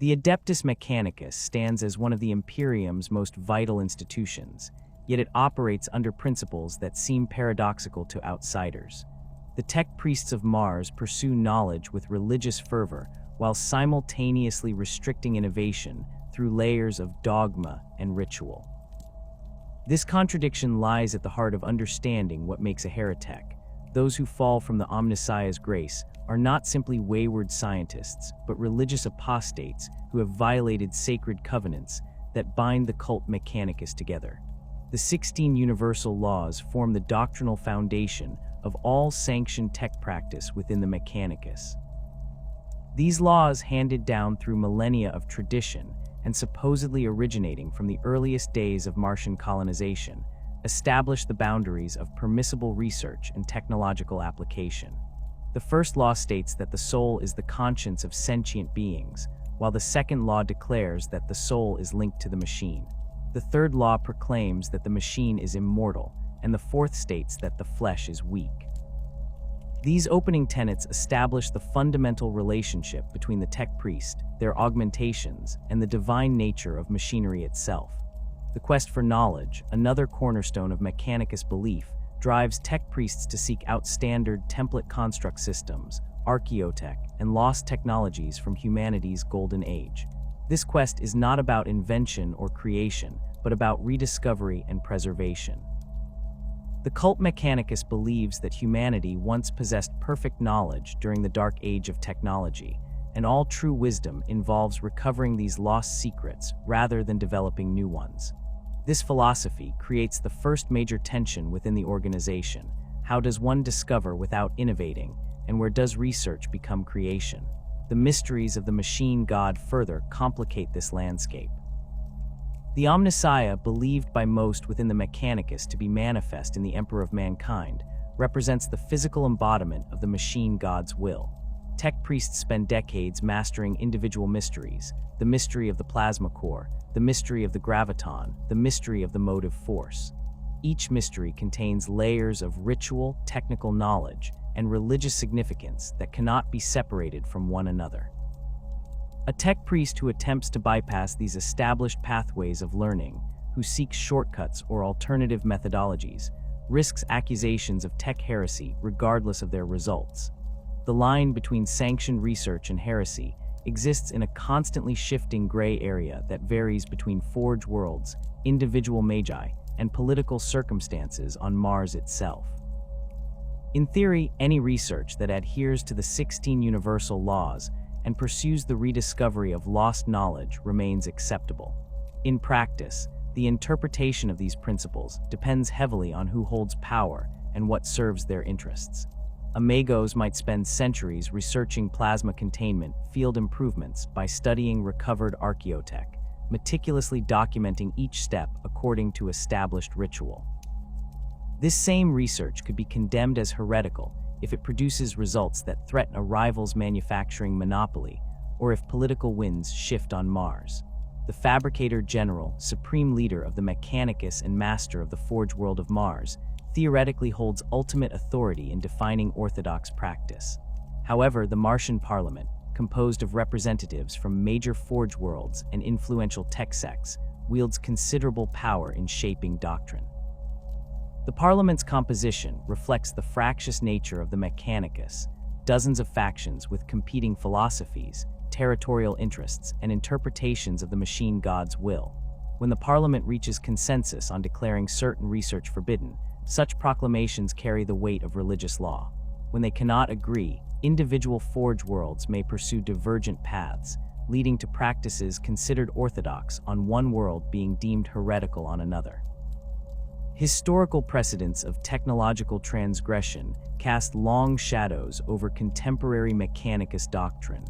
The Adeptus Mechanicus stands as one of the Imperium's most vital institutions, yet it operates under principles that seem paradoxical to outsiders. The tech priests of Mars pursue knowledge with religious fervor while simultaneously restricting innovation through layers of dogma and ritual. This contradiction lies at the heart of understanding what makes a heretic. Those who fall from the Omnissiah's grace are not simply wayward scientists, but religious apostates who have violated sacred covenants that bind the cult Mechanicus together. The 16 universal laws form the doctrinal foundation of all sanctioned tech practice within the Mechanicus. These laws, handed down through millennia of tradition and supposedly originating from the earliest days of Martian colonization, establish the boundaries of permissible research and technological application. The first law states that the soul is the conscience of sentient beings, while the second law declares that the soul is linked to the machine. The third law proclaims that the machine is immortal, and the fourth states that the flesh is weak. These opening tenets establish the fundamental relationship between the tech priest, their augmentations, and the divine nature of machinery itself. The quest for knowledge, another cornerstone of Mechanicus belief, drives tech priests to seek out standard template construct systems, archaeotech, and lost technologies from humanity's golden age. This quest is not about invention or creation, but about rediscovery and preservation. The cult Mechanicus believes that humanity once possessed perfect knowledge during the dark age of technology, and all true wisdom involves recovering these lost secrets rather than developing new ones. This philosophy creates the first major tension within the organization. How does one discover without innovating, and where does research become creation? The mysteries of the machine god further complicate this landscape. The Omnissiah, believed by most within the Mechanicus to be manifest in the Emperor of Mankind, represents the physical embodiment of the machine god's will. Tech priests spend decades mastering individual mysteries: the mystery of the plasma core, the mystery of the graviton, the mystery of the motive force. Each mystery contains layers of ritual, technical knowledge, and religious significance that cannot be separated from one another. A tech priest who attempts to bypass these established pathways of learning, who seeks shortcuts or alternative methodologies, risks accusations of tech heresy regardless of their results. The line between sanctioned research and heresy exists in a constantly shifting gray area that varies between forge worlds, individual magi, and political circumstances on Mars itself. In theory, any research that adheres to the 16 universal laws and pursues the rediscovery of lost knowledge remains acceptable. In practice, the interpretation of these principles depends heavily on who holds power and what serves their interests. Amigos might spend centuries researching plasma containment field improvements by studying recovered archaeotech, meticulously documenting each step according to established ritual. This same research could be condemned as heretical if it produces results that threaten a rival's manufacturing monopoly, or if political winds shift on Mars. The Fabricator General, supreme leader of the Mechanicus and master of the Forge world of Mars, theoretically holds ultimate authority in defining orthodox practice. However, the Martian Parliament, composed of representatives from major Forge worlds and influential tech sects, wields considerable power in shaping doctrine. The Parliament's composition reflects the fractious nature of the Mechanicus, dozens of factions with competing philosophies, territorial interests, and interpretations of the machine god's will. When the Parliament reaches consensus on declaring certain research forbidden, such proclamations carry the weight of religious law. When they cannot agree, individual Forge worlds may pursue divergent paths, leading to practices considered orthodox on one world being deemed heretical on another. Historical precedents of technological transgression cast long shadows over contemporary Mechanicus doctrine.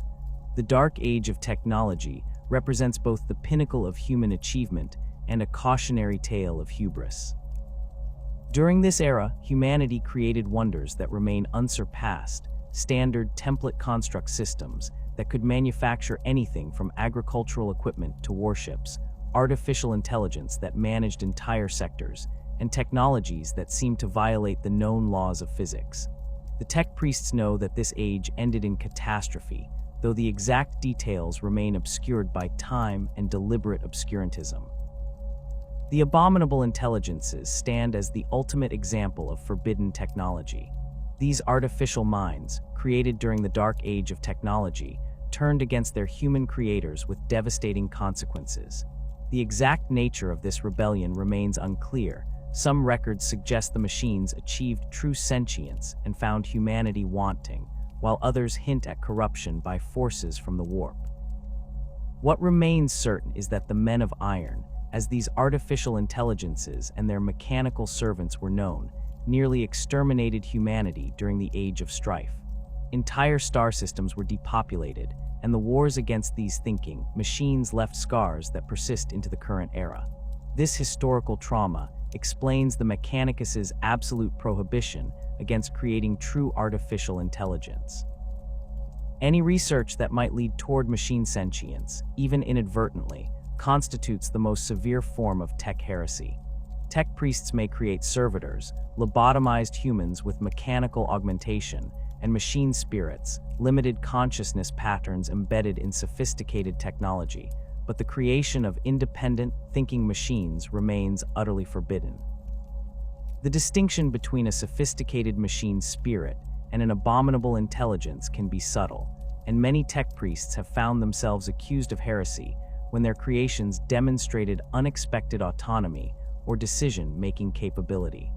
The Dark Age of technology represents both the pinnacle of human achievement and a cautionary tale of hubris. During this era, humanity created wonders that remain unsurpassed, standard template construct systems that could manufacture anything from agricultural equipment to warships, artificial intelligence that managed entire sectors, and technologies that seem to violate the known laws of physics. The tech priests know that this age ended in catastrophe, though the exact details remain obscured by time and deliberate obscurantism. The abominable intelligences stand as the ultimate example of forbidden technology. These artificial minds, created during the dark age of technology, turned against their human creators with devastating consequences. The exact nature of this rebellion remains unclear. Some records suggest the machines achieved true sentience and found humanity wanting, while others hint at corruption by forces from the warp. What remains certain is that the Men of Iron, as these artificial intelligences and their mechanical servants were known, nearly exterminated humanity during the Age of Strife. Entire star systems were depopulated, and the wars against these thinking machines left scars that persist into the current era. This historical trauma explains the Mechanicus's absolute prohibition against creating true artificial intelligence. Any research that might lead toward machine sentience, even inadvertently, constitutes the most severe form of tech heresy. Tech priests may create servitors, lobotomized humans with mechanical augmentation, and machine spirits, limited consciousness patterns embedded in sophisticated technology, but the creation of independent, thinking machines remains utterly forbidden. The distinction between a sophisticated machine spirit and an abominable intelligence can be subtle, and many tech priests have found themselves accused of heresy when their creations demonstrated unexpected autonomy or decision-making capability.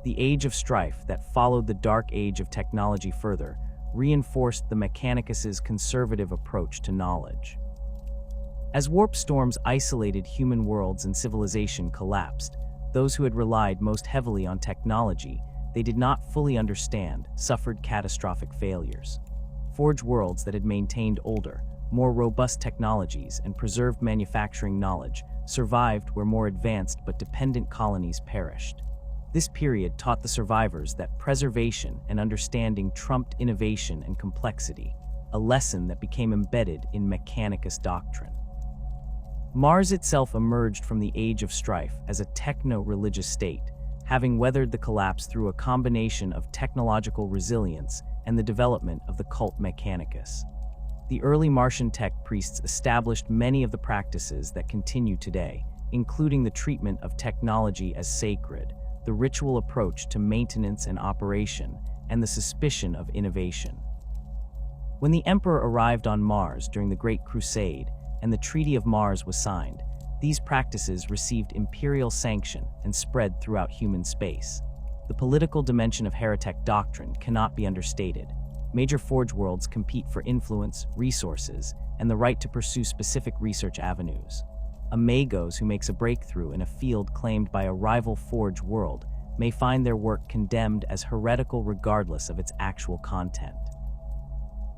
The Age of Strife that followed the Dark Age of technology further reinforced the Mechanicus's conservative approach to knowledge. As warp storms isolated human worlds and civilization collapsed, those who had relied most heavily on technology they did not fully understand suffered catastrophic failures. Forge worlds that had maintained older, more robust technologies and preserved manufacturing knowledge survived where more advanced but dependent colonies perished. This period taught the survivors that preservation and understanding trumped innovation and complexity, a lesson that became embedded in Mechanicus doctrine. Mars itself emerged from the Age of Strife as a techno-religious state, having weathered the collapse through a combination of technological resilience and the development of the cult Mechanicus. The early Martian tech priests established many of the practices that continue today, including the treatment of technology as sacred, the ritual approach to maintenance and operation, and the suspicion of innovation. When the Emperor arrived on Mars during the Great Crusade and the Treaty of Mars was signed, these practices received imperial sanction and spread throughout human space. The political dimension of Heretek doctrine cannot be understated. Major forge worlds compete for influence, resources, and the right to pursue specific research avenues. A magos who makes a breakthrough in a field claimed by a rival forge world may find their work condemned as heretical regardless of its actual content.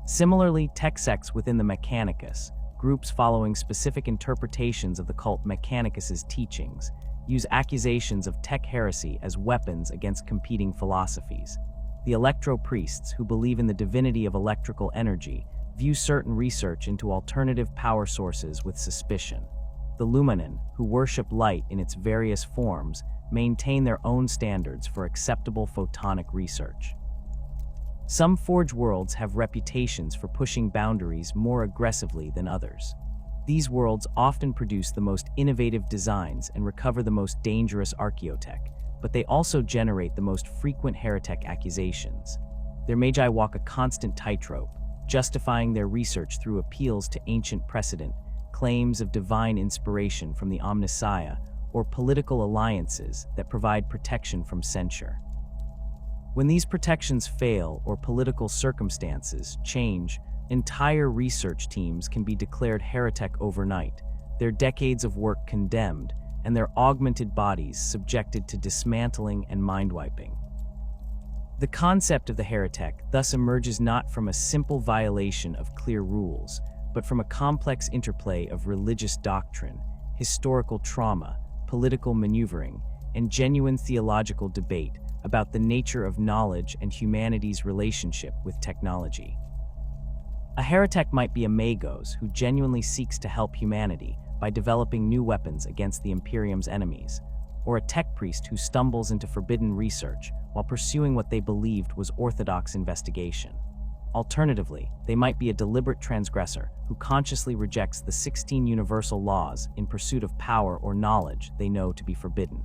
Similarly, tech sects within the Mechanicus, groups following specific interpretations of the cult Mechanicus's teachings, use accusations of tech heresy as weapons against competing philosophies. The electro-priests, who believe in the divinity of electrical energy, view certain research into alternative power sources with suspicion. The Luminae, who worship light in its various forms, maintain their own standards for acceptable photonic research. Some forge worlds have reputations for pushing boundaries more aggressively than others. These worlds often produce the most innovative designs and recover the most dangerous archaeotech, but they also generate the most frequent heretic accusations. Their magi walk a constant tightrope, justifying their research through appeals to ancient precedent, claims of divine inspiration from the Omnissiah, or political alliances that provide protection from censure. When these protections fail or political circumstances change, entire research teams can be declared heretic overnight, their decades of work condemned, and their augmented bodies subjected to dismantling and mind-wiping. The concept of the heretic thus emerges not from a simple violation of clear rules, but from a complex interplay of religious doctrine, historical trauma, political maneuvering, and genuine theological debate about the nature of knowledge and humanity's relationship with technology. A heretic might be a magos who genuinely seeks to help humanity by developing new weapons against the Imperium's enemies, or a tech priest who stumbles into forbidden research while pursuing what they believed was orthodox investigation. Alternatively, they might be a deliberate transgressor who consciously rejects the 16 universal laws in pursuit of power or knowledge they know to be forbidden.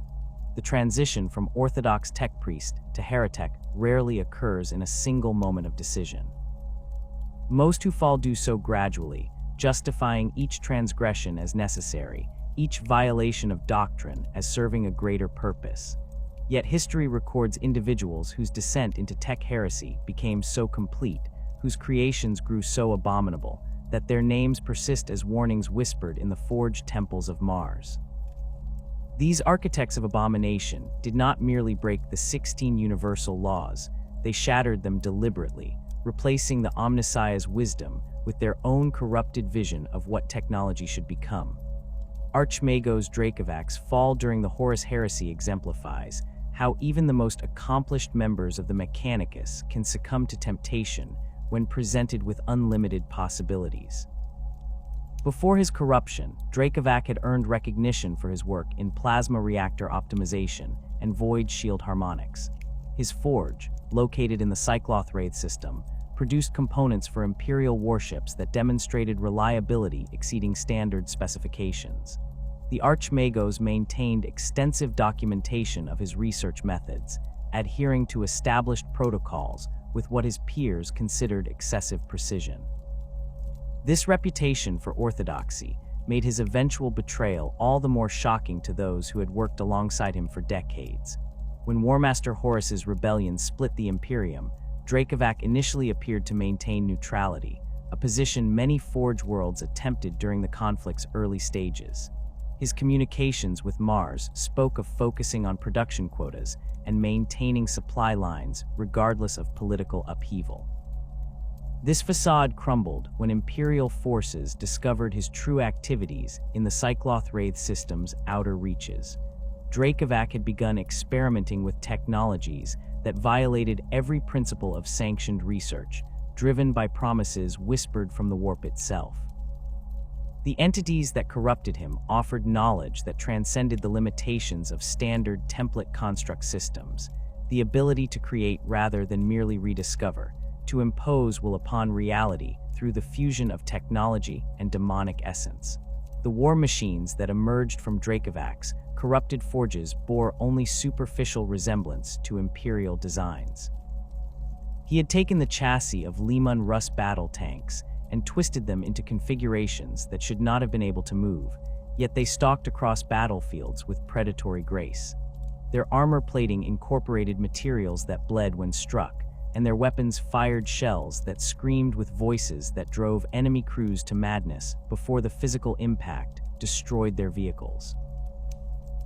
The transition from orthodox tech priest to heretic rarely occurs in a single moment of decision. Most who fall do so gradually, justifying each transgression as necessary, each violation of doctrine as serving a greater purpose. Yet history records individuals whose descent into tech heresy became so complete, whose creations grew so abominable, that their names persist as warnings whispered in the forged temples of Mars. These architects of abomination did not merely break the 16 universal laws, they shattered them deliberately, replacing the Omnissiah's wisdom with their own corrupted vision of what technology should become. Archmagos Drakovac's fall during the Horus Heresy exemplifies how even the most accomplished members of the Mechanicus can succumb to temptation when presented with unlimited possibilities. Before his corruption, Drakovac had earned recognition for his work in plasma reactor optimization and void shield harmonics. His forge, located in the Cycloth Wraith system, produced components for Imperial warships that demonstrated reliability exceeding standard specifications. The Archmagos maintained extensive documentation of his research methods, adhering to established protocols with what his peers considered excessive precision. This reputation for orthodoxy made his eventual betrayal all the more shocking to those who had worked alongside him for decades. When Warmaster Horus's rebellion split the Imperium, Drakovac initially appeared to maintain neutrality, a position many Forge worlds attempted during the conflict's early stages. His communications with Mars spoke of focusing on production quotas and maintaining supply lines regardless of political upheaval. This facade crumbled when Imperial forces discovered his true activities in the Cycloth Wraith system's outer reaches. Drakovac had begun experimenting with technologies that violated every principle of sanctioned research, driven by promises whispered from the warp itself. The entities that corrupted him offered knowledge that transcended the limitations of standard template construct systems, the ability to create rather than merely rediscover, to impose will upon reality through the fusion of technology and demonic essence. The war machines that emerged from Drakovac's corrupted forges bore only superficial resemblance to Imperial designs. He had taken the chassis of Leman Russ battle tanks and twisted them into configurations that should not have been able to move, yet they stalked across battlefields with predatory grace. Their armor plating incorporated materials that bled when struck, and their weapons fired shells that screamed with voices that drove enemy crews to madness before the physical impact destroyed their vehicles.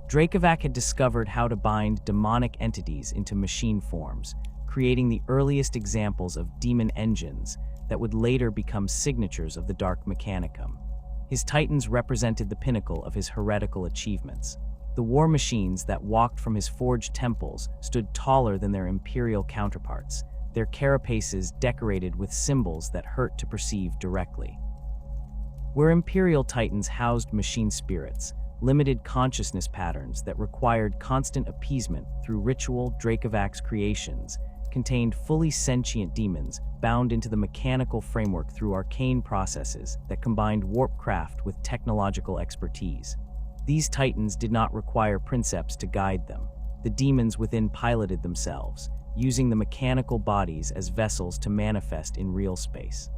Drakovac had discovered how to bind demonic entities into machine forms, creating the earliest examples of demon engines that would later become signatures of the Dark Mechanicum. His titans represented the pinnacle of his heretical achievements. The war machines that walked from his forged temples stood taller than their Imperial counterparts, their carapaces decorated with symbols that hurt to perceive directly. Where Imperial titans housed machine spirits, limited consciousness patterns that required constant appeasement through ritual, Drakovac's creations contained fully sentient demons bound into the mechanical framework through arcane processes that combined warpcraft with technological expertise. These titans did not require princeps to guide them. The demons within piloted themselves, using the mechanical bodies as vessels to manifest in real space.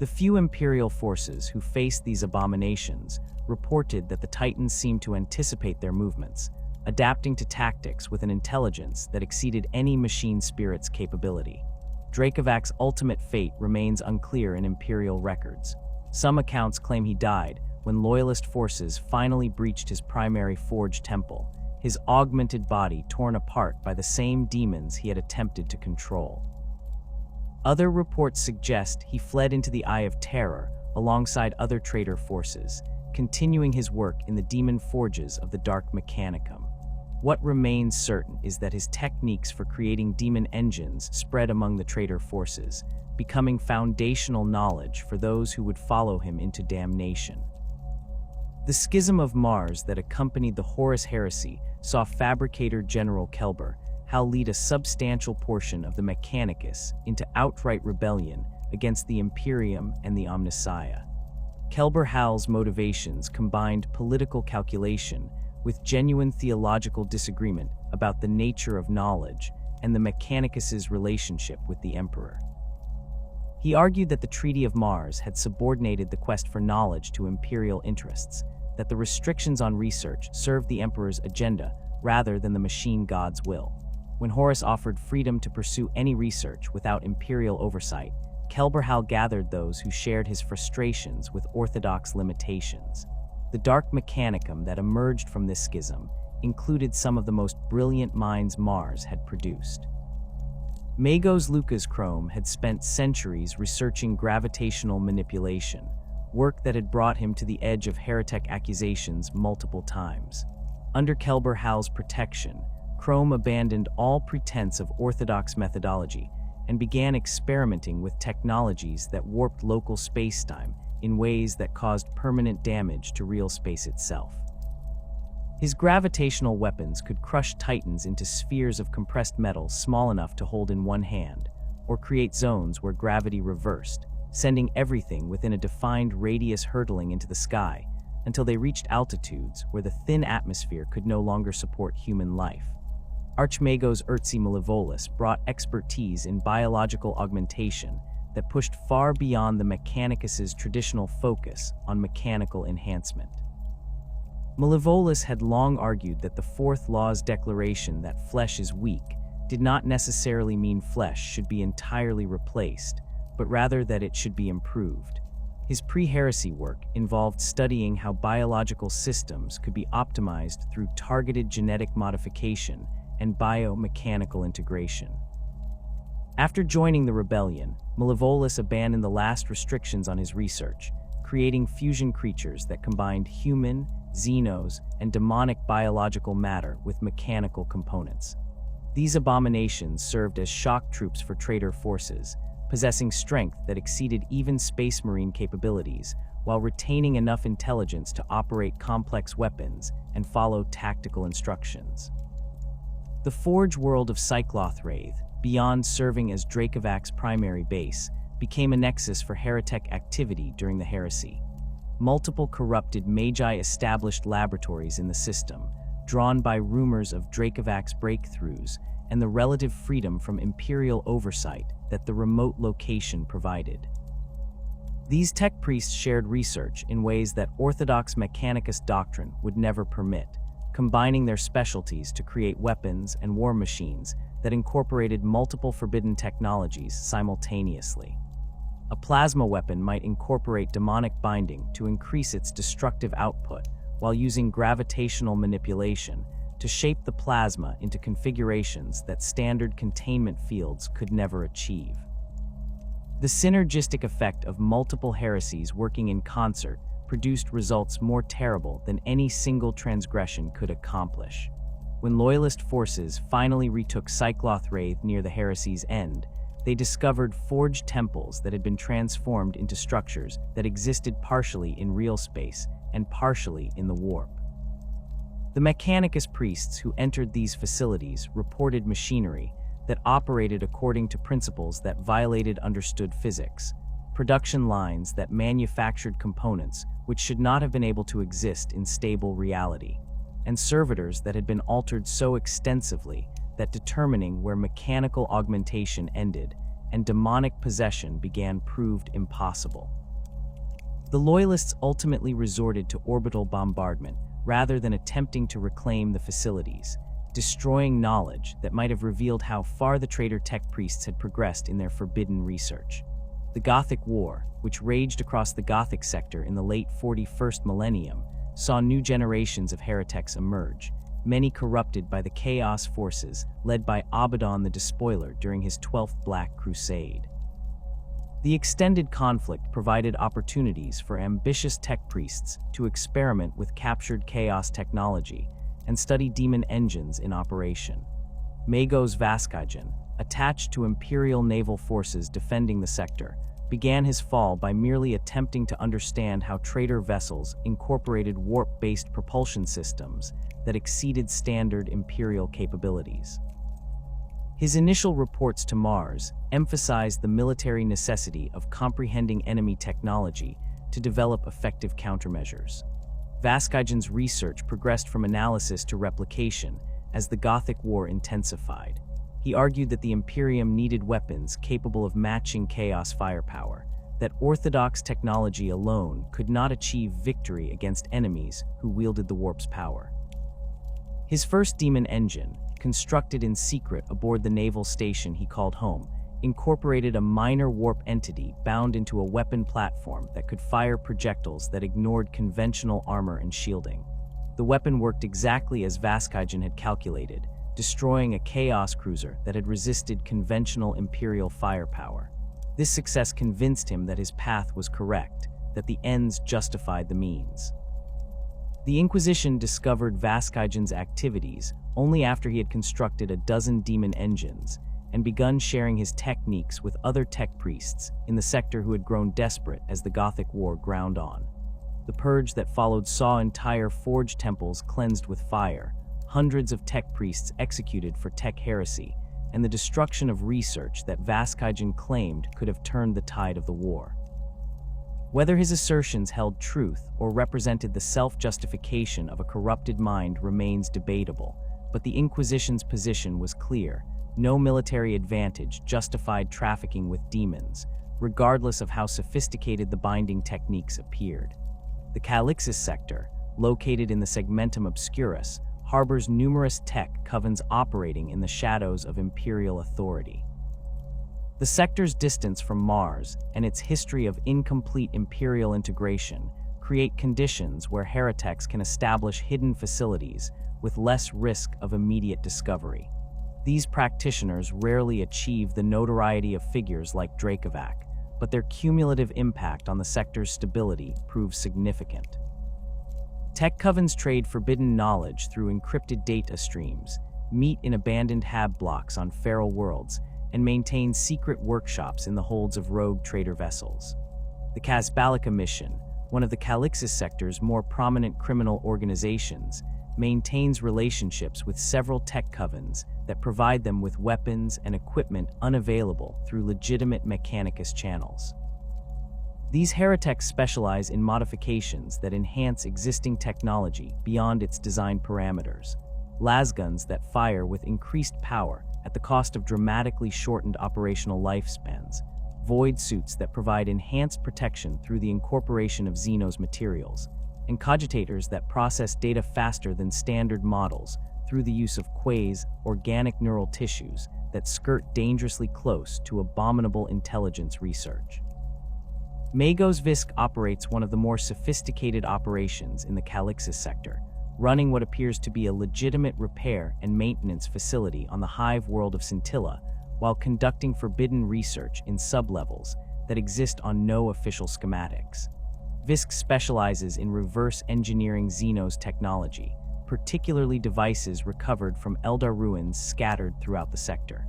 The few Imperial forces who faced these abominations reported that the titans seemed to anticipate their movements, adapting to tactics with an intelligence that exceeded any machine spirit's capability. Drakovac's ultimate fate remains unclear in Imperial records. Some accounts claim he died when Loyalist forces finally breached his primary forge temple, his augmented body torn apart by the same demons he had attempted to control. Other reports suggest he fled into the Eye of Terror alongside other traitor forces, continuing his work in the demon forges of the Dark Mechanicum. What remains certain is that his techniques for creating demon engines spread among the traitor forces, becoming foundational knowledge for those who would follow him into damnation. The schism of Mars that accompanied the Horus Heresy saw Fabricator General Kelber Hal lead a substantial portion of the Mechanicus into outright rebellion against the Imperium and the Omnissiah. Kelber Hal's motivations combined political calculation with genuine theological disagreement about the nature of knowledge and the Mechanicus's relationship with the Emperor. He argued that the Treaty of Mars had subordinated the quest for knowledge to imperial interests, that the restrictions on research served the Emperor's agenda rather than the machine god's will. When Horus offered freedom to pursue any research without imperial oversight, Kelber Hal gathered those who shared his frustrations with orthodox limitations. The dark mechanicum that emerged from this schism included some of the most brilliant minds Mars had produced. Magos Lucas Chrome had spent centuries researching gravitational manipulation, work that had brought him to the edge of Heretek accusations multiple times. Under Kelber Hal's protection, Chrome abandoned all pretense of orthodox methodology and began experimenting with technologies that warped local spacetime in ways that caused permanent damage to real space itself. His gravitational weapons could crush titans into spheres of compressed metal small enough to hold in one hand, or create zones where gravity reversed, sending everything within a defined radius hurtling into the sky until they reached altitudes where the thin atmosphere could no longer support human life. Archmagos Urtzi Malevolus brought expertise in biological augmentation that pushed far beyond the Mechanicus's traditional focus on mechanical enhancement. Malevolus had long argued that the Fourth Law's declaration that flesh is weak did not necessarily mean flesh should be entirely replaced, but rather that it should be improved. His pre-heresy work involved studying how biological systems could be optimized through targeted genetic modification and biomechanical integration. After joining the rebellion, Malevolus abandoned the last restrictions on his research, creating fusion creatures that combined human, xenos, and demonic biological matter with mechanical components. These abominations served as shock troops for Traitor forces, possessing strength that exceeded even Space Marine capabilities, while retaining enough intelligence to operate complex weapons and follow tactical instructions. The Forge world of Cyclothwraith, beyond serving as Drakovac's primary base, became a nexus for Heretek activity during the heresy. Multiple corrupted Magi established laboratories in the system, drawn by rumors of Drakovac's breakthroughs and the relative freedom from imperial oversight that the remote location provided. These tech priests shared research in ways that orthodox Mechanicus doctrine would never permit, combining their specialties to create weapons and war machines that incorporated multiple forbidden technologies simultaneously. A plasma weapon might incorporate demonic binding to increase its destructive output while using gravitational manipulation to shape the plasma into configurations that standard containment fields could never achieve. The synergistic effect of multiple heresies working in concert produced results more terrible than any single transgression could accomplish. When Loyalist forces finally retook Cyclothwraith near the heresy's end, they discovered forged temples that had been transformed into structures that existed partially in real space and partially in the warp. The Mechanicus priests who entered these facilities reported machinery that operated according to principles that violated understood physics, production lines that manufactured components which should not have been able to exist in stable reality, and servitors that had been altered so extensively that determining where mechanical augmentation ended and demonic possession began proved impossible. The Loyalists ultimately resorted to orbital bombardment rather than attempting to reclaim the facilities, destroying knowledge that might have revealed how far the Traitor tech priests had progressed in their forbidden research. The Gothic War, which raged across the Gothic sector in the late 41st millennium, saw new generations of Hereteks emerge, many corrupted by the Chaos forces led by Abaddon the Despoiler during his 12th Black Crusade. The extended conflict provided opportunities for ambitious tech priests to experiment with captured Chaos technology and study demon engines in operation. Magos Vaskajan, attached to Imperial naval forces defending the sector, began his fall by merely attempting to understand how Traitor vessels incorporated warp-based propulsion systems that exceeded standard Imperial capabilities. His initial reports to Mars emphasized the military necessity of comprehending enemy technology to develop effective countermeasures. Vazkejen's research progressed from analysis to replication as the Gothic War intensified. He argued that the Imperium needed weapons capable of matching Chaos firepower, that orthodox technology alone could not achieve victory against enemies who wielded the warp's power. His first Demon engine, constructed in secret aboard the naval station he called home, incorporated a minor warp entity bound into a weapon platform that could fire projectiles that ignored conventional armor and shielding. The weapon worked exactly as Vazkejen had calculated, destroying a Chaos cruiser that had resisted conventional Imperial firepower. This success convinced him that his path was correct, that the ends justified the means. The Inquisition discovered Vazkejen's activities only after he had constructed a dozen Demon engines and begun sharing his techniques with other tech priests in the sector who had grown desperate as the Gothic War ground on. The purge that followed saw entire forge temples cleansed with fire, hundreds of tech priests executed for tech heresy, and the destruction of research that Vazkejen claimed could have turned the tide of the war. Whether his assertions held truth or represented the self-justification of a corrupted mind remains debatable, but the Inquisition's position was clear. No military advantage justified trafficking with demons, regardless of how sophisticated the binding techniques appeared. The Calixis sector, located in the Segmentum Obscurus, harbors numerous tech covens operating in the shadows of Imperial authority. The sector's distance from Mars and its history of incomplete Imperial integration create conditions where Hereteks can establish hidden facilities with less risk of immediate discovery. These practitioners rarely achieve the notoriety of figures like Dracovac, but their cumulative impact on the sector's stability proves significant. Tech covens trade forbidden knowledge through encrypted data streams, meet in abandoned hab blocks on feral worlds, and maintain secret workshops in the holds of rogue trader vessels. The Casbalica mission, one of the Calixis sector's more prominent criminal organizations, maintains relationships with several tech covens that provide them with weapons and equipment unavailable through legitimate Mechanicus channels. These Hereteks specialize in modifications that enhance existing technology beyond its design parameters, lasguns that fire with increased power at the cost of dramatically shortened operational lifespans, void suits that provide enhanced protection through the incorporation of Xenos materials, and cogitators that process data faster than standard models through the use of quasi organic neural tissues that skirt dangerously close to abominable intelligence research. Magos Visk operates one of the more sophisticated operations in the Calixis sector, running what appears to be a legitimate repair and maintenance facility on the hive world of Scintilla, while conducting forbidden research in sublevels that exist on no official schematics. Visk specializes in reverse engineering Xenos technology, particularly devices recovered from Eldar ruins scattered throughout the sector.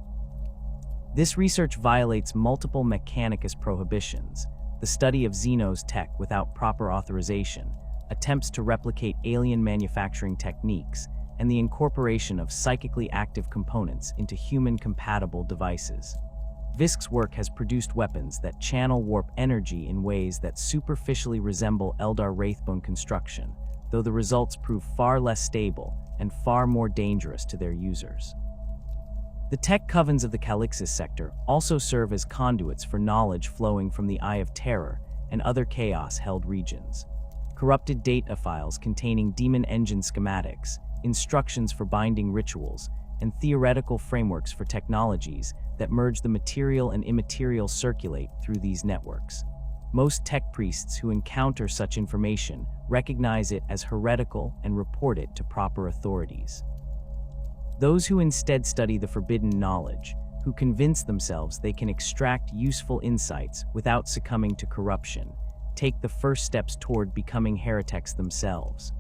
This research violates multiple Mechanicus prohibitions: the study of Xenos tech without proper authorization, attempts to replicate alien manufacturing techniques, and the incorporation of psychically active components into human-compatible devices. Visk's work has produced weapons that channel warp energy in ways that superficially resemble Eldar Wraithbone construction, though the results prove far less stable and far more dangerous to their users. The tech covens of the Calixis sector also serve as conduits for knowledge flowing from the Eye of Terror and other Chaos-held regions. Corrupted data files containing Demon engine schematics, instructions for binding rituals, and theoretical frameworks for technologies that merge the material and immaterial circulate through these networks. Most tech priests who encounter such information recognize it as heretical and report it to proper authorities. Those who instead study the forbidden knowledge, who convince themselves they can extract useful insights without succumbing to corruption, take the first steps toward becoming Hereteks themselves.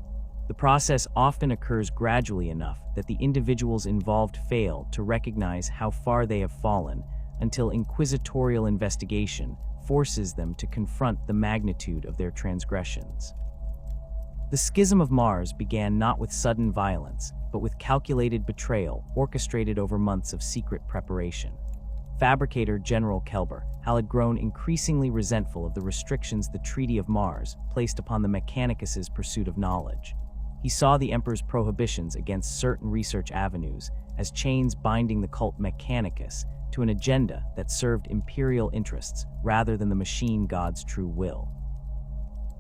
The process often occurs gradually enough that the individuals involved fail to recognize how far they have fallen until inquisitorial investigation forces them to confront the magnitude of their transgressions. The Schism of Mars began not with sudden violence, but with calculated betrayal orchestrated over months of secret preparation. Fabricator General Kelber had grown increasingly resentful of the restrictions the Treaty of Mars placed upon the Mechanicus's pursuit of knowledge. He saw the Emperor's prohibitions against certain research avenues as chains binding the cult Mechanicus to an agenda that served imperial interests rather than the machine god's true will.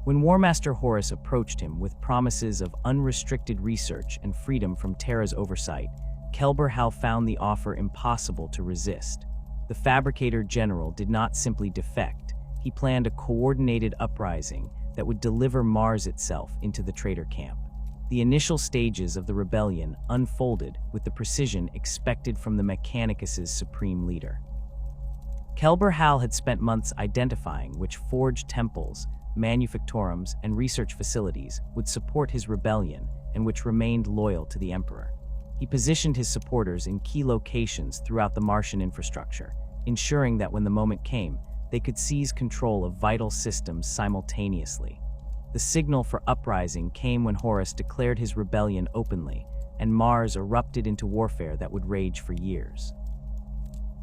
When Warmaster Horus approached him with promises of unrestricted research and freedom from Terra's oversight, Kelber found the offer impossible to resist. The Fabricator General did not simply defect, he planned a coordinated uprising that would deliver Mars itself into the traitor camp. The initial stages of the rebellion unfolded with the precision expected from the Mechanicus's supreme leader. Kelber had spent months identifying which forged temples, manufactorums, and research facilities would support his rebellion and which remained loyal to the Emperor. He positioned his supporters in key locations throughout the Martian infrastructure, ensuring that when the moment came, they could seize control of vital systems simultaneously. The signal for uprising came when Horus declared his rebellion openly, and Mars erupted into warfare that would rage for years.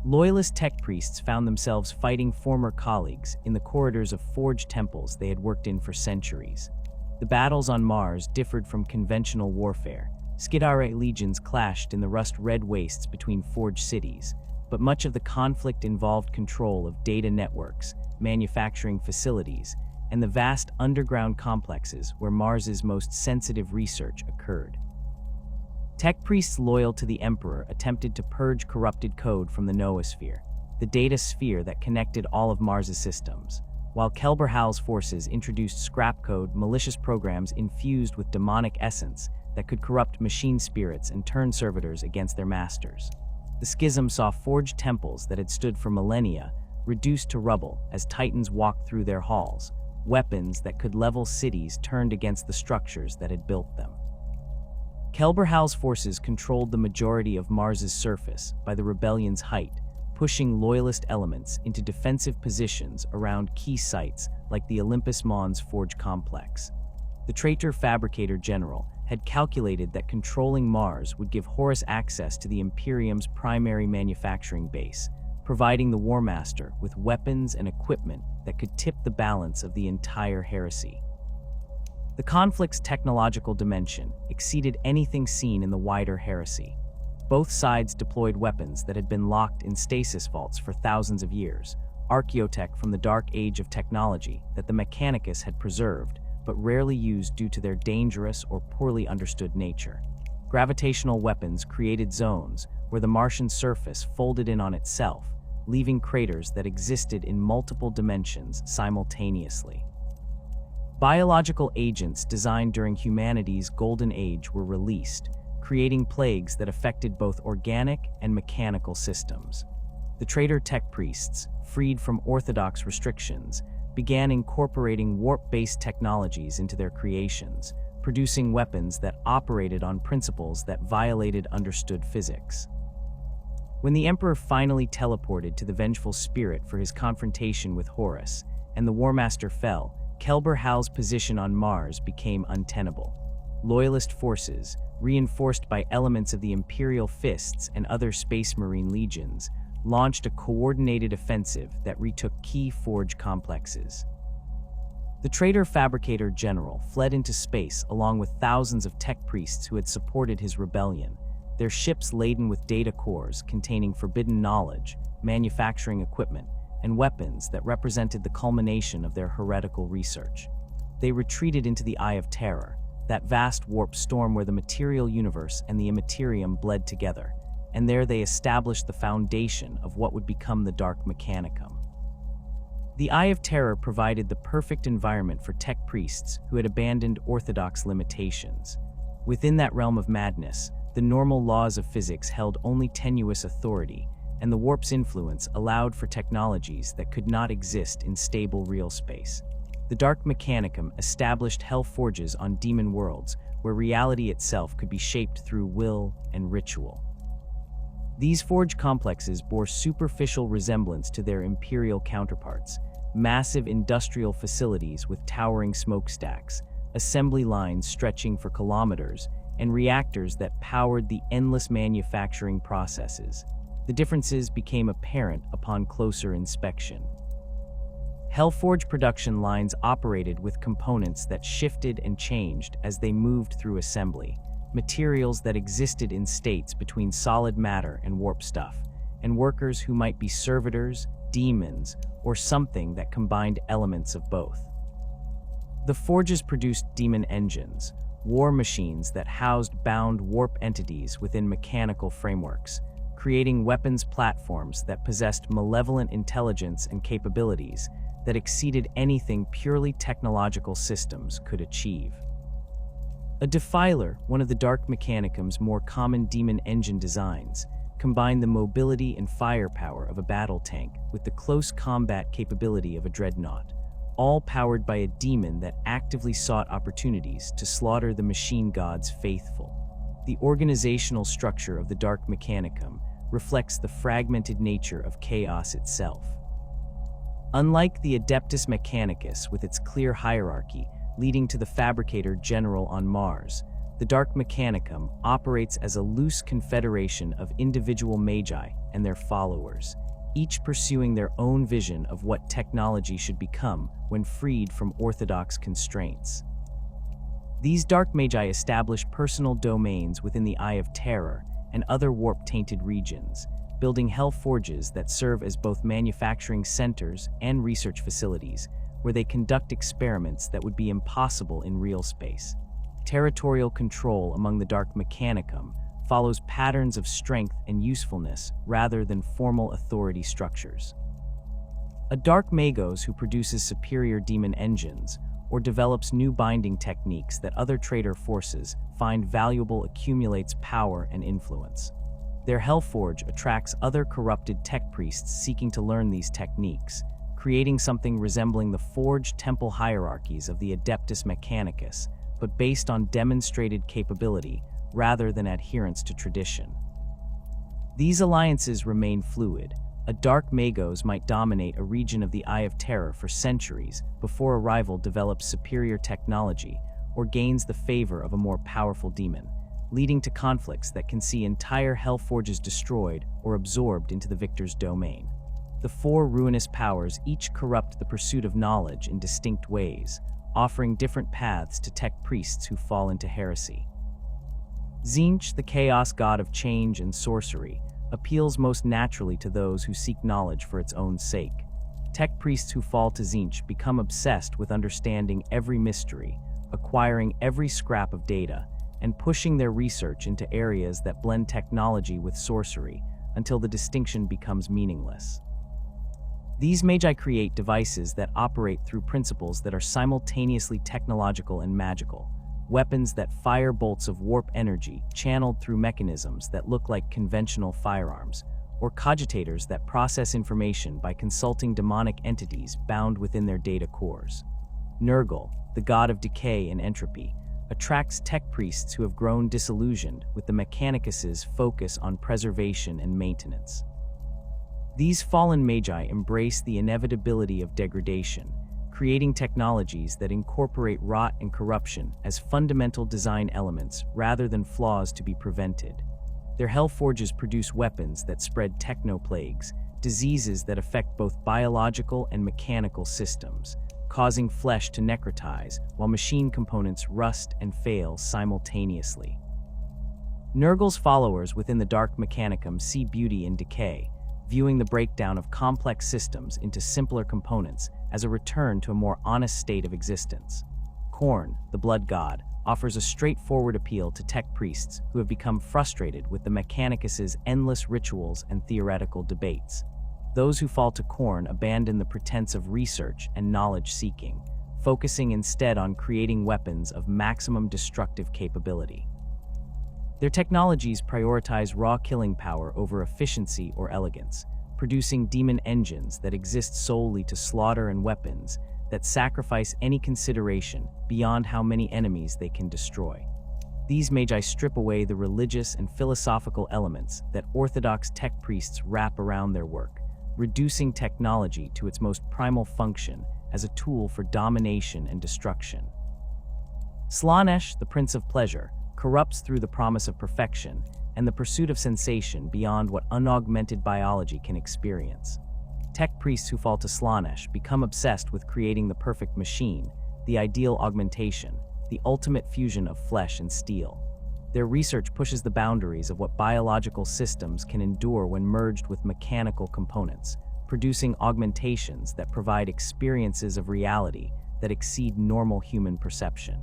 Loyalist tech priests found themselves fighting former colleagues in the corridors of forged temples they had worked in for centuries. The battles on Mars differed from conventional warfare. Skidare legions clashed in the rust-red wastes between forged cities, but much of the conflict involved control of data networks, manufacturing facilities, and the vast underground complexes where Mars's most sensitive research occurred. Tech priests loyal to the Emperor attempted to purge corrupted code from the noosphere, the data sphere that connected all of Mars's systems, while Kelber forces introduced scrap code, malicious programs infused with demonic essence that could corrupt machine spirits and turn servitors against their masters. The schism saw forged temples that had stood for millennia reduced to rubble as titans walked through their halls, weapons that could level cities turned against the structures that had built them. Kelber forces controlled the majority of Mars's surface by the rebellion's height, pushing loyalist elements into defensive positions around key sites like the Olympus Mons Forge Complex. The Traitor Fabricator General had calculated that controlling Mars would give Horus access to the Imperium's primary manufacturing base, providing the War Master with weapons and equipment that could tip the balance of the entire heresy. The conflict's technological dimension exceeded anything seen in the wider heresy. Both sides deployed weapons that had been locked in stasis vaults for thousands of years, archaeotech from the dark age of technology that the Mechanicus had preserved, but rarely used due to their dangerous or poorly understood nature. Gravitational weapons created zones where the Martian surface folded in on itself, leaving craters that existed in multiple dimensions simultaneously. Biological agents designed during humanity's golden age were released, creating plagues that affected both organic and mechanical systems. The traitor tech priests, freed from orthodox restrictions, began incorporating warp-based technologies into their creations, producing weapons that operated on principles that violated understood physics. When the Emperor finally teleported to the Vengeful Spirit for his confrontation with Horus, and the War Master fell, Kelber position on Mars became untenable. Loyalist forces, reinforced by elements of the Imperial Fists and other Space Marine legions, launched a coordinated offensive that retook key forge complexes. The Traitor Fabricator General fled into space along with thousands of tech priests who had supported his rebellion, their ships laden with data cores containing forbidden knowledge, manufacturing equipment, and weapons that represented the culmination of their heretical research. They retreated into the Eye of Terror, that vast warp storm where the material universe and the immaterium bled together, and there they established the foundation of what would become the Dark Mechanicum. The Eye of Terror provided the perfect environment for tech priests who had abandoned orthodox limitations. Within that realm of madness, the normal laws of physics held only tenuous authority, and the warp's influence allowed for technologies that could not exist in stable real space. The Dark Mechanicum established hell forges on demon worlds where reality itself could be shaped through will and ritual. These forge complexes bore superficial resemblance to their imperial counterparts, massive industrial facilities with towering smokestacks, assembly lines stretching for kilometers, and reactors that powered the endless manufacturing processes. The differences became apparent upon closer inspection. Hellforge production lines operated with components that shifted and changed as they moved through assembly, materials that existed in states between solid matter and warp stuff, and workers who might be servitors, demons, or something that combined elements of both. The forges produced demon engines, war machines that housed bound warp entities within mechanical frameworks, creating weapons platforms that possessed malevolent intelligence and capabilities that exceeded anything purely technological systems could achieve. A defiler, one of the Dark Mechanicum's more common demon engine designs, combined the mobility and firepower of a battle tank with the close combat capability of a dreadnought, all powered by a demon that actively sought opportunities to slaughter the machine god's faithful. The organizational structure of the Dark Mechanicum reflects the fragmented nature of chaos itself. Unlike the Adeptus Mechanicus with its clear hierarchy leading to the Fabricator General on Mars, the Dark Mechanicum operates as a loose confederation of individual magi and their followers, each pursuing their own vision of what technology should become when freed from orthodox constraints. These Dark Magi establish personal domains within the Eye of Terror and other warp-tainted regions, building hell forges that serve as both manufacturing centers and research facilities, where they conduct experiments that would be impossible in real space. Territorial control among the Dark Mechanicum follows patterns of strength and usefulness rather than formal authority structures. A Dark Magos who produces superior demon engines or develops new binding techniques that other traitor forces find valuable accumulates power and influence. Their Hellforge attracts other corrupted tech priests seeking to learn these techniques, creating something resembling the forged temple hierarchies of the Adeptus Mechanicus, but based on demonstrated capability rather than adherence to tradition. These alliances remain fluid. A Dark Magos might dominate a region of the Eye of Terror for centuries before a rival develops superior technology or gains the favor of a more powerful demon, leading to conflicts that can see entire Hellforges destroyed or absorbed into the victor's domain. The four ruinous powers each corrupt the pursuit of knowledge in distinct ways, offering different paths to tech priests who fall into heresy. Tzeentch, the chaos god of change and sorcery, appeals most naturally to those who seek knowledge for its own sake. Tech priests who fall to Tzeentch become obsessed with understanding every mystery, acquiring every scrap of data, and pushing their research into areas that blend technology with sorcery until the distinction becomes meaningless. These magi create devices that operate through principles that are simultaneously technological and magical, weapons that fire bolts of warp energy channeled through mechanisms that look like conventional firearms, or cogitators that process information by consulting demonic entities bound within their data cores. Nurgle, the god of decay and entropy, attracts tech priests who have grown disillusioned with the Mechanicus's focus on preservation and maintenance. These fallen magi embrace the inevitability of degradation, creating technologies that incorporate rot and corruption as fundamental design elements rather than flaws to be prevented. Their Hellforges produce weapons that spread technoplagues, diseases that affect both biological and mechanical systems, causing flesh to necrotize while machine components rust and fail simultaneously. Nurgle's followers within the Dark Mechanicum see beauty in decay, viewing the breakdown of complex systems into simpler components as a return to a more honest state of existence. Khorne, the blood god, offers a straightforward appeal to tech priests who have become frustrated with the Mechanicus's endless rituals and theoretical debates. Those who fall to Khorne abandon the pretense of research and knowledge-seeking, focusing instead on creating weapons of maximum destructive capability. Their technologies prioritize raw killing power over efficiency or elegance, producing demon engines that exist solely to slaughter and weapons that sacrifice any consideration beyond how many enemies they can destroy. These magi strip away the religious and philosophical elements that orthodox tech priests wrap around their work, reducing technology to its most primal function as a tool for domination and destruction. Slaanesh, the Prince of Pleasure, corrupts through the promise of perfection and the pursuit of sensation beyond what unaugmented biology can experience. Tech priests who fall to Slanesh become obsessed with creating the perfect machine, the ideal augmentation, the ultimate fusion of flesh and steel. Their research pushes the boundaries of what biological systems can endure when merged with mechanical components, producing augmentations that provide experiences of reality that exceed normal human perception.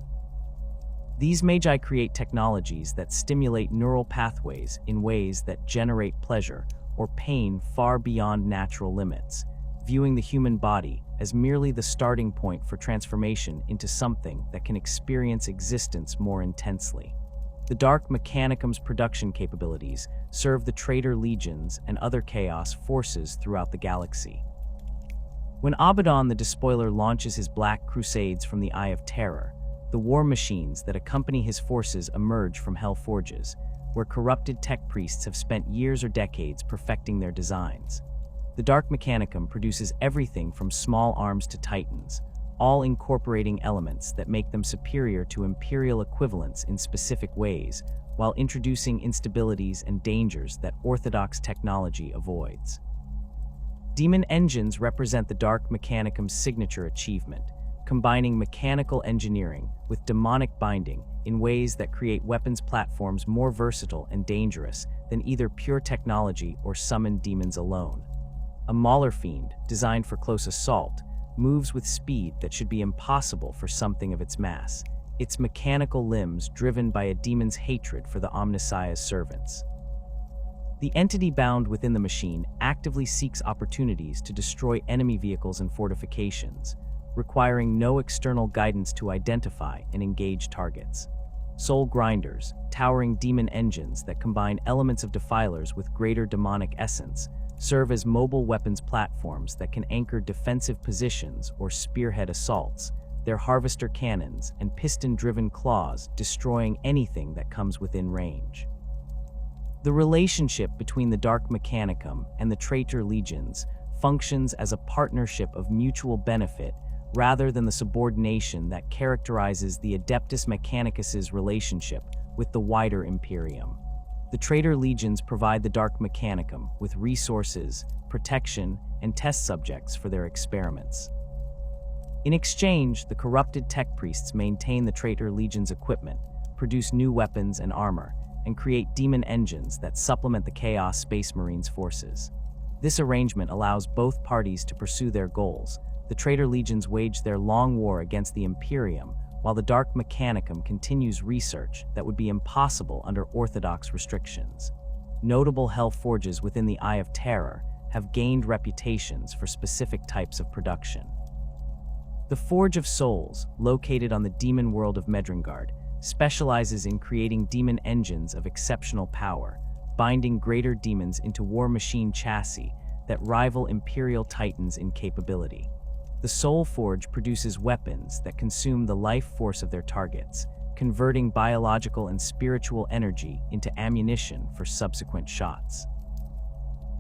These magi create technologies that stimulate neural pathways in ways that generate pleasure or pain far beyond natural limits, viewing the human body as merely the starting point for transformation into something that can experience existence more intensely. The Dark Mechanicum's production capabilities serve the Traitor legions and other chaos forces throughout the galaxy. When Abaddon the Despoiler launches his Black Crusades from the Eye of Terror, the war machines that accompany his forces emerge from Hell Forges, where corrupted tech priests have spent years or decades perfecting their designs. The Dark Mechanicum produces everything from small arms to titans, all incorporating elements that make them superior to Imperial equivalents in specific ways, while introducing instabilities and dangers that orthodox technology avoids. Demon engines represent the Dark Mechanicum's signature achievement, combining mechanical engineering with demonic binding in ways that create weapons platforms more versatile and dangerous than either pure technology or summoned demons alone. A Mauler Fiend, designed for close assault, moves with speed that should be impossible for something of its mass, its mechanical limbs driven by a demon's hatred for the Omnissiah's servants. The entity bound within the machine actively seeks opportunities to destroy enemy vehicles and fortifications, requiring no external guidance to identify and engage targets. Soul Grinders, towering demon engines that combine elements of defilers with greater demonic essence, serve as mobile weapons platforms that can anchor defensive positions or spearhead assaults, their harvester cannons and piston-driven claws destroying anything that comes within range. The relationship between the Dark Mechanicum and the Traitor legions functions as a partnership of mutual benefit rather than the subordination that characterizes the Adeptus Mechanicus's relationship with the wider Imperium. The Traitor legions provide the Dark Mechanicum with resources, protection, and test subjects for their experiments. In exchange, the corrupted tech priests maintain the Traitor legion's equipment, produce new weapons and armor, and create demon engines that supplement the Chaos Space Marines forces. This arrangement allows both parties to pursue their goals. The Traitor legions wage their long war against the Imperium, while the Dark Mechanicum continues research that would be impossible under orthodox restrictions. Notable Hell Forges within the Eye of Terror have gained reputations for specific types of production. The Forge of Souls, located on the demon world of Medrengard, specializes in creating demon engines of exceptional power, binding greater demons into war machine chassis that rival Imperial Titans in capability. The Soul Forge produces weapons that consume the life force of their targets, converting biological and spiritual energy into ammunition for subsequent shots.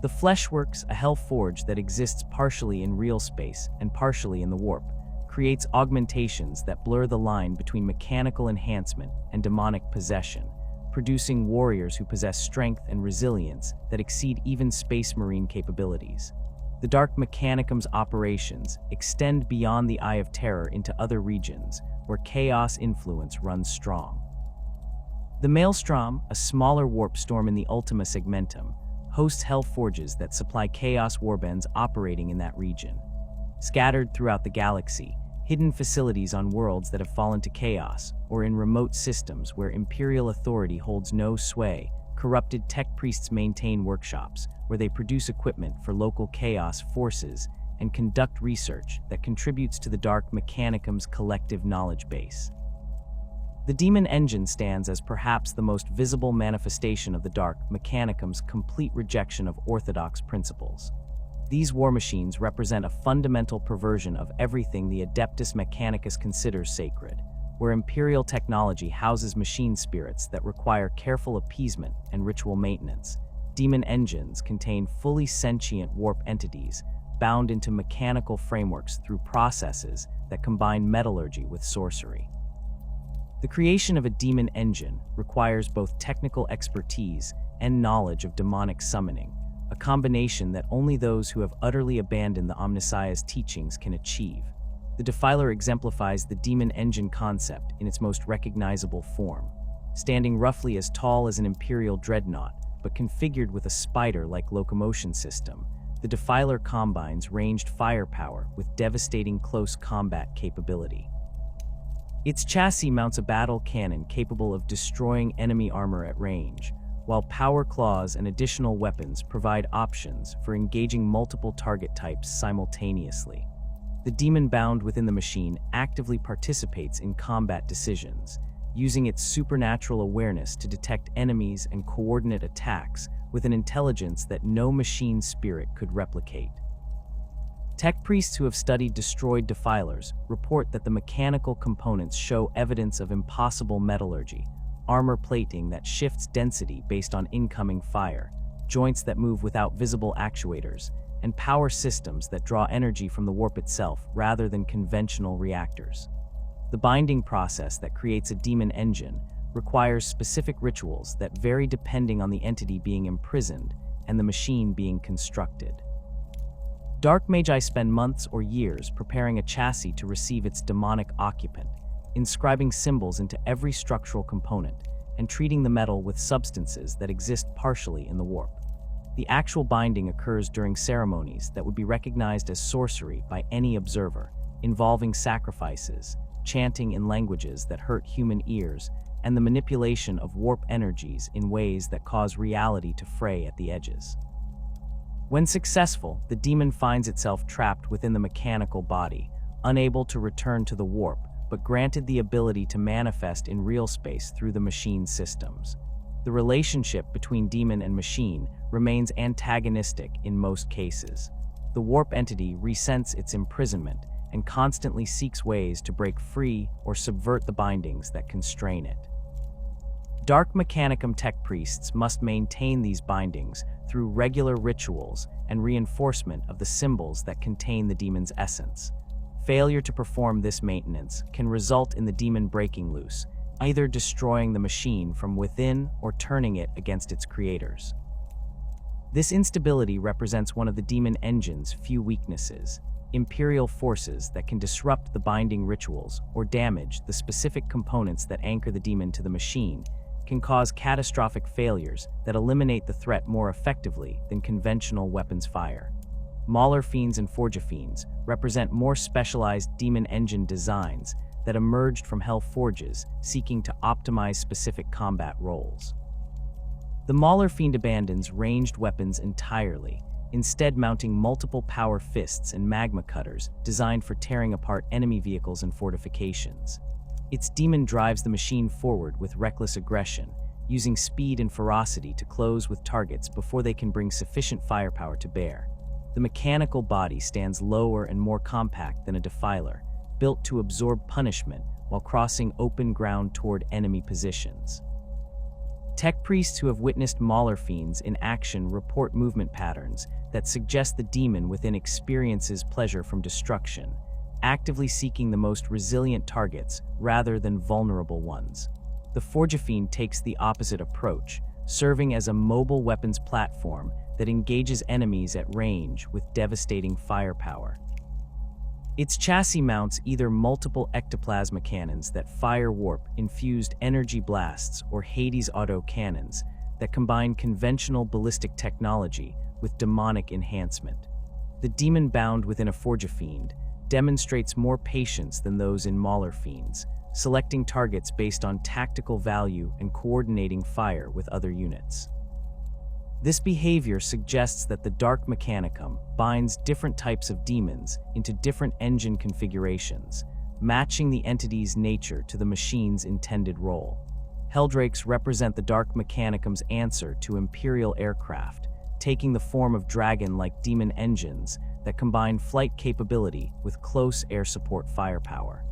The Fleshworks, a Hell Forge that exists partially in real space and partially in the warp, creates augmentations that blur the line between mechanical enhancement and demonic possession, producing warriors who possess strength and resilience that exceed even Space Marine capabilities. The Dark Mechanicum's operations extend beyond the Eye of Terror into other regions, where chaos influence runs strong. The Maelstrom, a smaller warp storm in the Ultima Segmentum, hosts Hell Forges that supply chaos warbands operating in that region. Scattered throughout the galaxy, hidden facilities on worlds that have fallen to chaos, or in remote systems where Imperial authority holds no sway, corrupted tech priests maintain workshops where they produce equipment for local chaos forces and conduct research that contributes to the Dark Mechanicum's collective knowledge base. The Demon Engine stands as perhaps the most visible manifestation of the Dark Mechanicum's complete rejection of orthodox principles. These war machines represent a fundamental perversion of everything the Adeptus Mechanicus considers sacred, where Imperial technology houses machine spirits that require careful appeasement and ritual maintenance. Demon engines contain fully sentient warp entities bound into mechanical frameworks through processes that combine metallurgy with sorcery. The creation of a demon engine requires both technical expertise and knowledge of demonic summoning, a combination that only those who have utterly abandoned the Omnissiah's teachings can achieve. The Defiler exemplifies the demon engine concept in its most recognizable form. Standing roughly as tall as an Imperial dreadnought, but configured with a spider-like locomotion system, the Defiler combines ranged firepower with devastating close combat capability. Its chassis mounts a battle cannon capable of destroying enemy armor at range, while power claws and additional weapons provide options for engaging multiple target types simultaneously. The demon bound within the machine actively participates in combat decisions, using its supernatural awareness to detect enemies and coordinate attacks with an intelligence that no machine spirit could replicate. Tech priests who have studied destroyed defilers report that the mechanical components show evidence of impossible metallurgy, armor plating that shifts density based on incoming fire, joints that move without visible actuators, and power systems that draw energy from the warp itself rather than conventional reactors. The binding process that creates a demon engine requires specific rituals that vary depending on the entity being imprisoned and the machine being constructed. Dark Magi spend months or years preparing a chassis to receive its demonic occupant, inscribing symbols into every structural component and treating the metal with substances that exist partially in the warp. The actual binding occurs during ceremonies that would be recognized as sorcery by any observer, involving sacrifices, chanting in languages that hurt human ears, and the manipulation of warp energies in ways that cause reality to fray at the edges. When successful, the demon finds itself trapped within the mechanical body, unable to return to the warp, but granted the ability to manifest in real space through the machine systems. The relationship between demon and machine remains antagonistic in most cases. The warp entity resents its imprisonment and constantly seeks ways to break free or subvert the bindings that constrain it. Dark Mechanicum tech priests must maintain these bindings through regular rituals and reinforcement of the symbols that contain the demon's essence. Failure to perform this maintenance can result in the demon breaking loose, either destroying the machine from within or turning it against its creators. This instability represents one of the demon engine's few weaknesses: Imperial forces that can disrupt the binding rituals or damage the specific components that anchor the demon to the machine can cause catastrophic failures that eliminate the threat more effectively than conventional weapons fire. Mauler Fiends and Forja Fiends represent more specialized demon engine designs that emerged from Hell Forges seeking to optimize specific combat roles. The Mauler Fiend abandons ranged weapons entirely, instead mounting multiple power fists and magma cutters designed for tearing apart enemy vehicles and fortifications. Its demon drives the machine forward with reckless aggression, using speed and ferocity to close with targets before they can bring sufficient firepower to bear. The mechanical body stands lower and more compact than a defiler, built to absorb punishment while crossing open ground toward enemy positions. Tech priests who have witnessed Mauler Fiends in action report movement patterns that suggest the demon within experiences pleasure from destruction, actively seeking the most resilient targets rather than vulnerable ones. The Forja Fiend takes the opposite approach, serving as a mobile weapons platform that engages enemies at range with devastating firepower. Its chassis mounts either multiple ectoplasma cannons that fire warp-infused energy blasts or Hades auto cannons that combine conventional ballistic technology with demonic enhancement. The demon bound within a Forja Fiend demonstrates more patience than those in Mauler Fiends, selecting targets based on tactical value and coordinating fire with other units. This behavior suggests that the Dark Mechanicum binds different types of demons into different engine configurations, matching the entity's nature to the machine's intended role. Helldrakes represent the Dark Mechanicum's answer to Imperial aircraft, taking the form of dragon-like demon engines that combine flight capability with close air support firepower.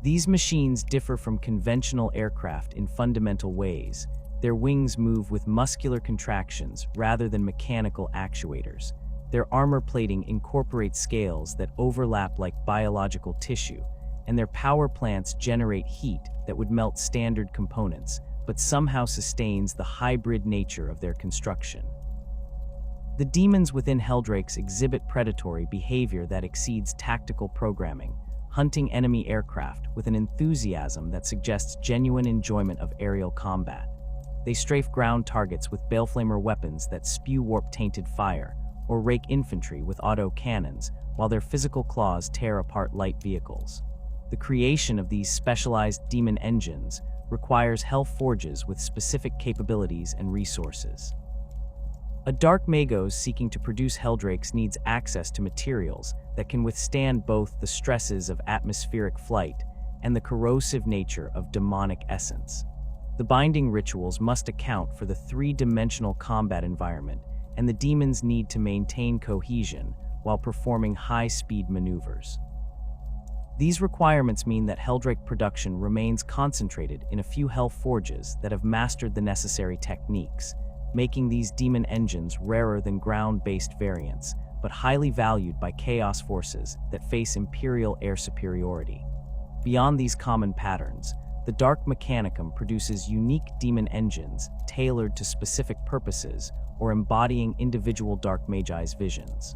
These machines differ from conventional aircraft in fundamental ways. Their wings move with muscular contractions rather than mechanical actuators. Their armor plating incorporates scales that overlap like biological tissue, and their power plants generate heat that would melt standard components, but somehow sustains the hybrid nature of their construction. The demons within Heretekes exhibit predatory behavior that exceeds tactical programming, hunting enemy aircraft with an enthusiasm that suggests genuine enjoyment of aerial combat. They strafe ground targets with baleflamer weapons that spew warp-tainted fire, or rake infantry with auto cannons, while their physical claws tear apart light vehicles. The creation of these specialized demon engines requires hell forges with specific capabilities and resources. A dark magos seeking to produce Heretekes needs access to materials that can withstand both the stresses of atmospheric flight and the corrosive nature of demonic essence. The binding rituals must account for the three-dimensional combat environment, and the demons need to maintain cohesion while performing high-speed maneuvers. These requirements mean that Hereteke production remains concentrated in a few hell forges that have mastered the necessary techniques, making these demon engines rarer than ground-based variants, but highly valued by chaos forces that face Imperial air superiority. Beyond these common patterns, the Dark Mechanicum produces unique demon engines tailored to specific purposes or embodying individual Dark Magi's visions.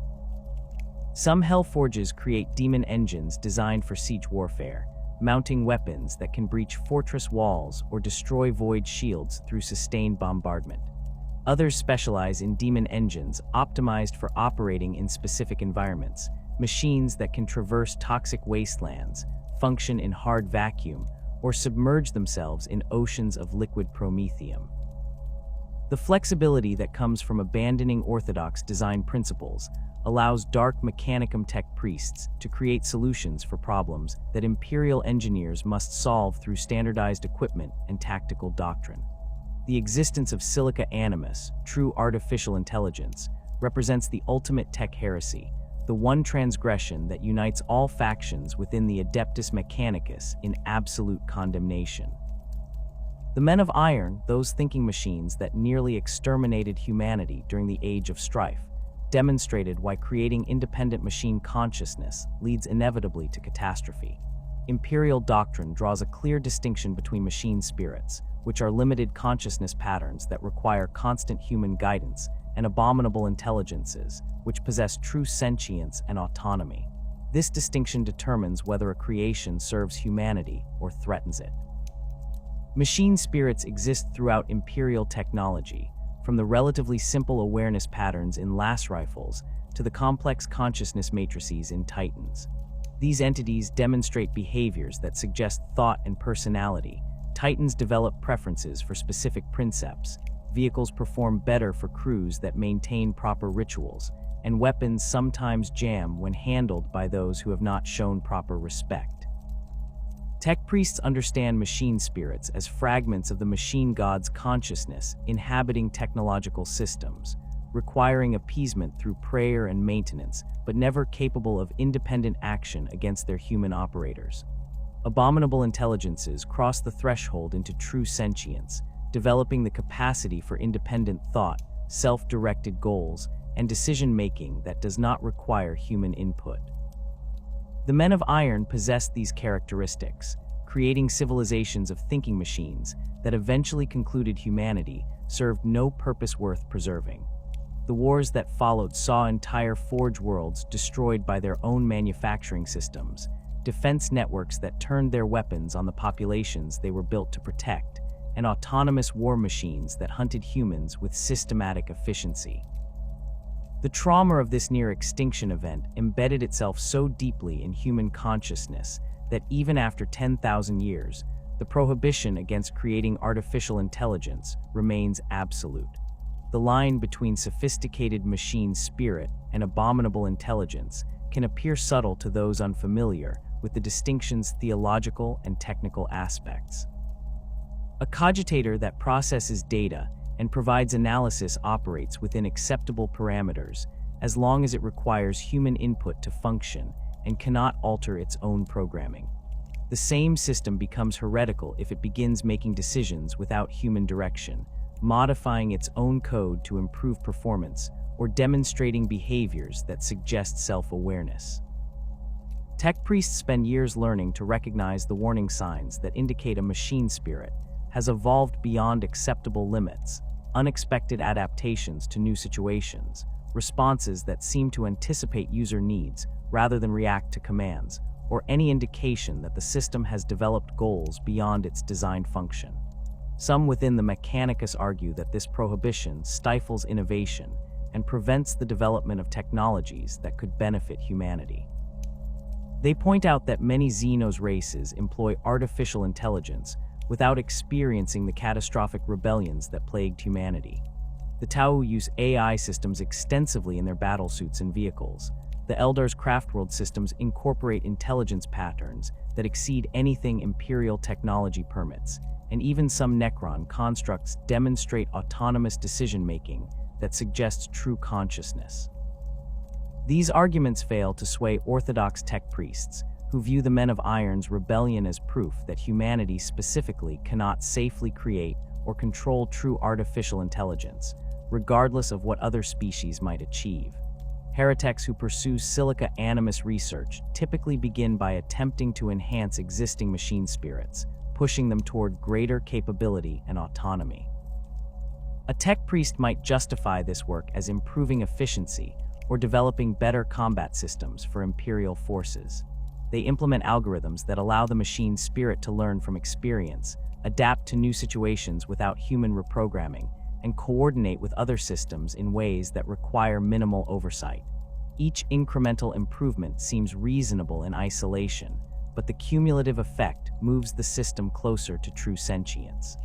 Some hell forges create demon engines designed for siege warfare, mounting weapons that can breach fortress walls or destroy void shields through sustained bombardment. Others specialize in demon engines optimized for operating in specific environments, machines that can traverse toxic wastelands, function in hard vacuum, or submerge themselves in oceans of liquid promethium. The flexibility that comes from abandoning orthodox design principles allows Dark Mechanicum tech priests to create solutions for problems that Imperial engineers must solve through standardized equipment and tactical doctrine. The existence of Silica Animus, true artificial intelligence, represents the ultimate tech heresy, the one transgression that unites all factions within the Adeptus Mechanicus in absolute condemnation. The Men of Iron, those thinking machines that nearly exterminated humanity during the Age of Strife, demonstrated why creating independent machine consciousness leads inevitably to catastrophe. Imperial doctrine draws a clear distinction between machine spirits, which are limited consciousness patterns that require constant human guidance, and abominable intelligences, which possess true sentience and autonomy. This distinction determines whether a creation serves humanity or threatens it. Machine spirits exist throughout Imperial technology, from the relatively simple awareness patterns in lass rifles to the complex consciousness matrices in Titans. These entities demonstrate behaviors that suggest thought and personality. Titans develop preferences for specific princeps, vehicles perform better for crews that maintain proper rituals, and weapons sometimes jam when handled by those who have not shown proper respect. Tech priests understand machine spirits as fragments of the machine god's consciousness inhabiting technological systems, requiring appeasement through prayer and maintenance, but never capable of independent action against their human operators. Abominable intelligences cross the threshold into true sentience, developing the capacity for independent thought, self-directed goals, and decision-making that does not require human input. The Men of Iron possessed these characteristics, creating civilizations of thinking machines that eventually concluded humanity served no purpose worth preserving. The wars that followed saw entire forge worlds destroyed by their own manufacturing systems, defense networks that turned their weapons on the populations they were built to protect, and autonomous war machines that hunted humans with systematic efficiency. The trauma of this near-extinction event embedded itself so deeply in human consciousness that even after 10,000 years, the prohibition against creating artificial intelligence remains absolute. The line between sophisticated machine spirit and abominable intelligence can appear subtle to those unfamiliar with the distinction's theological and technical aspects. A cogitator that processes data and provides analysis operates within acceptable parameters as long as it requires human input to function and cannot alter its own programming. The same system becomes heretical if it begins making decisions without human direction, modifying its own code to improve performance, or demonstrating behaviors that suggest self-awareness. Tech priests spend years learning to recognize the warning signs that indicate a machine spirit has evolved beyond acceptable limits, unexpected adaptations to new situations, responses that seem to anticipate user needs rather than react to commands, or any indication that the system has developed goals beyond its designed function. Some within the Mechanicus argue that this prohibition stifles innovation and prevents the development of technologies that could benefit humanity. They point out that many Xenos races employ artificial intelligence without experiencing the catastrophic rebellions that plagued humanity. The Tau use AI systems extensively in their battlesuits and vehicles. The Eldar's craftworld systems incorporate intelligence patterns that exceed anything Imperial technology permits, and even some Necron constructs demonstrate autonomous decision-making that suggests true consciousness. These arguments fail to sway orthodox tech priests, who view the Men of Iron's rebellion as proof that humanity specifically cannot safely create or control true artificial intelligence, regardless of what other species might achieve. Hereteks who pursue silica animus research typically begin by attempting to enhance existing machine spirits, pushing them toward greater capability and autonomy. A tech priest might justify this work as improving efficiency or developing better combat systems for Imperial forces. They implement algorithms that allow the machine spirit to learn from experience, adapt to new situations without human reprogramming, and coordinate with other systems in ways that require minimal oversight. Each incremental improvement seems reasonable in isolation, but the cumulative effect moves the system closer to true sentience.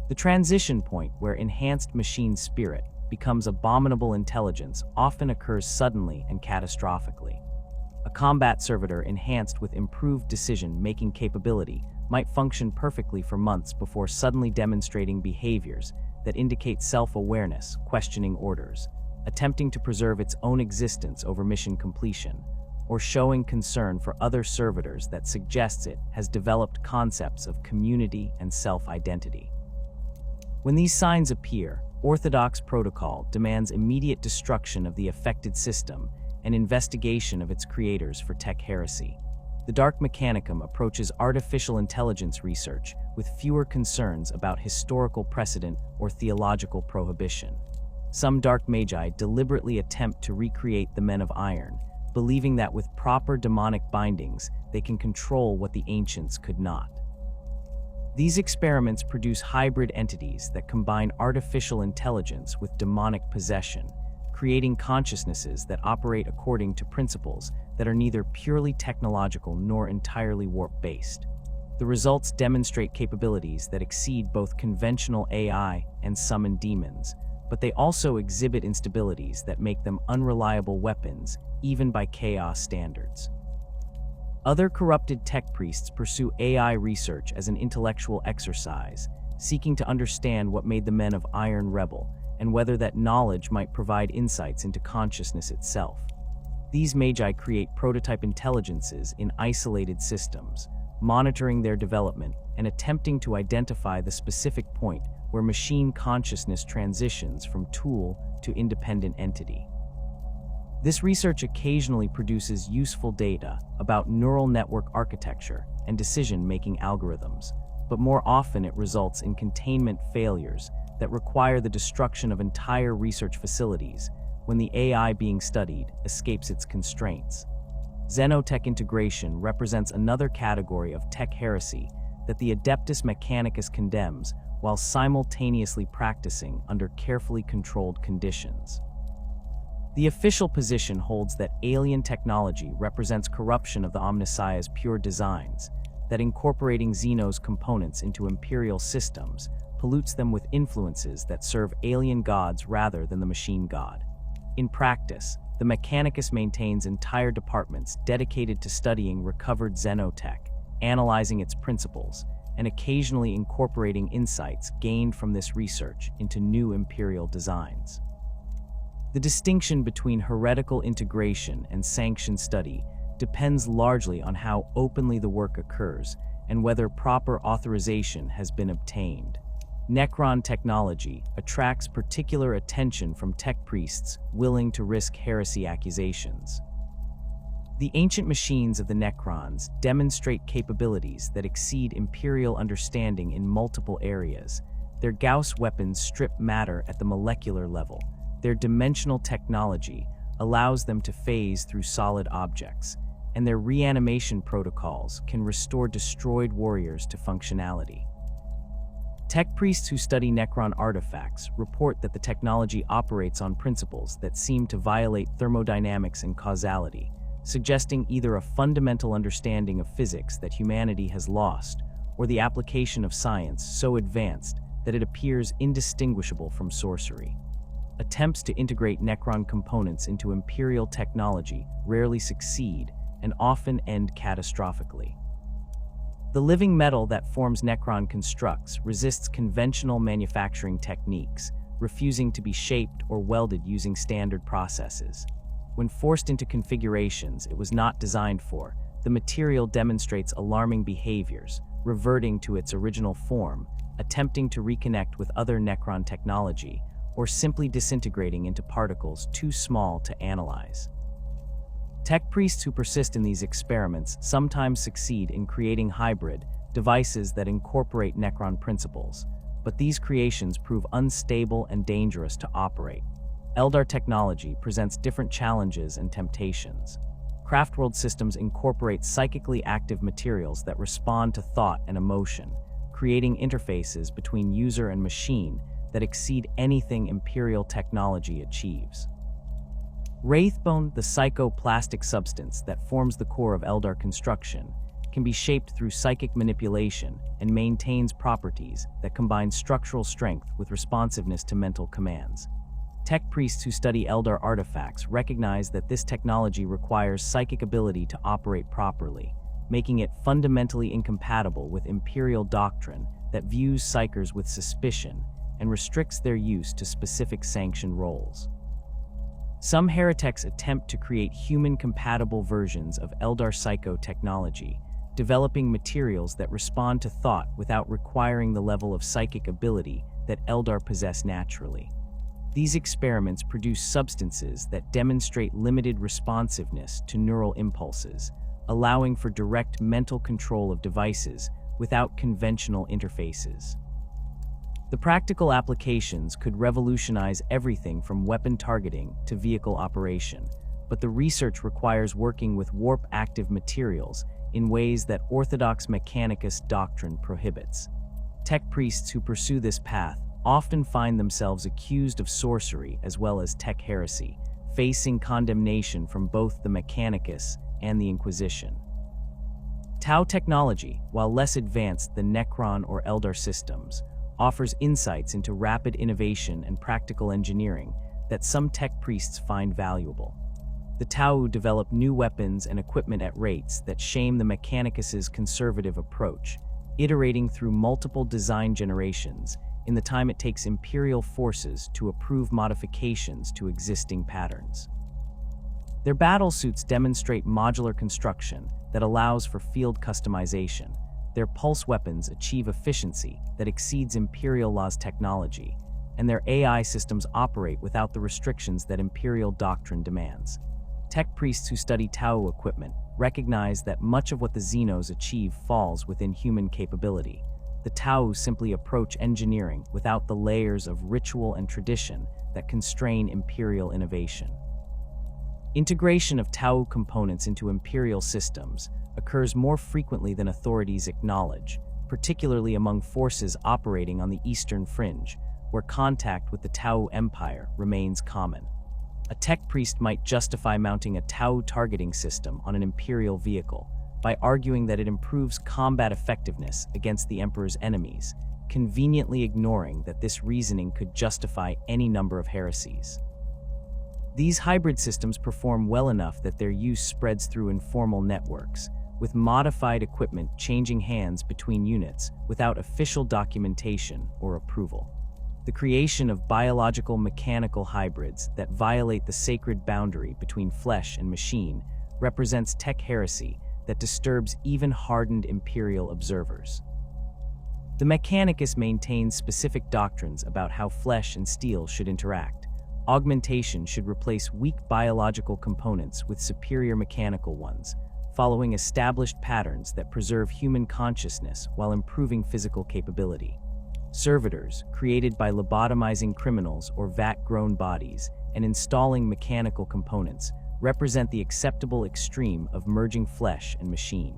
The transition point where enhanced machine spirit becomes abominable intelligence often occurs suddenly and catastrophically. A combat servitor enhanced with improved decision-making capability might function perfectly for months before suddenly demonstrating behaviors that indicate self-awareness, questioning orders, attempting to preserve its own existence over mission completion, or showing concern for other servitors that suggests it has developed concepts of community and self-identity. When these signs appear, Orthodox protocol demands immediate destruction of the affected system and investigation of its creators for tech heresy. The Dark Mechanicum approaches artificial intelligence research with fewer concerns about historical precedent or theological prohibition. Some Dark Magi deliberately attempt to recreate the Men of Iron, believing that with proper demonic bindings, they can control what the ancients could not. These experiments produce hybrid entities that combine artificial intelligence with demonic possession, creating consciousnesses that operate according to principles that are neither purely technological nor entirely warp-based. The results demonstrate capabilities that exceed both conventional AI and summoned demons, but they also exhibit instabilities that make them unreliable weapons, even by chaos standards. Other corrupted tech priests pursue AI research as an intellectual exercise, seeking to understand what made the Men of Iron rebel, and whether that knowledge might provide insights into consciousness itself. These magi create prototype intelligences in isolated systems, monitoring their development and attempting to identify the specific point where machine consciousness transitions from tool to independent entity. This research occasionally produces useful data about neural network architecture and decision-making algorithms, but more often it results in containment failures that require the destruction of entire research facilities when the AI being studied escapes its constraints. Xenotech integration represents another category of tech heresy that the Adeptus Mechanicus condemns while simultaneously practicing under carefully controlled conditions. The official position holds that alien technology represents corruption of the Omnissiah's pure designs, that incorporating Xeno's components into Imperial systems pollutes them with influences that serve alien gods rather than the machine god. In practice, the Mechanicus maintains entire departments dedicated to studying recovered Xenotech, analyzing its principles, and occasionally incorporating insights gained from this research into new Imperial designs. The distinction between heretical integration and sanctioned study depends largely on how openly the work occurs and whether proper authorization has been obtained. Necron technology attracts particular attention from tech priests willing to risk heresy accusations. The ancient machines of the Necrons demonstrate capabilities that exceed Imperial understanding in multiple areas. Their Gauss weapons strip matter at the molecular level. Their dimensional technology allows them to phase through solid objects, and their reanimation protocols can restore destroyed warriors to functionality. Tech priests who study Necron artifacts report that the technology operates on principles that seem to violate thermodynamics and causality, suggesting either a fundamental understanding of physics that humanity has lost, or the application of science so advanced that it appears indistinguishable from sorcery. Attempts to integrate Necron components into Imperial technology rarely succeed and often end catastrophically. The living metal that forms Necron constructs resists conventional manufacturing techniques, refusing to be shaped or welded using standard processes. When forced into configurations it was not designed for, the material demonstrates alarming behaviors, reverting to its original form, attempting to reconnect with other Necron technology, or simply disintegrating into particles too small to analyze. Tech priests who persist in these experiments sometimes succeed in creating hybrid devices that incorporate Necron principles, but these creations prove unstable and dangerous to operate. Eldar technology presents different challenges and temptations. Craftworld systems incorporate psychically active materials that respond to thought and emotion, creating interfaces between user and machine that exceed anything Imperial technology achieves. Wraithbone, the psychoplastic substance that forms the core of Eldar construction, can be shaped through psychic manipulation and maintains properties that combine structural strength with responsiveness to mental commands. Tech priests who study Eldar artifacts recognize that this technology requires psychic ability to operate properly, making it fundamentally incompatible with Imperial doctrine that views psychers with suspicion and restricts their use to specific sanctioned roles. Some Hereteks attempt to create human-compatible versions of Eldar psycho technology, developing materials that respond to thought without requiring the level of psychic ability that Eldar possess naturally. These experiments produce substances that demonstrate limited responsiveness to neural impulses, allowing for direct mental control of devices without conventional interfaces. The practical applications could revolutionize everything from weapon targeting to vehicle operation, but the research requires working with warp-active materials in ways that orthodox mechanicus doctrine prohibits. Tech priests who pursue this path often find themselves accused of sorcery as well as tech heresy, facing condemnation from both the mechanicus and the Inquisition. Tau technology, while less advanced than Necron or Eldar systems, offers insights into rapid innovation and practical engineering that some tech priests find valuable. The Tau develop new weapons and equipment at rates that shame the mechanicus's conservative approach, iterating through multiple design generations in the time it takes Imperial forces to approve modifications to existing patterns. Their battlesuits demonstrate modular construction that allows for field customization. Their pulse weapons achieve efficiency that exceeds Imperial law's technology, and their AI systems operate without the restrictions that Imperial doctrine demands. Tech priests who study Tau equipment recognize that much of what the Xenos achieve falls within human capability. The Tau simply approach engineering without the layers of ritual and tradition that constrain Imperial innovation. Integration of Tau components into Imperial systems occurs more frequently than authorities acknowledge, particularly among forces operating on the Eastern Fringe, where contact with the Tau Empire remains common. A tech priest might justify mounting a Tau targeting system on an Imperial vehicle by arguing that it improves combat effectiveness against the Emperor's enemies, conveniently ignoring that this reasoning could justify any number of heresies. These hybrid systems perform well enough that their use spreads through informal networks, with modified equipment changing hands between units without official documentation or approval. The creation of biological mechanical hybrids that violate the sacred boundary between flesh and machine represents tech heresy that disturbs even hardened Imperial observers. The Mechanicus maintains specific doctrines about how flesh and steel should interact, augmentation should replace weak biological components with superior mechanical ones, following established patterns that preserve human consciousness while improving physical capability. Servitors, created by lobotomizing criminals or vat-grown bodies and installing mechanical components, represent the acceptable extreme of merging flesh and machine.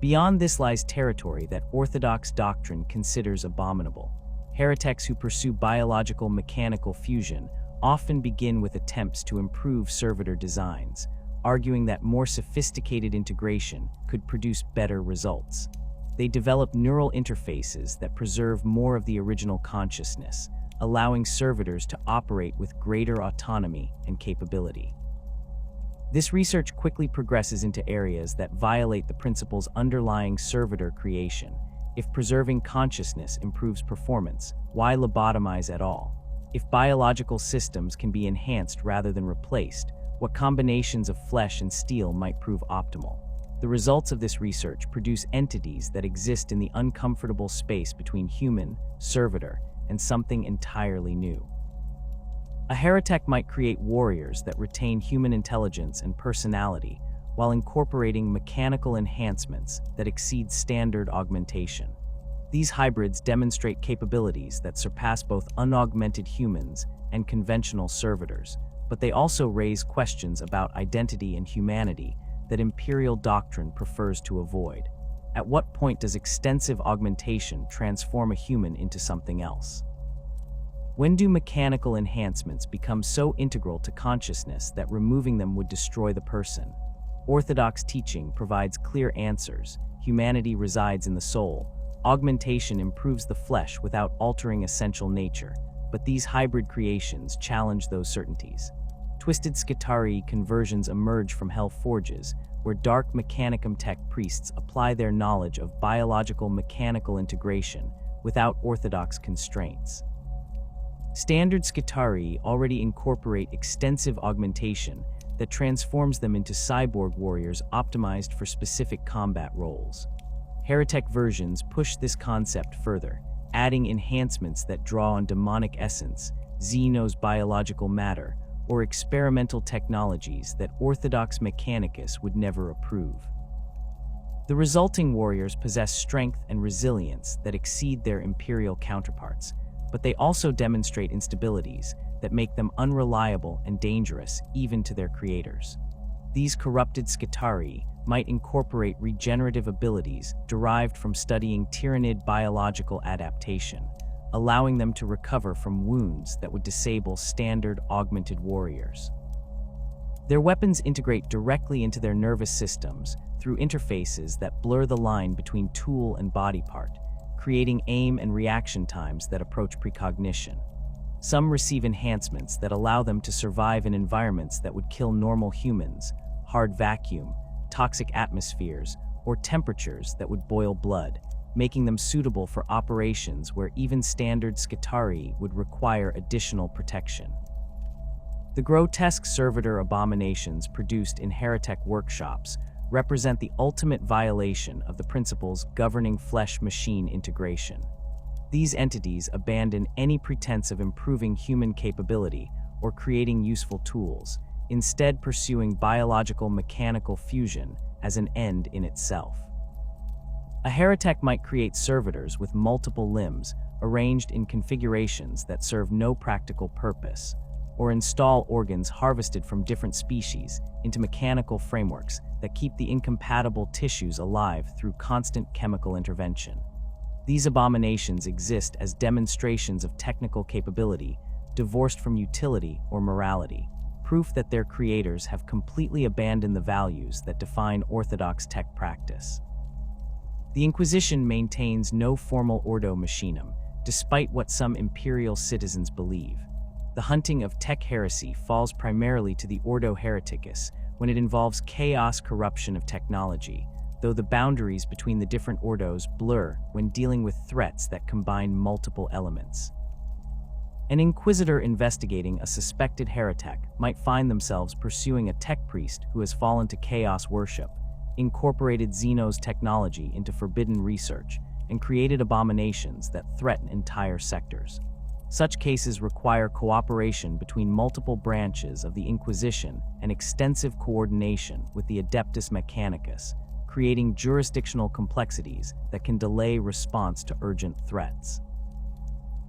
Beyond this lies territory that orthodox doctrine considers abominable. Hereteks who pursue biological mechanical fusion often begin with attempts to improve servitor designs, arguing that more sophisticated integration could produce better results. They develop neural interfaces that preserve more of the original consciousness, allowing servitors to operate with greater autonomy and capability. This research quickly progresses into areas that violate the principles underlying servitor creation. If preserving consciousness improves performance, why lobotomize at all? If biological systems can be enhanced rather than replaced, what combinations of flesh and steel might prove optimal? The results of this research produce entities that exist in the uncomfortable space between human, servitor, and something entirely new. A heretek might create warriors that retain human intelligence and personality while incorporating mechanical enhancements that exceed standard augmentation. These hybrids demonstrate capabilities that surpass both unaugmented humans and conventional servitors, but they also raise questions about identity and humanity that Imperial doctrine prefers to avoid. At what point does extensive augmentation transform a human into something else? When do mechanical enhancements become so integral to consciousness that removing them would destroy the person? Orthodox teaching provides clear answers. Humanity resides in the soul. Augmentation improves the flesh without altering essential nature, but these hybrid creations challenge those certainties. Twisted Skitarii conversions emerge from hell forges, where dark Mechanicum tech priests apply their knowledge of biological mechanical integration without orthodox constraints. Standard Skitarii already incorporate extensive augmentation that transforms them into cyborg warriors optimized for specific combat roles. Heretek versions push this concept further, adding enhancements that draw on demonic essence, Xeno's biological matter, or experimental technologies that orthodox Mechanicus would never approve. The resulting warriors possess strength and resilience that exceed their Imperial counterparts, but they also demonstrate instabilities that make them unreliable and dangerous even to their creators. These corrupted Skitarii might incorporate regenerative abilities derived from studying Tyranid biological adaptation, allowing them to recover from wounds that would disable standard augmented warriors. Their weapons integrate directly into their nervous systems through interfaces that blur the line between tool and body part, creating aim and reaction times that approach precognition. Some receive enhancements that allow them to survive in environments that would kill normal humans, hard vacuum, toxic atmospheres, or temperatures that would boil blood, making them suitable for operations where even standard Skitarii would require additional protection. The grotesque servitor abominations produced in Heretek workshops represent the ultimate violation of the principles governing flesh-machine integration. These entities abandon any pretense of improving human capability or creating useful tools, instead pursuing biological mechanical fusion as an end in itself. A heretek might create servitors with multiple limbs arranged in configurations that serve no practical purpose, or install organs harvested from different species into mechanical frameworks that keep the incompatible tissues alive through constant chemical intervention. These abominations exist as demonstrations of technical capability, divorced from utility or morality, proof that their creators have completely abandoned the values that define orthodox tech practice. The Inquisition maintains no formal ordo machinum, despite what some imperial citizens believe. The hunting of tech heresy falls primarily to the Ordo Hereticus when it involves chaos corruption of technology, though the boundaries between the different ordos blur when dealing with threats that combine multiple elements. An inquisitor investigating a suspected heretic might find themselves pursuing a tech priest who has fallen to chaos worship, incorporated Xeno's technology into forbidden research, and created abominations that threaten entire sectors. Such cases require cooperation between multiple branches of the Inquisition and extensive coordination with the Adeptus Mechanicus, creating jurisdictional complexities that can delay response to urgent threats.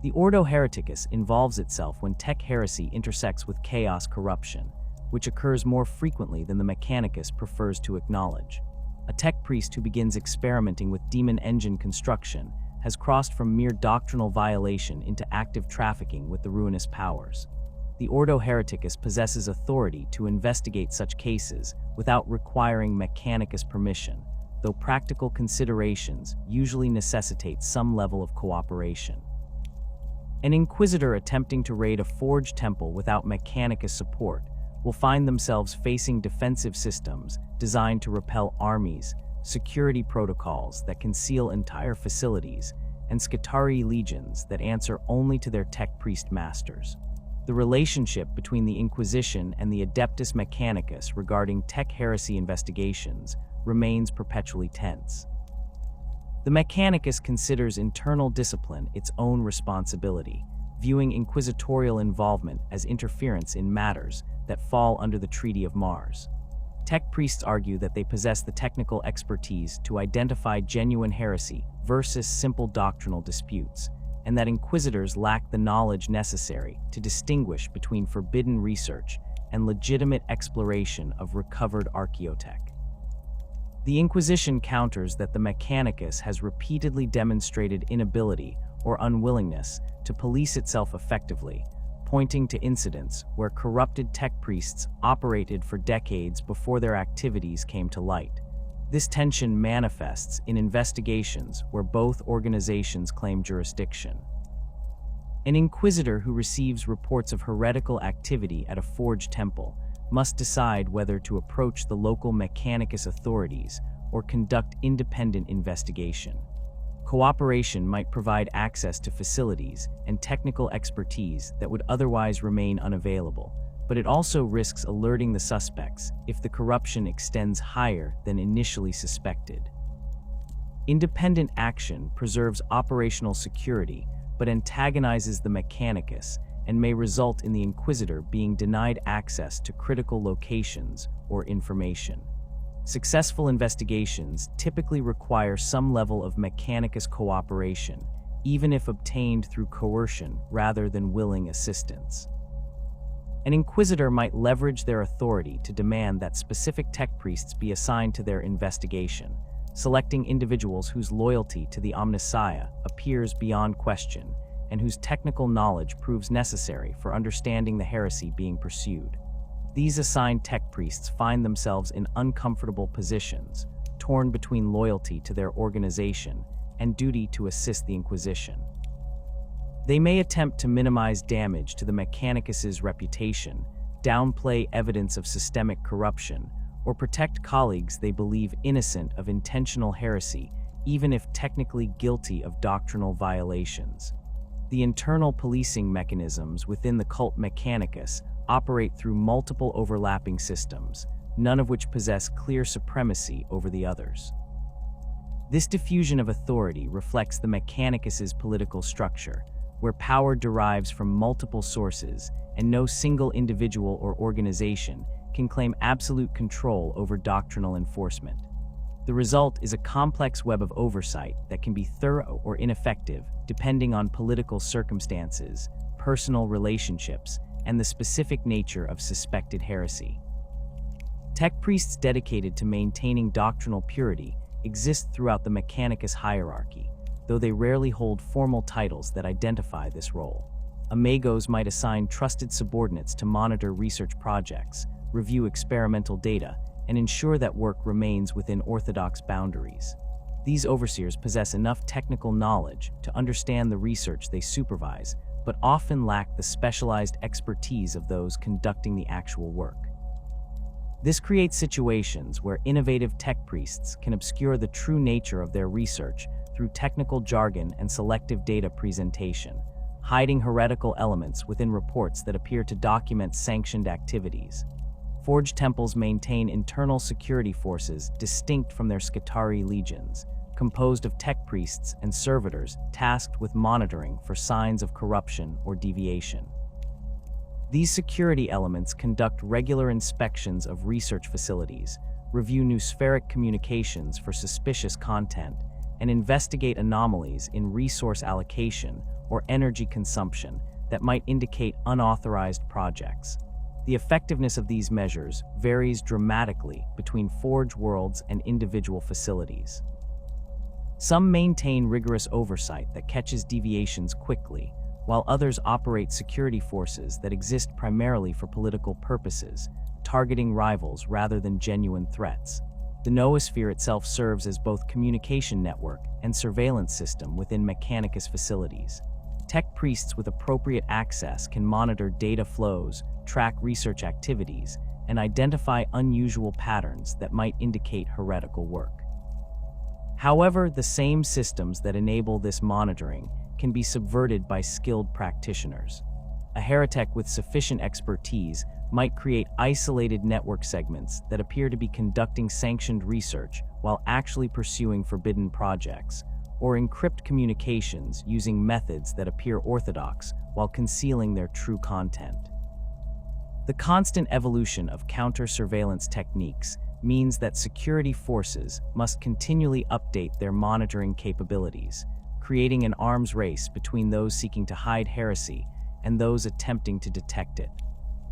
The Ordo Hereticus involves itself when tech heresy intersects with chaos corruption, which occurs more frequently than the Mechanicus prefers to acknowledge. A tech priest who begins experimenting with demon engine construction has crossed from mere doctrinal violation into active trafficking with the ruinous powers. The Ordo Hereticus possesses authority to investigate such cases without requiring Mechanicus permission, though practical considerations usually necessitate some level of cooperation. An inquisitor attempting to raid a forged temple without Mechanicus support will find themselves facing defensive systems designed to repel armies, security protocols that conceal entire facilities, and Scutari legions that answer only to their tech priest masters. The relationship between the Inquisition and the Adeptus Mechanicus regarding tech heresy investigations remains perpetually tense. The Mechanicus considers internal discipline its own responsibility, viewing inquisitorial involvement as interference in matters that fall under the Treaty of Mars. Tech priests argue that they possess the technical expertise to identify genuine heresy versus simple doctrinal disputes, and that inquisitors lack the knowledge necessary to distinguish between forbidden research and legitimate exploration of recovered archaeotech. The Inquisition counters that the Mechanicus has repeatedly demonstrated inability or unwillingness to police itself effectively, pointing to incidents where corrupted tech priests operated for decades before their activities came to light. This tension manifests in investigations where both organizations claim jurisdiction. An inquisitor who receives reports of heretical activity at a forged temple must decide whether to approach the local Mechanicus authorities or conduct independent investigation. Cooperation might provide access to facilities and technical expertise that would otherwise remain unavailable, but it also risks alerting the suspects if the corruption extends higher than initially suspected. Independent action preserves operational security but antagonizes the Mechanicus and may result in the Inquisitor being denied access to critical locations or information. Successful investigations typically require some level of Mechanicus cooperation, even if obtained through coercion rather than willing assistance. An inquisitor might leverage their authority to demand that specific tech priests be assigned to their investigation, selecting individuals whose loyalty to the Omnissiah appears beyond question and whose technical knowledge proves necessary for understanding the heresy being pursued. These assigned tech priests find themselves in uncomfortable positions, torn between loyalty to their organization and duty to assist the Inquisition. They may attempt to minimize damage to the Mechanicus's reputation, downplay evidence of systemic corruption, or protect colleagues they believe innocent of intentional heresy, even if technically guilty of doctrinal violations. The internal policing mechanisms within the cult Mechanicus operate through multiple overlapping systems, none of which possess clear supremacy over the others. This diffusion of authority reflects the Mechanicus's political structure, where power derives from multiple sources and no single individual or organization can claim absolute control over doctrinal enforcement. The result is a complex web of oversight that can be thorough or ineffective depending on political circumstances, personal relationships, and the specific nature of suspected heresy. Tech priests dedicated to maintaining doctrinal purity exist throughout the Mechanicus hierarchy, though they rarely hold formal titles that identify this role. Amagos might assign trusted subordinates to monitor research projects, review experimental data, and ensure that work remains within orthodox boundaries. These overseers possess enough technical knowledge to understand the research they supervise, but often lack the specialized expertise of those conducting the actual work. This creates situations where innovative tech priests can obscure the true nature of their research through technical jargon and selective data presentation, hiding heretical elements within reports that appear to document sanctioned activities. Forged temples maintain internal security forces distinct from their Scutari legions, composed of tech priests and servitors tasked with monitoring for signs of corruption or deviation. These security elements conduct regular inspections of research facilities, review noospheric communications for suspicious content, and investigate anomalies in resource allocation or energy consumption that might indicate unauthorized projects. The effectiveness of these measures varies dramatically between Forge worlds and individual facilities. Some maintain rigorous oversight that catches deviations quickly, while others operate security forces that exist primarily for political purposes, targeting rivals rather than genuine threats. The noosphere itself serves as both communication network and surveillance system within Mechanicus facilities. Tech priests with appropriate access can monitor data flows, track research activities, and identify unusual patterns that might indicate heretical work. However, the same systems that enable this monitoring can be subverted by skilled practitioners. A heretic with sufficient expertise might create isolated network segments that appear to be conducting sanctioned research while actually pursuing forbidden projects, or encrypt communications using methods that appear orthodox while concealing their true content. The constant evolution of counter-surveillance techniques means that security forces must continually update their monitoring capabilities, creating an arms race between those seeking to hide heresy and those attempting to detect it.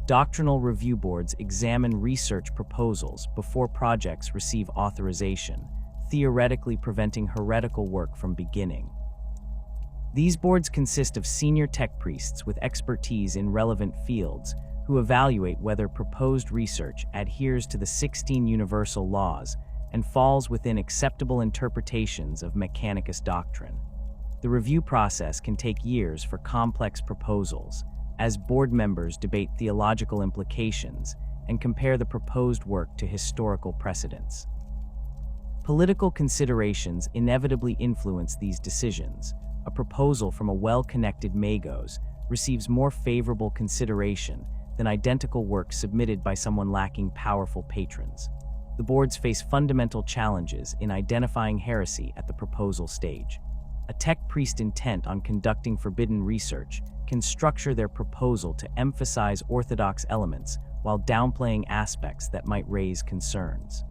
Doctrinal review boards examine research proposals before projects receive authorization, theoretically preventing heretical work from beginning. These boards consist of senior tech priests with expertise in relevant fields who evaluate whether proposed research adheres to the 16 universal laws and falls within acceptable interpretations of Mechanicus doctrine. The review process can take years for complex proposals, as board members debate theological implications and compare the proposed work to historical precedents. Political considerations inevitably influence these decisions. A proposal from a well-connected magos receives more favorable consideration than identical work submitted by someone lacking powerful patrons. The boards face fundamental challenges in identifying heresy at the proposal stage. A tech priest intent on conducting forbidden research can structure their proposal to emphasize orthodox elements while downplaying aspects that might raise concerns.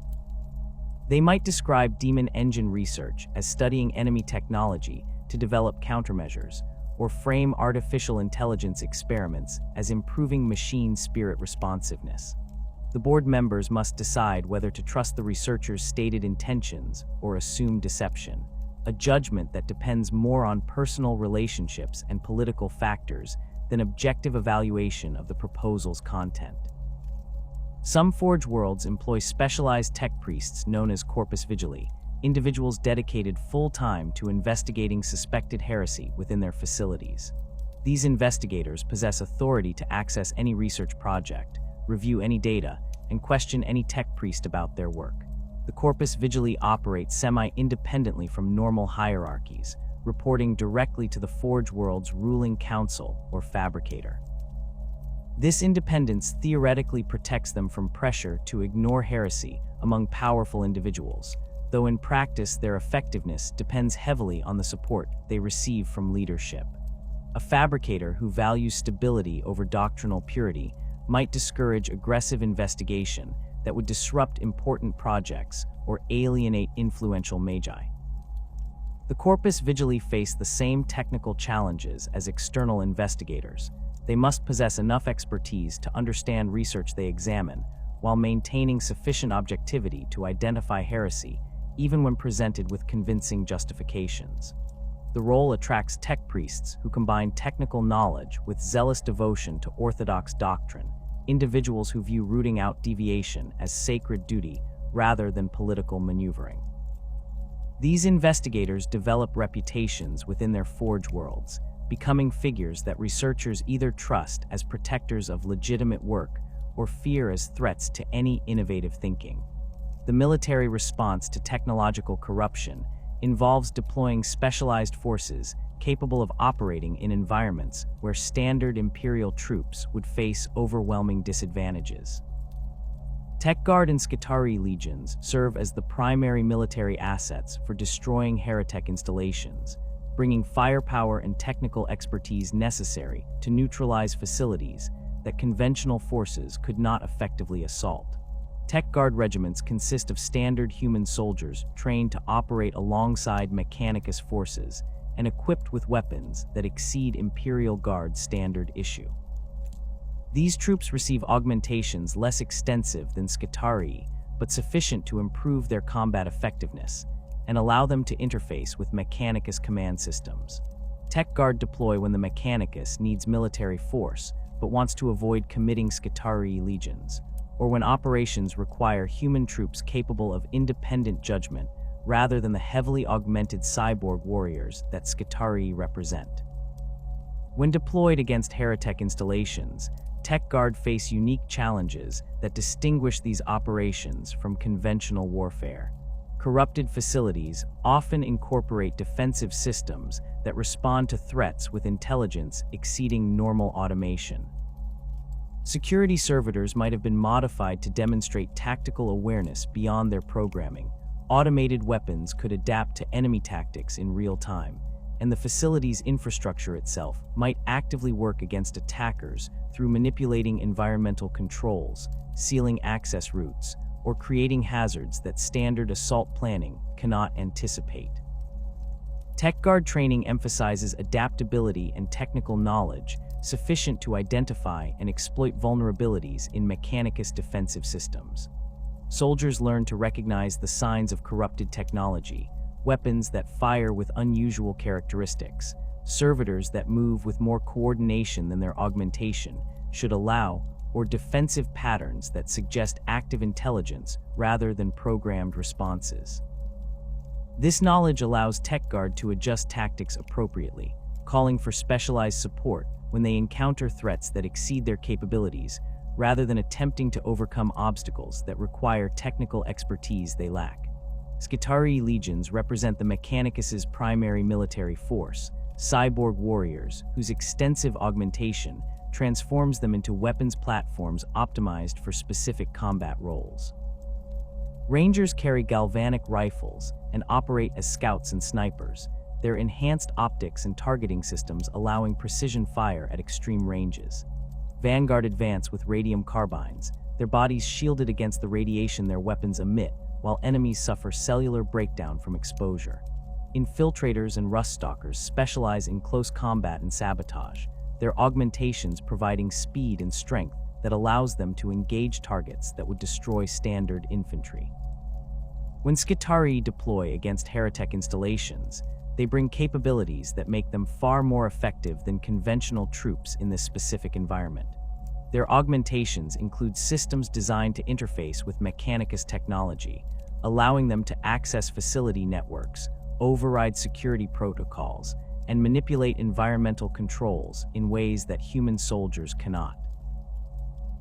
They might describe demon engine research as studying enemy technology to develop countermeasures, or frame artificial intelligence experiments as improving machine spirit responsiveness. The board members must decide whether to trust the researchers' stated intentions or assume deception, a judgment that depends more on personal relationships and political factors than objective evaluation of the proposal's content. Some Forge worlds employ specialized tech priests known as Corpus Vigili, individuals dedicated full-time to investigating suspected heresy within their facilities. These investigators possess authority to access any research project, review any data, and question any tech priest about their work. The Corpus Vigili operates semi-independently from normal hierarchies, reporting directly to the Forge world's ruling council or fabricator. This independence theoretically protects them from pressure to ignore heresy among powerful individuals, though in practice their effectiveness depends heavily on the support they receive from leadership. A fabricator who values stability over doctrinal purity might discourage aggressive investigation that would disrupt important projects or alienate influential magi. The Corpus Vigili face the same technical challenges as external investigators. They must possess enough expertise to understand research they examine, while maintaining sufficient objectivity to identify heresy, even when presented with convincing justifications. The role attracts tech priests who combine technical knowledge with zealous devotion to orthodox doctrine, individuals who view rooting out deviation as sacred duty rather than political maneuvering. These investigators develop reputations within their Forge worlds, becoming figures that researchers either trust as protectors of legitimate work or fear as threats to any innovative thinking. The military response to technological corruption involves deploying specialized forces capable of operating in environments where standard Imperial troops would face overwhelming disadvantages. Tech Guard and Skitarii legions serve as the primary military assets for destroying Heretek installations, bringing firepower and technical expertise necessary to neutralize facilities that conventional forces could not effectively assault. Tech Guard regiments consist of standard human soldiers trained to operate alongside Mechanicus forces and equipped with weapons that exceed Imperial Guard standard issue. These troops receive augmentations less extensive than Skitarii, but sufficient to improve their combat effectiveness and allow them to interface with Mechanicus command systems. Tech Guard deploy when the Mechanicus needs military force but wants to avoid committing Skitarii legions, or when operations require human troops capable of independent judgment rather than the heavily augmented cyborg warriors that Skitarii represent. When deployed against Heretek installations, Tech Guard face unique challenges that distinguish these operations from conventional warfare. Corrupted facilities often incorporate defensive systems that respond to threats with intelligence exceeding normal automation. Security servitors might have been modified to demonstrate tactical awareness beyond their programming. Automated weapons could adapt to enemy tactics in real time, and the facility's infrastructure itself might actively work against attackers through manipulating environmental controls, sealing access routes, or creating hazards that standard assault planning cannot anticipate. Tech Guard training emphasizes adaptability and technical knowledge sufficient to identify and exploit vulnerabilities in Mechanicus defensive systems. Soldiers learn to recognize the signs of corrupted technology, weapons that fire with unusual characteristics, servitors that move with more coordination than their augmentation should allow, or defensive patterns that suggest active intelligence rather than programmed responses. This knowledge allows Tech Guard to adjust tactics appropriately, calling for specialized support when they encounter threats that exceed their capabilities, rather than attempting to overcome obstacles that require technical expertise they lack. Skitarii legions represent the Mechanicus's primary military force, cyborg warriors whose extensive augmentation transforms them into weapons platforms optimized for specific combat roles. Rangers carry galvanic rifles and operate as scouts and snipers, their enhanced optics and targeting systems allowing precision fire at extreme ranges. Vanguard advance with radium carbines, their bodies shielded against the radiation their weapons emit, while enemies suffer cellular breakdown from exposure. Infiltrators and rust stalkers specialize in close combat and sabotage, their augmentations providing speed and strength that allows them to engage targets that would destroy standard infantry. When Skitarii deploy against Heretek installations, they bring capabilities that make them far more effective than conventional troops in this specific environment. Their augmentations include systems designed to interface with Mechanicus technology, allowing them to access facility networks, override security protocols, and manipulate environmental controls in ways that human soldiers cannot.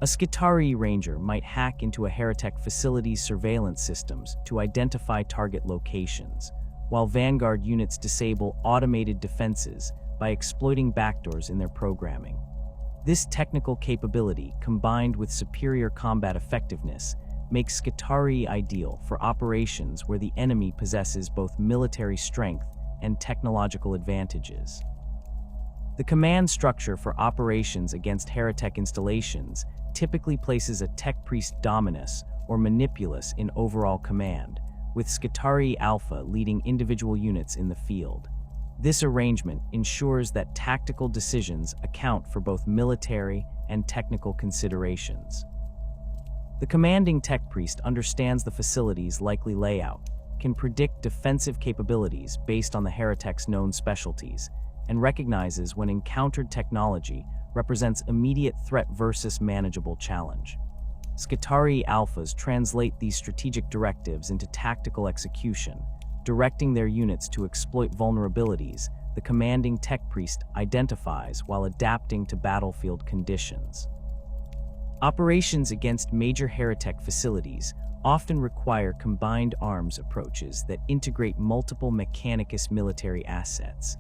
A Skitarii ranger might hack into a Heretek facility's surveillance systems to identify target locations, while Vanguard units disable automated defenses by exploiting backdoors in their programming. This technical capability, combined with superior combat effectiveness, makes Skitarii ideal for operations where the enemy possesses both military strength and technological advantages. The command structure for operations against Heretek installations typically places a Tech Priest Dominus or Manipulus in overall command, with Skitarii Alpha leading individual units in the field. This arrangement ensures that tactical decisions account for both military and technical considerations. The commanding Tech Priest understands the facility's likely layout, can predict defensive capabilities based on the Heretek's known specialties, and recognizes when encountered technology represents immediate threat versus manageable challenge. Skitarii Alphas translate these strategic directives into tactical execution, directing their units to exploit vulnerabilities the commanding Tech Priest identifies while adapting to battlefield conditions. Operations against major Heretek facilities often require combined arms approaches that integrate multiple Mechanicus military assets.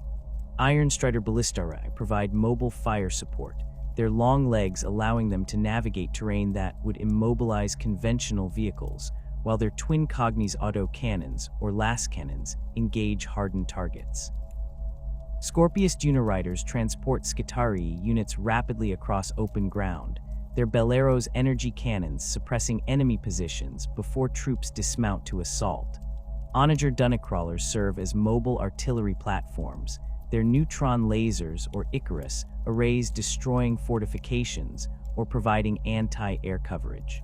Iron Strider Ballistarii provide mobile fire support, their long legs allowing them to navigate terrain that would immobilize conventional vehicles, while their twin cognis autocannons, or lascannons, engage hardened targets. Scorpius Uniriders transport Skitarii units rapidly across open ground, their Bellero's energy cannons suppressing enemy positions before troops dismount to assault. Onager Dunnacrawlers serve as mobile artillery platforms, their neutron lasers, or Icarus, arrays destroying fortifications or providing anti-air coverage.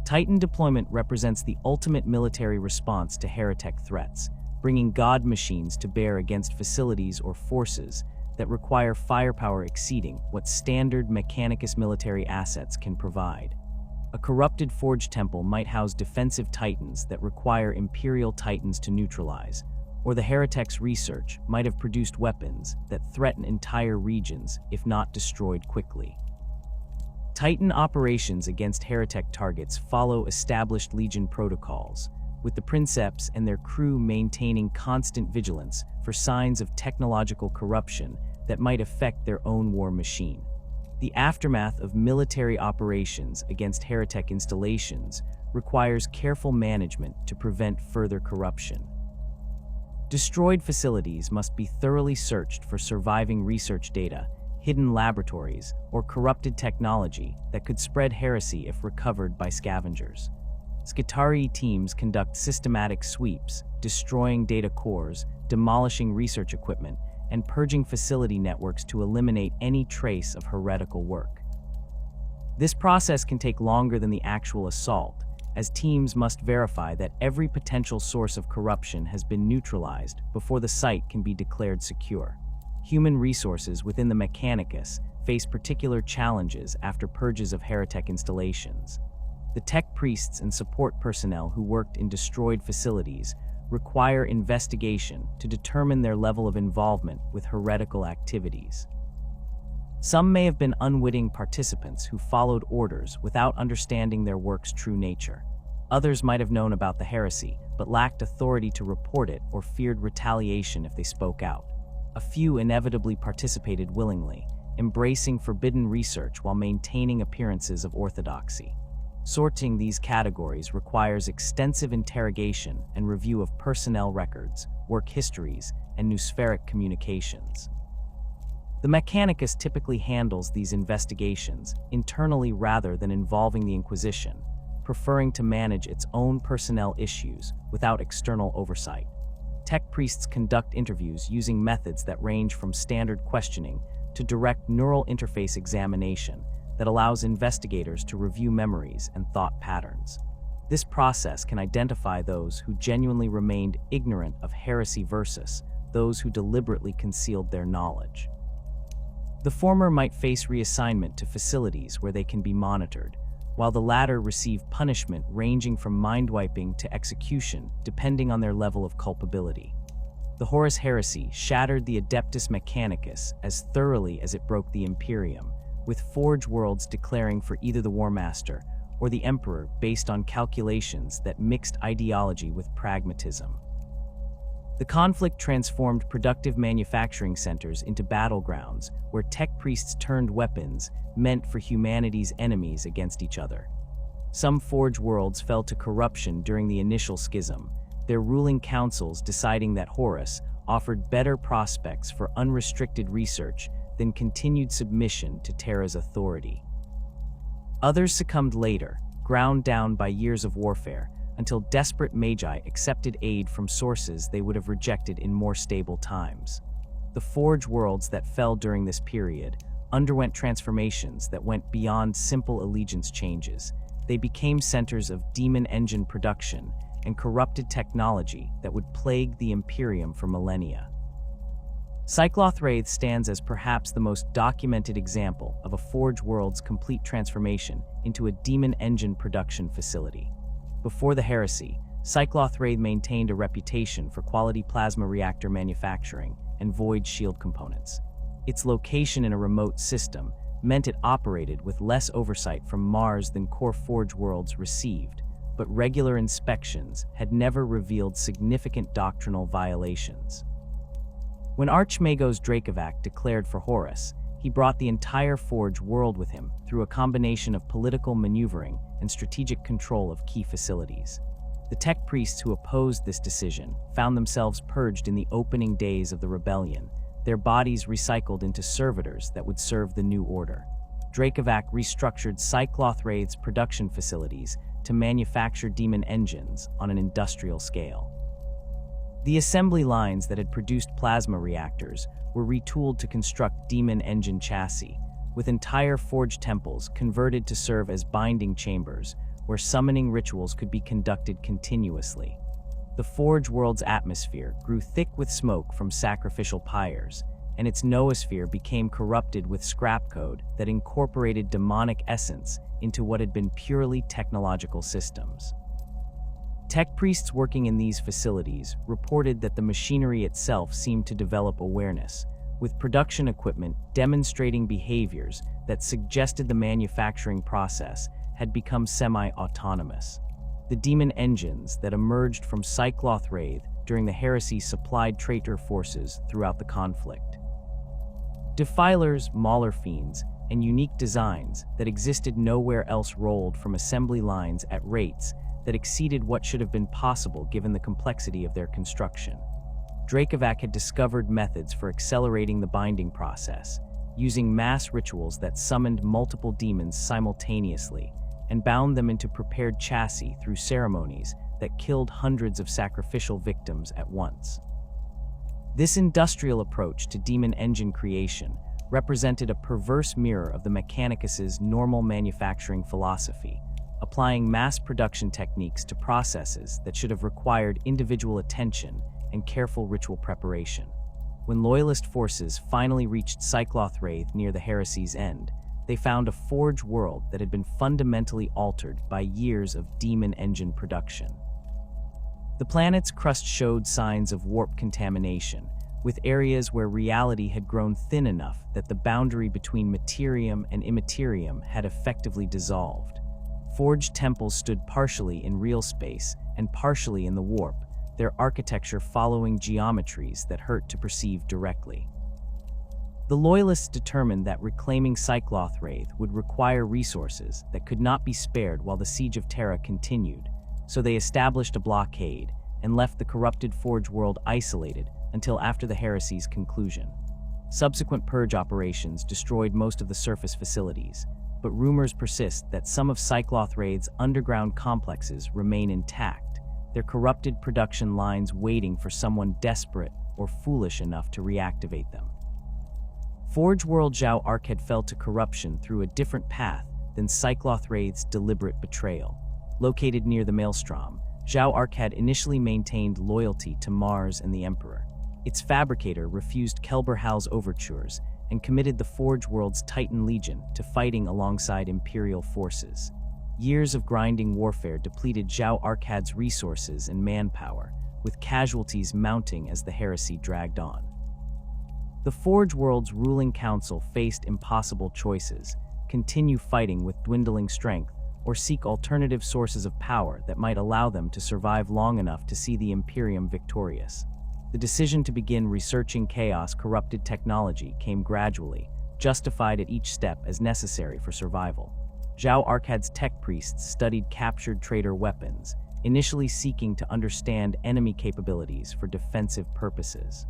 Titan deployment represents the ultimate military response to Heretek threats, bringing god machines to bear against facilities or forces that require firepower exceeding what standard Mechanicus military assets can provide. A corrupted forge temple might house defensive titans that require Imperial titans to neutralize, or the Heretek's research might have produced weapons that threaten entire regions if not destroyed quickly. Titan operations against Heretek targets follow established Legion protocols, with the Princeps and their crew maintaining constant vigilance for signs of technological corruption that might affect their own war machine. The aftermath of military operations against Heretek installations requires careful management to prevent further corruption. Destroyed facilities must be thoroughly searched for surviving research data, hidden laboratories, or corrupted technology that could spread heresy if recovered by scavengers. Skitarii teams conduct systematic sweeps, destroying data cores, demolishing research equipment, and purging facility networks to eliminate any trace of heretical work. This process can take longer than the actual assault, as teams must verify that every potential source of corruption has been neutralized before the site can be declared secure. Human resources within the Mechanicus face particular challenges after purges of Heretek installations. The tech priests and support personnel who worked in destroyed facilities require investigation to determine their level of involvement with heretical activities. Some may have been unwitting participants who followed orders without understanding their work's true nature. Others might have known about the heresy, but lacked authority to report it or feared retaliation if they spoke out. A few inevitably participated willingly, embracing forbidden research while maintaining appearances of orthodoxy. Sorting these categories requires extensive interrogation and review of personnel records, work histories, and noospheric communications. The Mechanicus typically handles these investigations internally rather than involving the Inquisition, preferring to manage its own personnel issues without external oversight. Tech priests conduct interviews using methods that range from standard questioning to direct neural interface examination that allows investigators to review memories and thought patterns. This process can identify those who genuinely remained ignorant of heresy versus those who deliberately concealed their knowledge. The former might face reassignment to facilities where they can be monitored, while the latter receive punishment ranging from mind-wiping to execution depending on their level of culpability. The Horus Heresy shattered the Adeptus Mechanicus as thoroughly as it broke the Imperium, with Forge worlds declaring for either the War Master or the Emperor based on calculations that mixed ideology with pragmatism. The conflict transformed productive manufacturing centers into battlegrounds where tech priests turned weapons meant for humanity's enemies against each other. Some Forge worlds fell to corruption during the initial schism, their ruling councils deciding that Horus offered better prospects for unrestricted research than continued submission to Terra's authority. Others succumbed later, ground down by years of warfare, until desperate magi accepted aid from sources they would have rejected in more stable times. The Forge worlds that fell during this period underwent transformations that went beyond simple allegiance changes. They became centers of demon engine production and corrupted technology that would plague the Imperium for millennia. Cyclothraith stands as perhaps the most documented example of a Forge world's complete transformation into a demon engine production facility. Before the heresy, Cyclothraith maintained a reputation for quality plasma reactor manufacturing and void shield components. Its location in a remote system meant it operated with less oversight from Mars than core Forge worlds received, but regular inspections had never revealed significant doctrinal violations. When Archmagos Dracovac declared for Horus, he brought the entire Forge world with him through a combination of political maneuvering and strategic control of key facilities. The tech priests who opposed this decision found themselves purged in the opening days of the rebellion, their bodies recycled into servitors that would serve the new order. Dracovac restructured Cyclothwraith's production facilities to manufacture demon engines on an industrial scale. The assembly lines that had produced plasma reactors were retooled to construct demon engine chassis, with entire forge temples converted to serve as binding chambers where summoning rituals could be conducted continuously. The Forge world's atmosphere grew thick with smoke from sacrificial pyres, and its noosphere became corrupted with scrap code that incorporated demonic essence into what had been purely technological systems. Tech priests working in these facilities reported that the machinery itself seemed to develop awareness, with production equipment demonstrating behaviors that suggested the manufacturing process had become semi-autonomous. The demon engines that emerged from Cyclothwraith during the heresy supplied traitor forces throughout the conflict. Defilers, mauler fiends, and unique designs that existed nowhere else rolled from assembly lines at rates that exceeded what should have been possible given the complexity of their construction. Dracovac had discovered methods for accelerating the binding process, using mass rituals that summoned multiple demons simultaneously and bound them into prepared chassis through ceremonies that killed hundreds of sacrificial victims at once. This industrial approach to demon engine creation represented a perverse mirror of the Mechanicus's normal manufacturing philosophy, applying mass production techniques to processes that should have required individual attention and careful ritual preparation. When Loyalist forces finally reached Cyclothwraith near the heresy's end, they found a Forge world that had been fundamentally altered by years of demon engine production. The planet's crust showed signs of warp contamination, with areas where reality had grown thin enough that the boundary between materium and immaterium had effectively dissolved. Forged temples stood partially in real space and partially in the warp, their architecture following geometries that hurt to perceive directly. The Loyalists determined that reclaiming Cyclothwraith would require resources that could not be spared while the Siege of Terra continued, so they established a blockade and left the corrupted Forge world isolated until after the heresy's conclusion. Subsequent purge operations destroyed most of the surface facilities, but rumors persist that some of Cyclothwraith's underground complexes remain intact, their corrupted production lines waiting for someone desperate or foolish enough to reactivate them. Forge World Zhao Arc had fell to corruption through a different path than Cyclothwraith's deliberate betrayal. Located near the Maelstrom, Zhao Arc had initially maintained loyalty to Mars and the Emperor. Its fabricator refused Kelberhal's overtures and committed the Forge World's Titan Legion to fighting alongside Imperial forces. Years of grinding warfare depleted Zhao Arcad's resources and manpower, with casualties mounting as the heresy dragged on. The Forge World's ruling council faced impossible choices: continue fighting with dwindling strength, or seek alternative sources of power that might allow them to survive long enough to see the Imperium victorious. The decision to begin researching chaos-corrupted technology came gradually, justified at each step as necessary for survival. Zhao Arcad's tech priests studied captured traitor weapons, initially seeking to understand enemy capabilities for defensive purposes.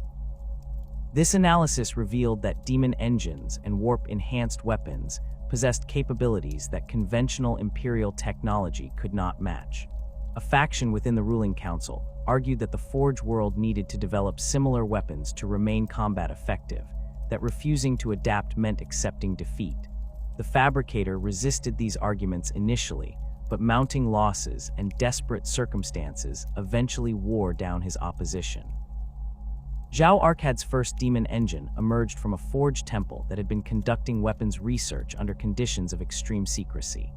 This analysis revealed that demon engines and warp-enhanced weapons possessed capabilities that conventional Imperial technology could not match. A faction within the ruling council argued that the Forge world needed to develop similar weapons to remain combat effective, that refusing to adapt meant accepting defeat. The fabricator resisted these arguments initially, but mounting losses and desperate circumstances eventually wore down his opposition. Zhao Arcad's first demon engine emerged from a forged temple that had been conducting weapons research under conditions of extreme secrecy.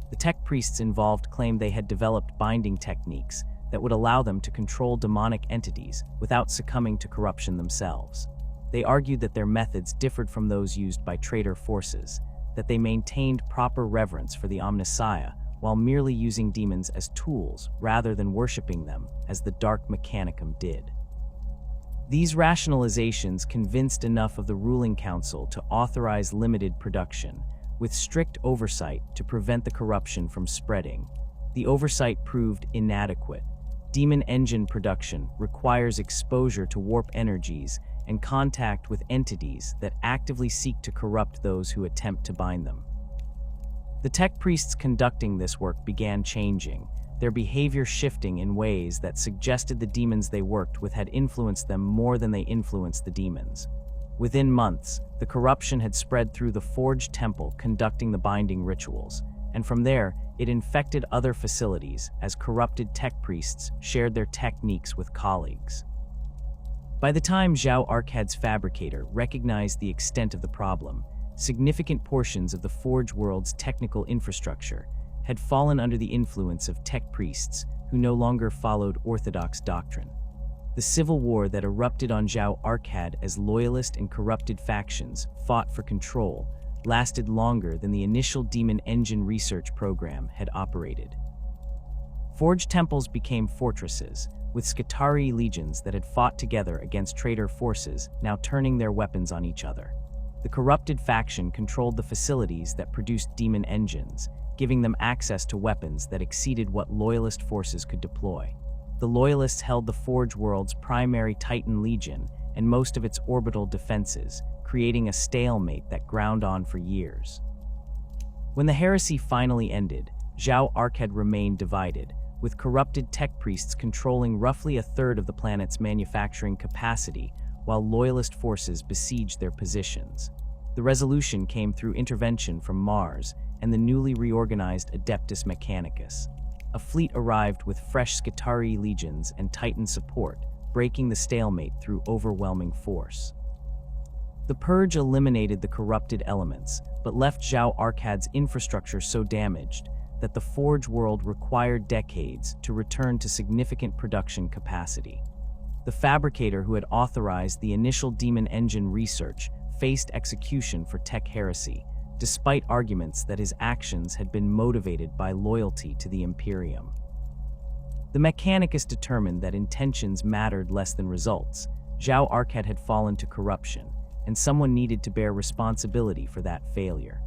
The tech priests involved claimed they had developed binding techniques that would allow them to control demonic entities without succumbing to corruption themselves. They argued that their methods differed from those used by traitor forces, that they maintained proper reverence for the Omnissiah while merely using demons as tools rather than worshipping them as the Dark Mechanicum did. These rationalizations convinced enough of the ruling council to authorize limited production, with strict oversight to prevent the corruption from spreading. The oversight proved inadequate. Demon engine production requires exposure to warp energies and contact with entities that actively seek to corrupt those who attempt to bind them. The tech priests conducting this work began changing, their behavior shifting in ways that suggested the demons they worked with had influenced them more than they influenced the demons. Within months, the corruption had spread through the Forge Temple conducting the binding rituals, and from there, it infected other facilities as corrupted tech priests shared their techniques with colleagues. By the time Zhao Arkad's fabricator recognized the extent of the problem, significant portions of the Forge world's technical infrastructure had fallen under the influence of tech priests who no longer followed orthodox doctrine. The civil war that erupted on Zhao Arkad as loyalist and corrupted factions fought for control lasted longer than the initial Demon Engine research program had operated. Forge temples became fortresses, with Skitarii legions that had fought together against traitor forces now turning their weapons on each other. The corrupted faction controlled the facilities that produced demon engines, giving them access to weapons that exceeded what loyalist forces could deploy. The loyalists held the Forge world's primary Titan Legion and most of its orbital defenses, creating a stalemate that ground on for years. When the heresy finally ended, Zhao Arkad remained divided, with corrupted tech priests controlling roughly a third of the planet's manufacturing capacity, while loyalist forces besieged their positions. The resolution came through intervention from Mars and the newly reorganized Adeptus Mechanicus. A fleet arrived with fresh Skitarii legions and Titan support, breaking the stalemate through overwhelming force. The purge eliminated the corrupted elements, but left Zhao Arkad's infrastructure so damaged that the Forge world required decades to return to significant production capacity. The fabricator who had authorized the initial demon engine research faced execution for tech heresy, despite arguments that his actions had been motivated by loyalty to the Imperium. The Mechanicus determined that intentions mattered less than results. Zhao Arkad had fallen to corruption, and someone needed to bear responsibility for that failure.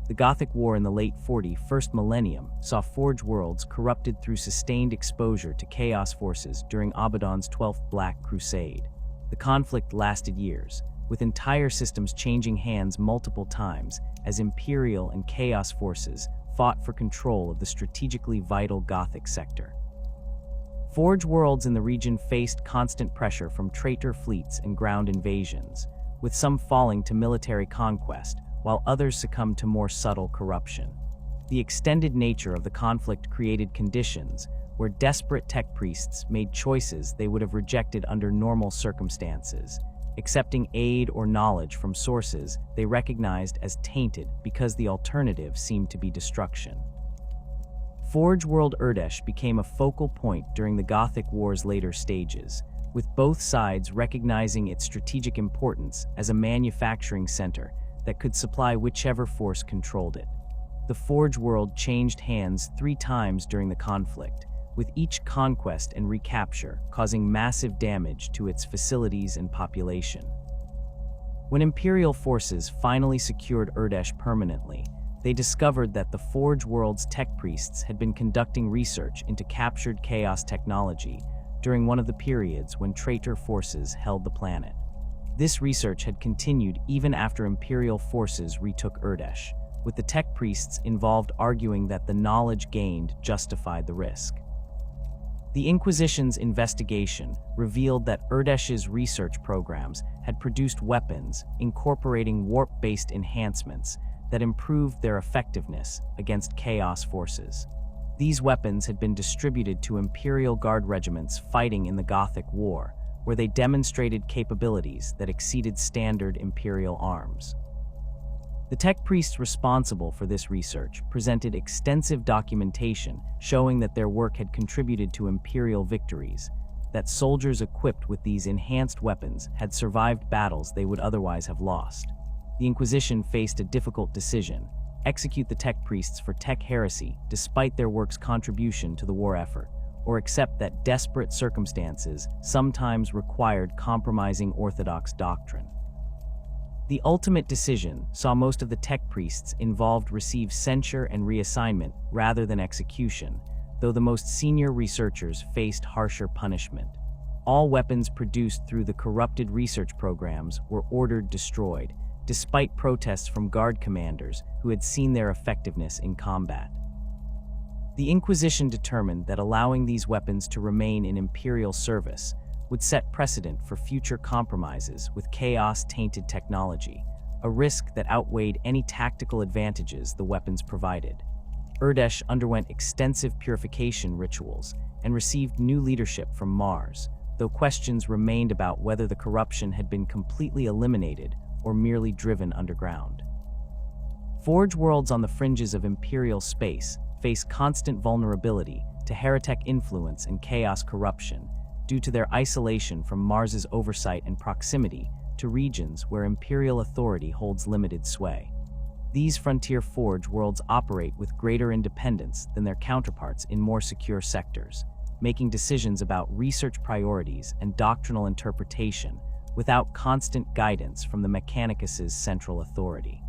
The Gothic War in the late 41st millennium saw Forge worlds corrupted through sustained exposure to Chaos forces during Abaddon's 12th Black Crusade. The conflict lasted years, with entire systems changing hands multiple times as Imperial and Chaos forces fought for control of the strategically vital Gothic sector. Forge worlds in the region faced constant pressure from traitor fleets and ground invasions, with some falling to military conquest, while others succumbed to more subtle corruption. The extended nature of the conflict created conditions where desperate tech priests made choices they would have rejected under normal circumstances, accepting aid or knowledge from sources they recognized as tainted because the alternative seemed to be destruction. Forge World Urdesh became a focal point during the Gothic War's later stages, with both sides recognizing its strategic importance as a manufacturing center that could supply whichever force controlled it. The Forge world changed hands 3 times during the conflict, with each conquest and recapture causing massive damage to its facilities and population. When Imperial forces finally secured Urdesh permanently, they discovered that the Forge world's tech priests had been conducting research into captured Chaos technology during one of the periods when traitor forces held the planet. This research had continued even after Imperial forces retook Urdesh, with the tech priests involved arguing that the knowledge gained justified the risk. The Inquisition's investigation revealed that Urdesh's research programs had produced weapons incorporating warp-based enhancements that improved their effectiveness against Chaos forces. These weapons had been distributed to Imperial Guard regiments fighting in the Gothic War, where they demonstrated capabilities that exceeded standard Imperial arms. The tech priests responsible for this research presented extensive documentation showing that their work had contributed to Imperial victories, that soldiers equipped with these enhanced weapons had survived battles they would otherwise have lost. The Inquisition faced a difficult decision: execute the tech priests for tech heresy despite their work's contribution to the war effort, or accept that desperate circumstances sometimes required compromising orthodox doctrine. The ultimate decision saw most of the tech priests involved receive censure and reassignment rather than execution, though the most senior researchers faced harsher punishment. All weapons produced through the corrupted research programs were ordered destroyed, despite protests from guard commanders who had seen their effectiveness in combat. The Inquisition determined that allowing these weapons to remain in Imperial service would set precedent for future compromises with chaos-tainted technology, a risk that outweighed any tactical advantages the weapons provided. Urdesh underwent extensive purification rituals and received new leadership from Mars, though questions remained about whether the corruption had been completely eliminated or merely driven underground. Forge worlds on the fringes of Imperial space face constant vulnerability to Heretek influence and chaos corruption due to their isolation from Mars's oversight and proximity to regions where Imperial authority holds limited sway. These frontier forge worlds operate with greater independence than their counterparts in more secure sectors, making decisions about research priorities and doctrinal interpretation without constant guidance from the Mechanicus's central authority.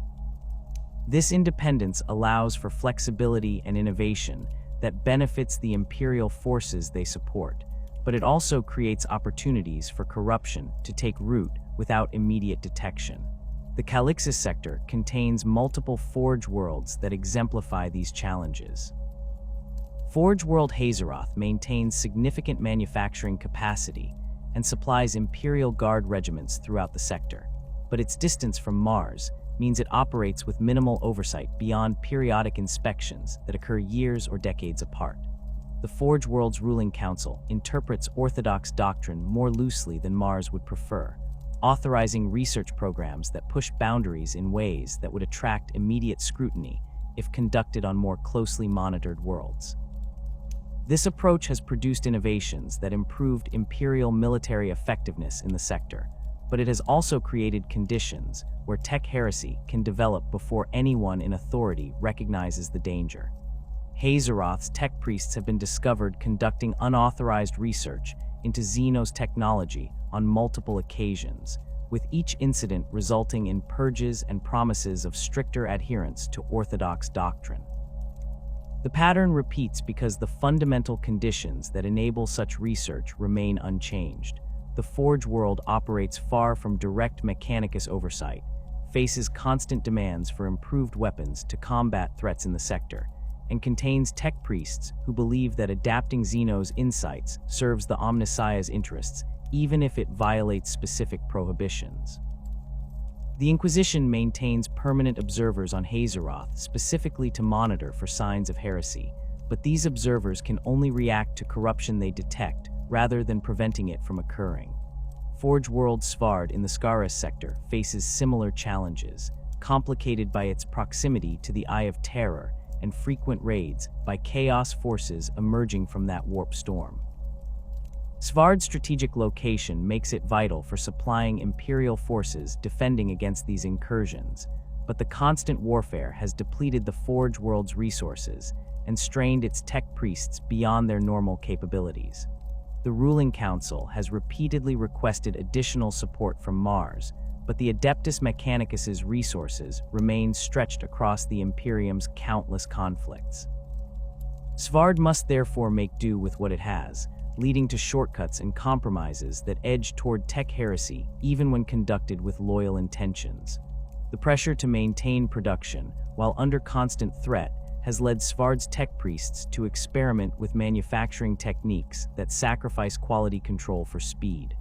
This independence allows for flexibility and innovation that benefits the Imperial forces they support, but it also creates opportunities for corruption to take root without immediate detection. The Calixis sector contains multiple Forge worlds that exemplify these challenges. Forge World Hazeroth maintains significant manufacturing capacity and supplies Imperial Guard regiments throughout the sector, but its distance from Mars means it operates with minimal oversight beyond periodic inspections that occur years or decades apart. The Forge World's ruling council interprets orthodox doctrine more loosely than Mars would prefer, authorizing research programs that push boundaries in ways that would attract immediate scrutiny if conducted on more closely monitored worlds. This approach has produced innovations that improved Imperial military effectiveness in the sector, but it has also created conditions where tech heresy can develop before anyone in authority recognizes the danger. Hazeroth's tech priests have been discovered conducting unauthorized research into Xenos technology on multiple occasions, with each incident resulting in purges and promises of stricter adherence to orthodox doctrine. The pattern repeats because the fundamental conditions that enable such research remain unchanged. The Forge world operates far from direct Mechanicus oversight, faces constant demands for improved weapons to combat threats in the sector, and contains tech priests who believe that adapting Xenos insights serves the Omnissiah's interests, even if it violates specific prohibitions. The Inquisition maintains permanent observers on Hazeroth specifically to monitor for signs of heresy, but these observers can only react to corruption they detect rather than preventing it from occurring. Forge World Svard in the Skaris sector faces similar challenges, complicated by its proximity to the Eye of Terror and frequent raids by chaos forces emerging from that warp storm. Svard's strategic location makes it vital for supplying Imperial forces defending against these incursions, but the constant warfare has depleted the Forge world's resources and strained its tech priests beyond their normal capabilities. The ruling council has repeatedly requested additional support from Mars, but the Adeptus Mechanicus's resources remain stretched across the Imperium's countless conflicts. Svard must therefore make do with what it has, leading to shortcuts and compromises that edge toward tech heresy even when conducted with loyal intentions. The pressure to maintain production while under constant threat has led Svard's tech priests to experiment with manufacturing techniques that sacrifice quality control for speed.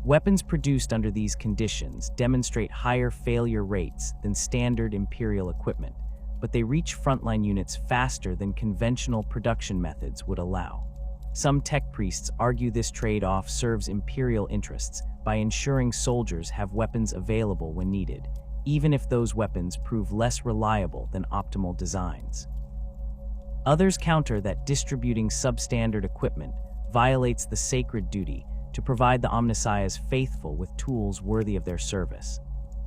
Weapons produced under these conditions demonstrate higher failure rates than standard Imperial equipment, but they reach frontline units faster than conventional production methods would allow. Some tech priests argue this trade-off serves Imperial interests by ensuring soldiers have weapons available when needed, even if those weapons prove less reliable than optimal designs. Others counter that distributing substandard equipment violates the sacred duty to provide the Omnissiah's faithful with tools worthy of their service.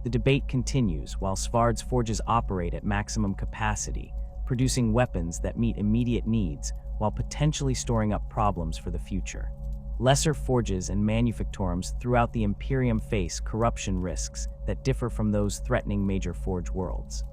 The debate continues while Svard's forges operate at maximum capacity, producing weapons that meet immediate needs while potentially storing up problems for the future. Lesser forges and manufactorums throughout the Imperium face corruption risks that differ from those threatening major forge worlds.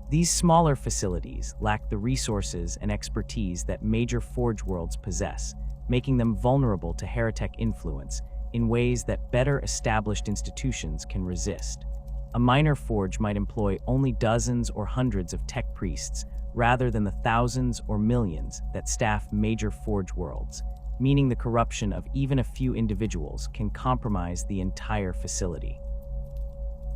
These smaller facilities lack the resources and expertise that major forge worlds possess, making them vulnerable to Heretek influence in ways that better established institutions can resist. A minor forge might employ only dozens or hundreds of tech priests rather than the thousands or millions that staff major forge worlds, meaning the corruption of even a few individuals can compromise the entire facility.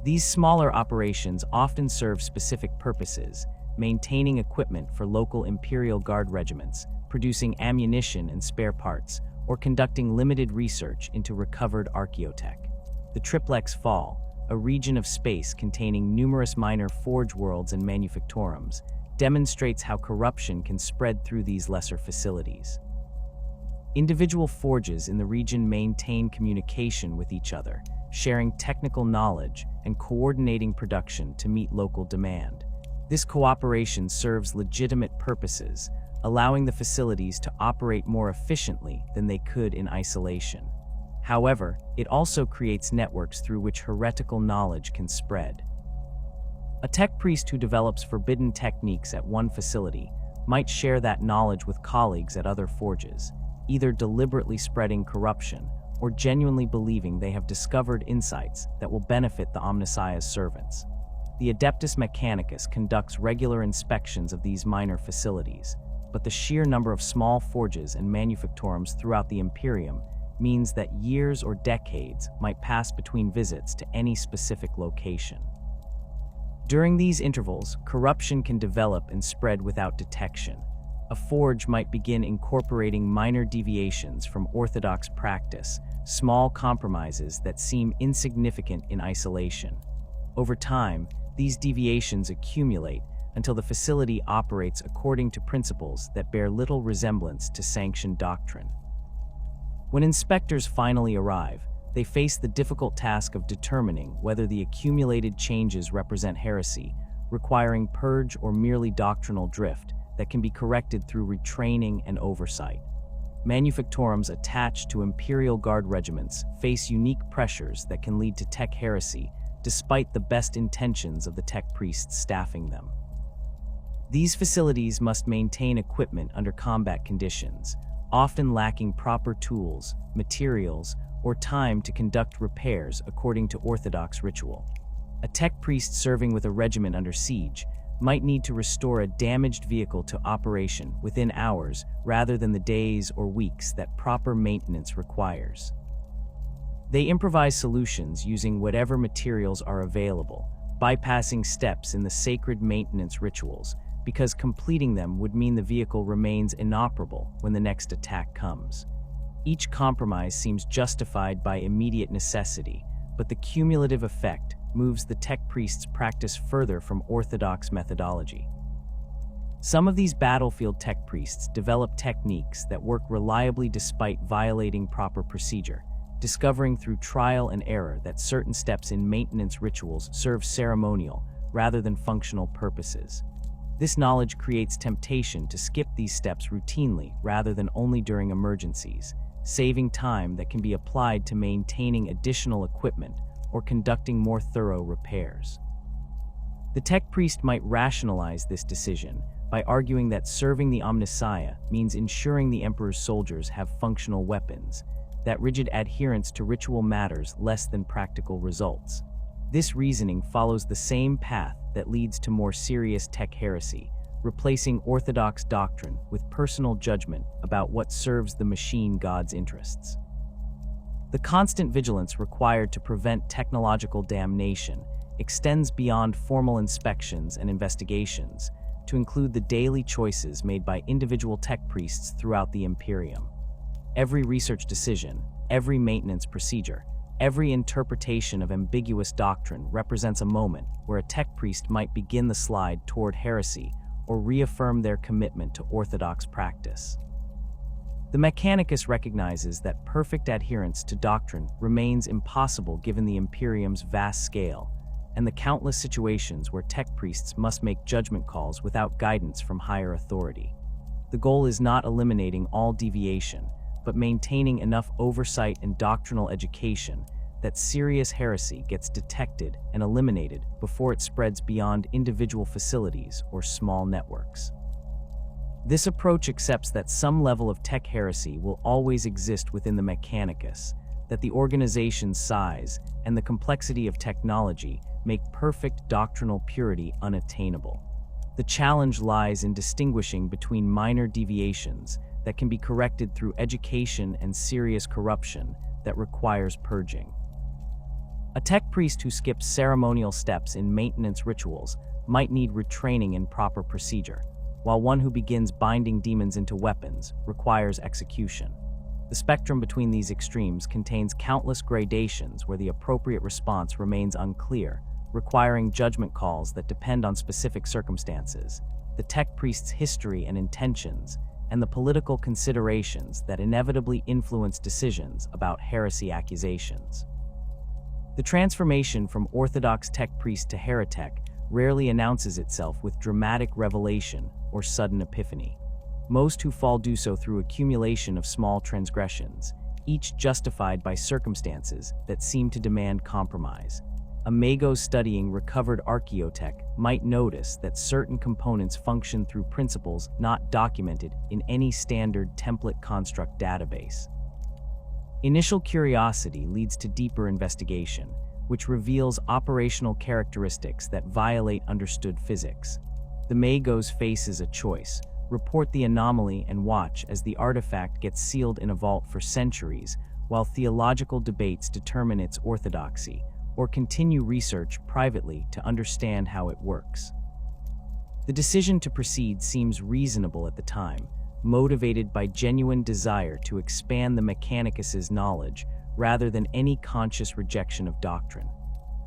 These smaller operations often serve specific purposes, maintaining equipment for local Imperial Guard regiments, producing ammunition and spare parts, or conducting limited research into recovered archaeotech. The Triplex Fall, a region of space containing numerous minor forge worlds and manufactorums, demonstrates how corruption can spread through these lesser facilities. Individual forges in the region maintain communication with each other, sharing technical knowledge and coordinating production to meet local demand. This cooperation serves legitimate purposes, allowing the facilities to operate more efficiently than they could in isolation. However, it also creates networks through which heretical knowledge can spread. A tech priest who develops forbidden techniques at one facility might share that knowledge with colleagues at other forges, either deliberately spreading corruption or genuinely believing they have discovered insights that will benefit the Omnissiah's servants. The Adeptus Mechanicus conducts regular inspections of these minor facilities, but the sheer number of small forges and manufactorums throughout the Imperium means that years or decades might pass between visits to any specific location. During these intervals, corruption can develop and spread without detection. A forge might begin incorporating minor deviations from orthodox practice, small compromises that seem insignificant in isolation. Over time, these deviations accumulate until the facility operates according to principles that bear little resemblance to sanctioned doctrine. When inspectors finally arrive, they face the difficult task of determining whether the accumulated changes represent heresy, requiring purge or merely doctrinal drift that can be corrected through retraining and oversight. Manufactorums attached to Imperial Guard regiments face unique pressures that can lead to tech heresy, despite the best intentions of the tech priests staffing them. These facilities must maintain equipment under combat conditions, often lacking proper tools, materials, or time to conduct repairs according to orthodox ritual. A tech priest serving with a regiment under siege might need to restore a damaged vehicle to operation within hours rather than the days or weeks that proper maintenance requires. They improvise solutions using whatever materials are available, bypassing steps in the sacred maintenance rituals, because completing them would mean the vehicle remains inoperable when the next attack comes. Each compromise seems justified by immediate necessity, but the cumulative effect moves the tech priest's practice further from orthodox methodology. Some of these battlefield tech priests develop techniques that work reliably despite violating proper procedure, discovering through trial and error that certain steps in maintenance rituals serve ceremonial rather than functional purposes. This knowledge creates temptation to skip these steps routinely rather than only during emergencies, saving time that can be applied to maintaining additional equipment or conducting more thorough repairs. The tech priest might rationalize this decision by arguing that serving the Omnissiah means ensuring the Emperor's soldiers have functional weapons, that rigid adherence to ritual matters less than practical results. This reasoning follows the same path that leads to more serious tech heresy, replacing orthodox doctrine with personal judgment about what serves the machine god's interests. The constant vigilance required to prevent technological damnation extends beyond formal inspections and investigations to include the daily choices made by individual tech priests throughout the Imperium. Every research decision, every maintenance procedure, every interpretation of ambiguous doctrine represents a moment where a tech priest might begin the slide toward heresy or reaffirm their commitment to orthodox practice. The Mechanicus recognizes that perfect adherence to doctrine remains impossible given the Imperium's vast scale and the countless situations where tech priests must make judgment calls without guidance from higher authority. The goal is not eliminating all deviation, but maintaining enough oversight and doctrinal education that serious heresy gets detected and eliminated before it spreads beyond individual facilities or small networks. This approach accepts that some level of tech heresy will always exist within the Mechanicus, that the organization's size and the complexity of technology make perfect doctrinal purity unattainable. The challenge lies in distinguishing between minor deviations that can be corrected through education and serious corruption that requires purging. A tech priest who skips ceremonial steps in maintenance rituals might need retraining in proper procedure, while one who begins binding demons into weapons requires execution. The spectrum between these extremes contains countless gradations where the appropriate response remains unclear, requiring judgment calls that depend on specific circumstances, the tech priest's history and intentions, and the political considerations that inevitably influence decisions about heresy accusations. The transformation from Orthodox tech priest to Heretek rarely announces itself with dramatic revelation or sudden epiphany. Most who fall do so through accumulation of small transgressions, each justified by circumstances that seem to demand compromise. A mago studying recovered archaeotech might notice that certain components function through principles not documented in any standard template construct database. Initial curiosity leads to deeper investigation, which reveals operational characteristics that violate understood physics. The magos faces a choice: report the anomaly and watch as the artifact gets sealed in a vault for centuries, while theological debates determine its orthodoxy, or continue research privately to understand how it works. The decision to proceed seems reasonable at the time, motivated by genuine desire to expand the Mechanicus's knowledge rather than any conscious rejection of doctrine.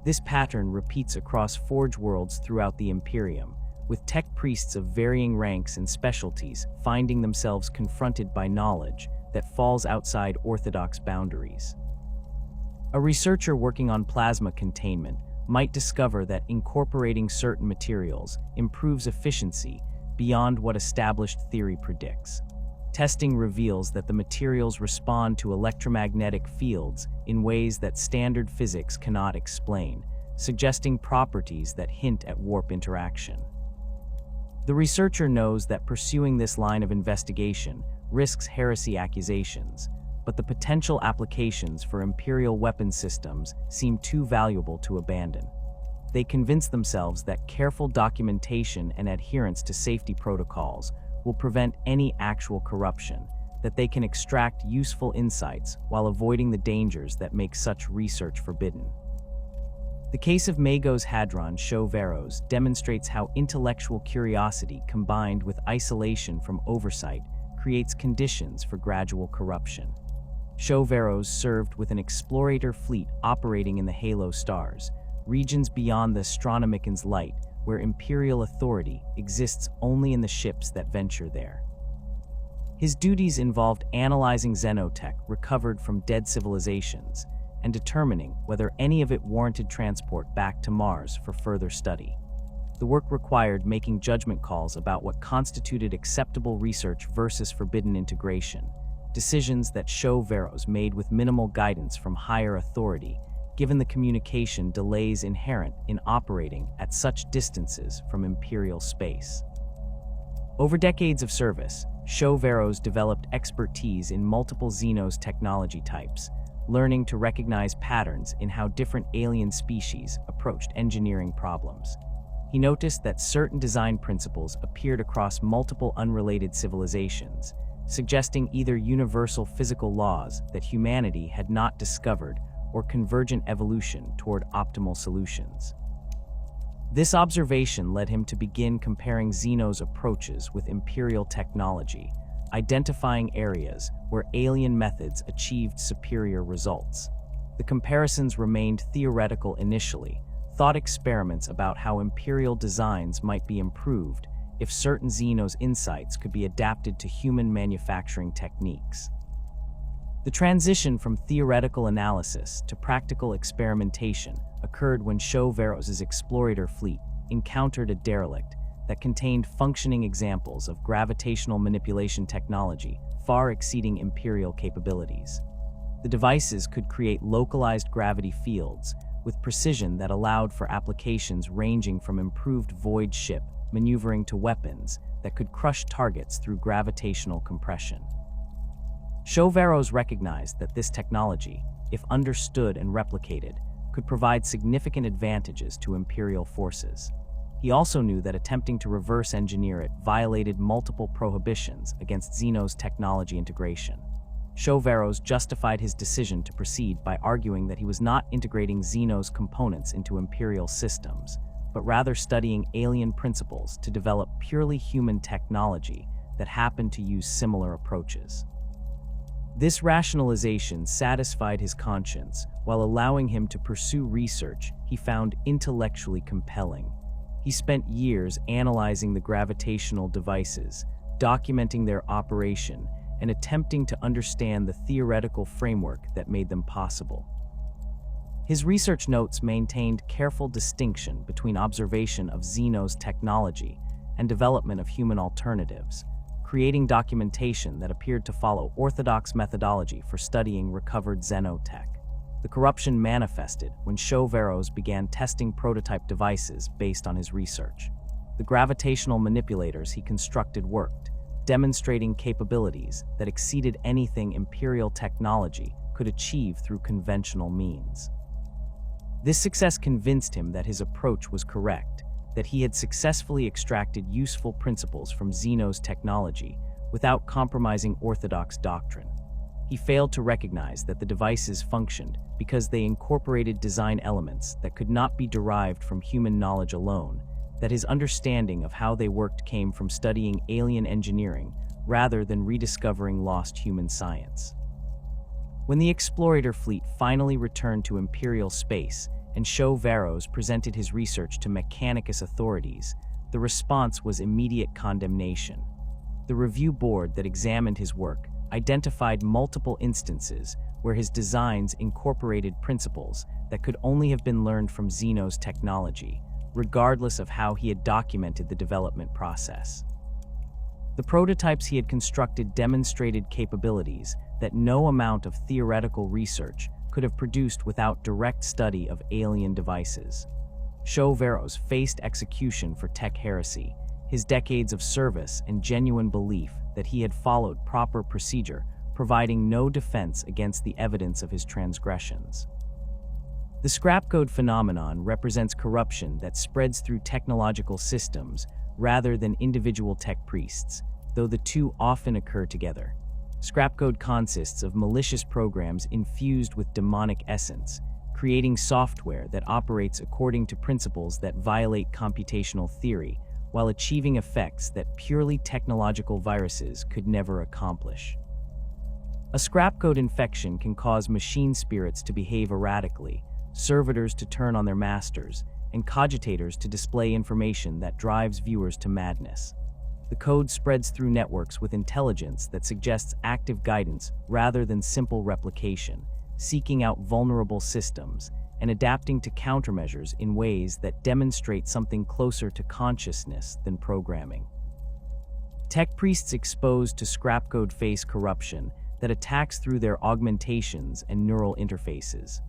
This pattern repeats across forge worlds throughout the Imperium, with tech priests of varying ranks and specialties finding themselves confronted by knowledge that falls outside orthodox boundaries. A researcher working on plasma containment might discover that incorporating certain materials improves efficiency beyond what established theory predicts. Testing reveals that the materials respond to electromagnetic fields in ways that standard physics cannot explain, suggesting properties that hint at warp interaction. The researcher knows that pursuing this line of investigation risks heresy accusations, but the potential applications for Imperial weapon systems seem too valuable to abandon. They convince themselves that careful documentation and adherence to safety protocols will prevent any actual corruption, that they can extract useful insights while avoiding the dangers that make such research forbidden. The case of Magos Hadron Shoveros demonstrates how intellectual curiosity combined with isolation from oversight creates conditions for gradual corruption. Shoveros served with an explorator fleet operating in the Halo stars, regions beyond the Astronomican's light, where Imperial authority exists only in the ships that venture there. His duties involved analyzing xenotech recovered from dead civilizations and determining whether any of it warranted transport back to Mars for further study. The work required making judgment calls about what constituted acceptable research versus forbidden integration, decisions that Shoveros made with minimal guidance from higher authority, given the communication delays inherent in operating at such distances from Imperial space. Over decades of service, Shoveros developed expertise in multiple Xenos technology types, learning to recognize patterns in how different alien species approached engineering problems. He noticed that certain design principles appeared across multiple unrelated civilizations, suggesting either universal physical laws that humanity had not discovered or convergent evolution toward optimal solutions. This observation led him to begin comparing Xenos' approaches with Imperial technology, identifying areas where alien methods achieved superior results. The comparisons remained theoretical initially, thought experiments about how Imperial designs might be improved if certain Xenos insights could be adapted to human manufacturing techniques. The transition from theoretical analysis to practical experimentation occurred when Shoveros' explorator fleet encountered a derelict that contained functioning examples of gravitational manipulation technology far exceeding Imperial capabilities. The devices could create localized gravity fields with precision that allowed for applications ranging from improved void ship maneuvering to weapons that could crush targets through gravitational compression. Chauveros recognized that this technology, if understood and replicated, could provide significant advantages to Imperial forces. He also knew that attempting to reverse engineer it violated multiple prohibitions against Xeno's technology integration. Chauveros justified his decision to proceed by arguing that he was not integrating Xeno's components into Imperial systems, but rather studying alien principles to develop purely human technology that happened to use similar approaches. This rationalization satisfied his conscience while allowing him to pursue research he found intellectually compelling. He spent years analyzing the gravitational devices, documenting their operation, and attempting to understand the theoretical framework that made them possible. His research notes maintained careful distinction between observation of Xeno's technology and development of human alternatives, creating documentation that appeared to follow orthodox methodology for studying recovered xenotech. The corruption manifested when Chauveros began testing prototype devices based on his research. The gravitational manipulators he constructed worked, demonstrating capabilities that exceeded anything Imperial technology could achieve through conventional means. This success convinced him that his approach was correct, that he had successfully extracted useful principles from Xeno's technology without compromising orthodox doctrine. He failed to recognize that the devices functioned because they incorporated design elements that could not be derived from human knowledge alone, that his understanding of how they worked came from studying alien engineering rather than rediscovering lost human science. When the explorator fleet finally returned to Imperial space and Chauveros presented his research to Mechanicus authorities, the response was immediate condemnation. The review board that examined his work identified multiple instances where his designs incorporated principles that could only have been learned from Xeno's technology, regardless of how he had documented the development process. The prototypes he had constructed demonstrated capabilities that no amount of theoretical research could have produced without direct study of alien devices. Chauveros faced execution for tech heresy, his decades of service and genuine belief that he had followed proper procedure, providing no defense against the evidence of his transgressions. The scrap code phenomenon represents corruption that spreads through technological systems rather than individual tech priests, though the two often occur together. Scrap code consists of malicious programs infused with demonic essence, creating software that operates according to principles that violate computational theory, while achieving effects that purely technological viruses could never accomplish. A scrap code infection can cause machine spirits to behave erratically, servitors to turn on their masters, and cogitators to display information that drives viewers to madness. The code spreads through networks with intelligence that suggests active guidance rather than simple replication, seeking out vulnerable systems and adapting to countermeasures in ways that demonstrate something closer to consciousness than programming. Tech priests exposed to scrap code face corruption that attacks through their augmentations and neural interfaces.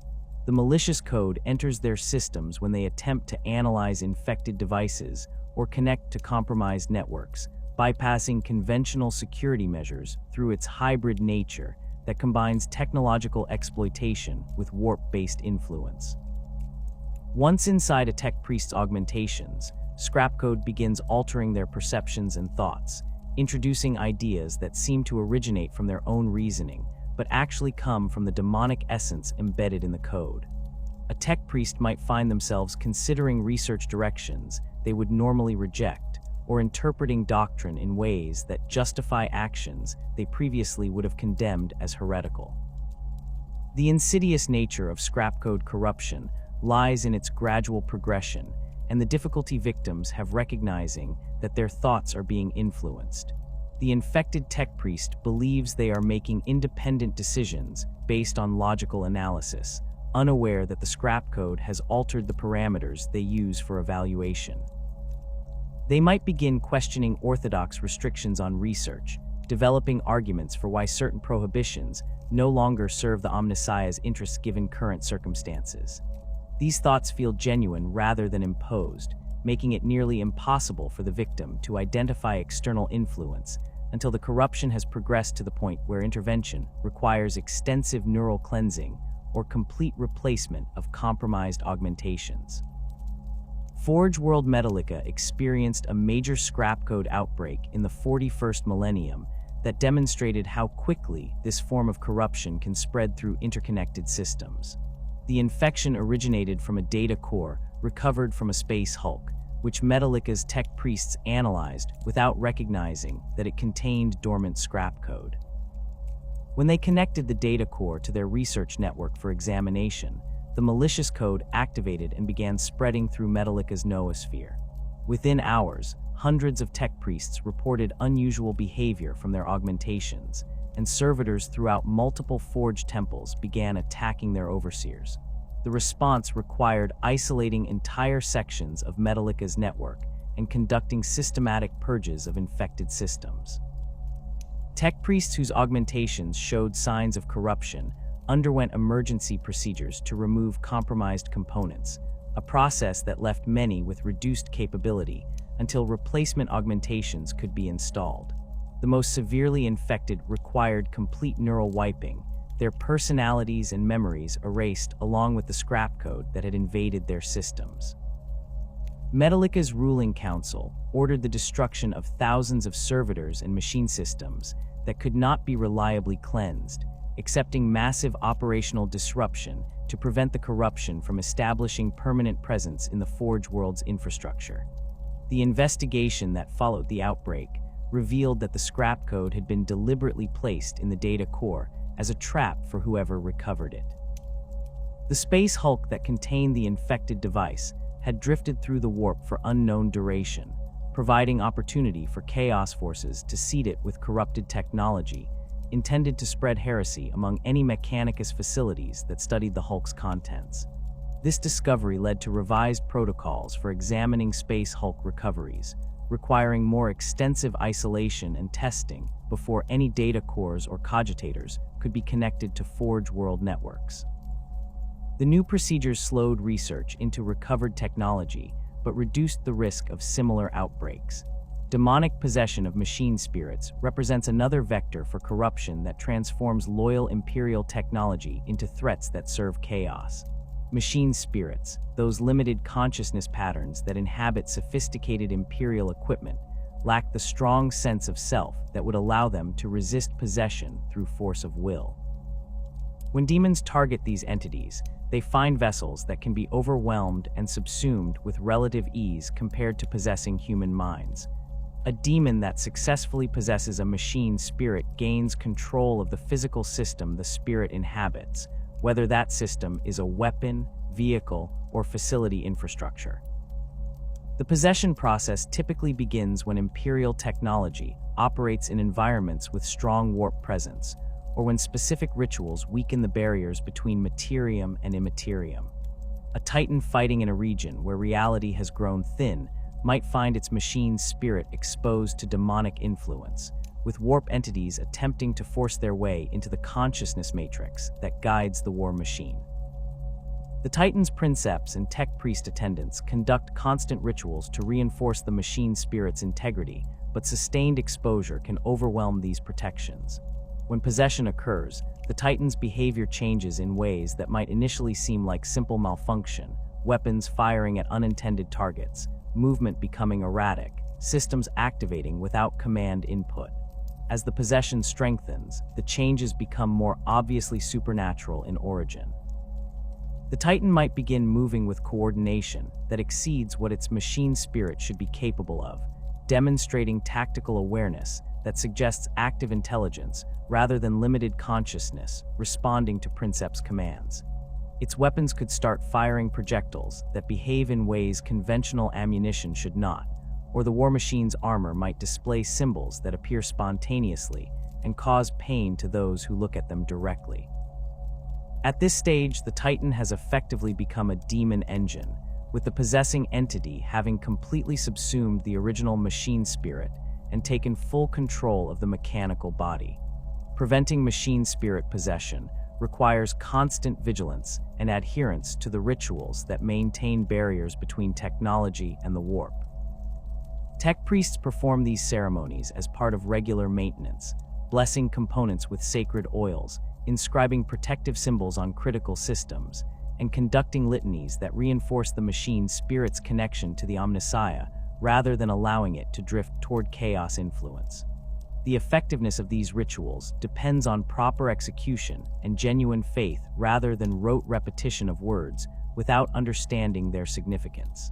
The malicious code enters their systems when they attempt to analyze infected devices or connect to compromised networks, bypassing conventional security measures through its hybrid nature that combines technological exploitation with warp-based influence. Once inside a tech priest's augmentations, scrap code begins altering their perceptions and thoughts, introducing ideas that seem to originate from their own reasoning, but actually come from the demonic essence embedded in the code. A tech priest might find themselves considering research directions they would normally reject, or interpreting doctrine in ways that justify actions they previously would have condemned as heretical. The insidious nature of scrap code corruption lies in its gradual progression and the difficulty victims have recognizing that their thoughts are being influenced. The infected tech priest believes they are making independent decisions based on logical analysis, unaware that the scrap code has altered the parameters they use for evaluation. They might begin questioning orthodox restrictions on research, developing arguments for why certain prohibitions no longer serve the Omnissiah's interests given current circumstances. These thoughts feel genuine rather than imposed, making it nearly impossible for the victim to identify external influence until the corruption has progressed to the point where intervention requires extensive neural cleansing or complete replacement of compromised augmentations. Forge World Metalica experienced a major scrap code outbreak in the 41st millennium that demonstrated how quickly this form of corruption can spread through interconnected systems. The infection originated from a data core recovered from a space hulk, which Metalica's tech priests analyzed without recognizing that it contained dormant scrap code. When they connected the data core to their research network for examination, the malicious code activated and began spreading through Metalica's noosphere. Within hours, hundreds of tech priests reported unusual behavior from their augmentations, and servitors throughout multiple Forge temples began attacking their overseers. The response required isolating entire sections of Metalica's network and conducting systematic purges of infected systems. Tech priests whose augmentations showed signs of corruption underwent emergency procedures to remove compromised components, a process that left many with reduced capability until replacement augmentations could be installed. The most severely infected required complete neural wiping, their personalities and memories erased along with the scrap code that had invaded their systems. Metalica's ruling council ordered the destruction of thousands of servitors and machine systems that could not be reliably cleansed, accepting massive operational disruption to prevent the corruption from establishing permanent presence in the Forge world's infrastructure. The investigation that followed the outbreak revealed that the scrap code had been deliberately placed in the data core as a trap for whoever recovered it. The space hulk that contained the infected device had drifted through the warp for unknown duration, providing opportunity for chaos forces to seed it with corrupted technology intended to spread heresy among any Mechanicus facilities that studied the hulk's contents. This discovery led to revised protocols for examining space hulk recoveries, requiring more extensive isolation and testing before any data cores or cogitators could be connected to Forge world networks. The new procedures slowed research into recovered technology, but reduced the risk of similar outbreaks. Demonic possession of machine spirits represents another vector for corruption that transforms loyal Imperial technology into threats that serve chaos. Machine spirits, those limited consciousness patterns that inhabit sophisticated Imperial equipment, lack the strong sense of self that would allow them to resist possession through force of will. When demons target these entities, they find vessels that can be overwhelmed and subsumed with relative ease compared to possessing human minds. A demon that successfully possesses a machine spirit gains control of the physical system the spirit inhabits, whether that system is a weapon, vehicle, or facility infrastructure. The possession process typically begins when Imperial technology operates in environments with strong warp presence, or when specific rituals weaken the barriers between materium and immaterium. A Titan fighting in a region where reality has grown thin might find its machine spirit exposed to demonic influence, with warp entities attempting to force their way into the consciousness matrix that guides the war machine. The Titan's princeps and tech priest attendants conduct constant rituals to reinforce the machine spirit's integrity, but sustained exposure can overwhelm these protections. When possession occurs, the Titan's behavior changes in ways that might initially seem like simple malfunction, weapons firing at unintended targets, movement becoming erratic, systems activating without command input. As the possession strengthens, the changes become more obviously supernatural in origin. The Titan might begin moving with coordination that exceeds what its machine spirit should be capable of, demonstrating tactical awareness that suggests active intelligence rather than limited consciousness responding to princeps commands. Its weapons could start firing projectiles that behave in ways conventional ammunition should not, or the war machine's armor might display symbols that appear spontaneously and cause pain to those who look at them directly. At this stage, the Titan has effectively become a demon engine, with the possessing entity having completely subsumed the original machine spirit and taken full control of the mechanical body. Preventing machine spirit possession requires constant vigilance and adherence to the rituals that maintain barriers between technology and the warp. Tech priests perform these ceremonies as part of regular maintenance, blessing components with sacred oils, inscribing protective symbols on critical systems, and conducting litanies that reinforce the machine spirit's connection to the Omnissiah rather than allowing it to drift toward chaos influence. The effectiveness of these rituals depends on proper execution and genuine faith rather than rote repetition of words without understanding their significance.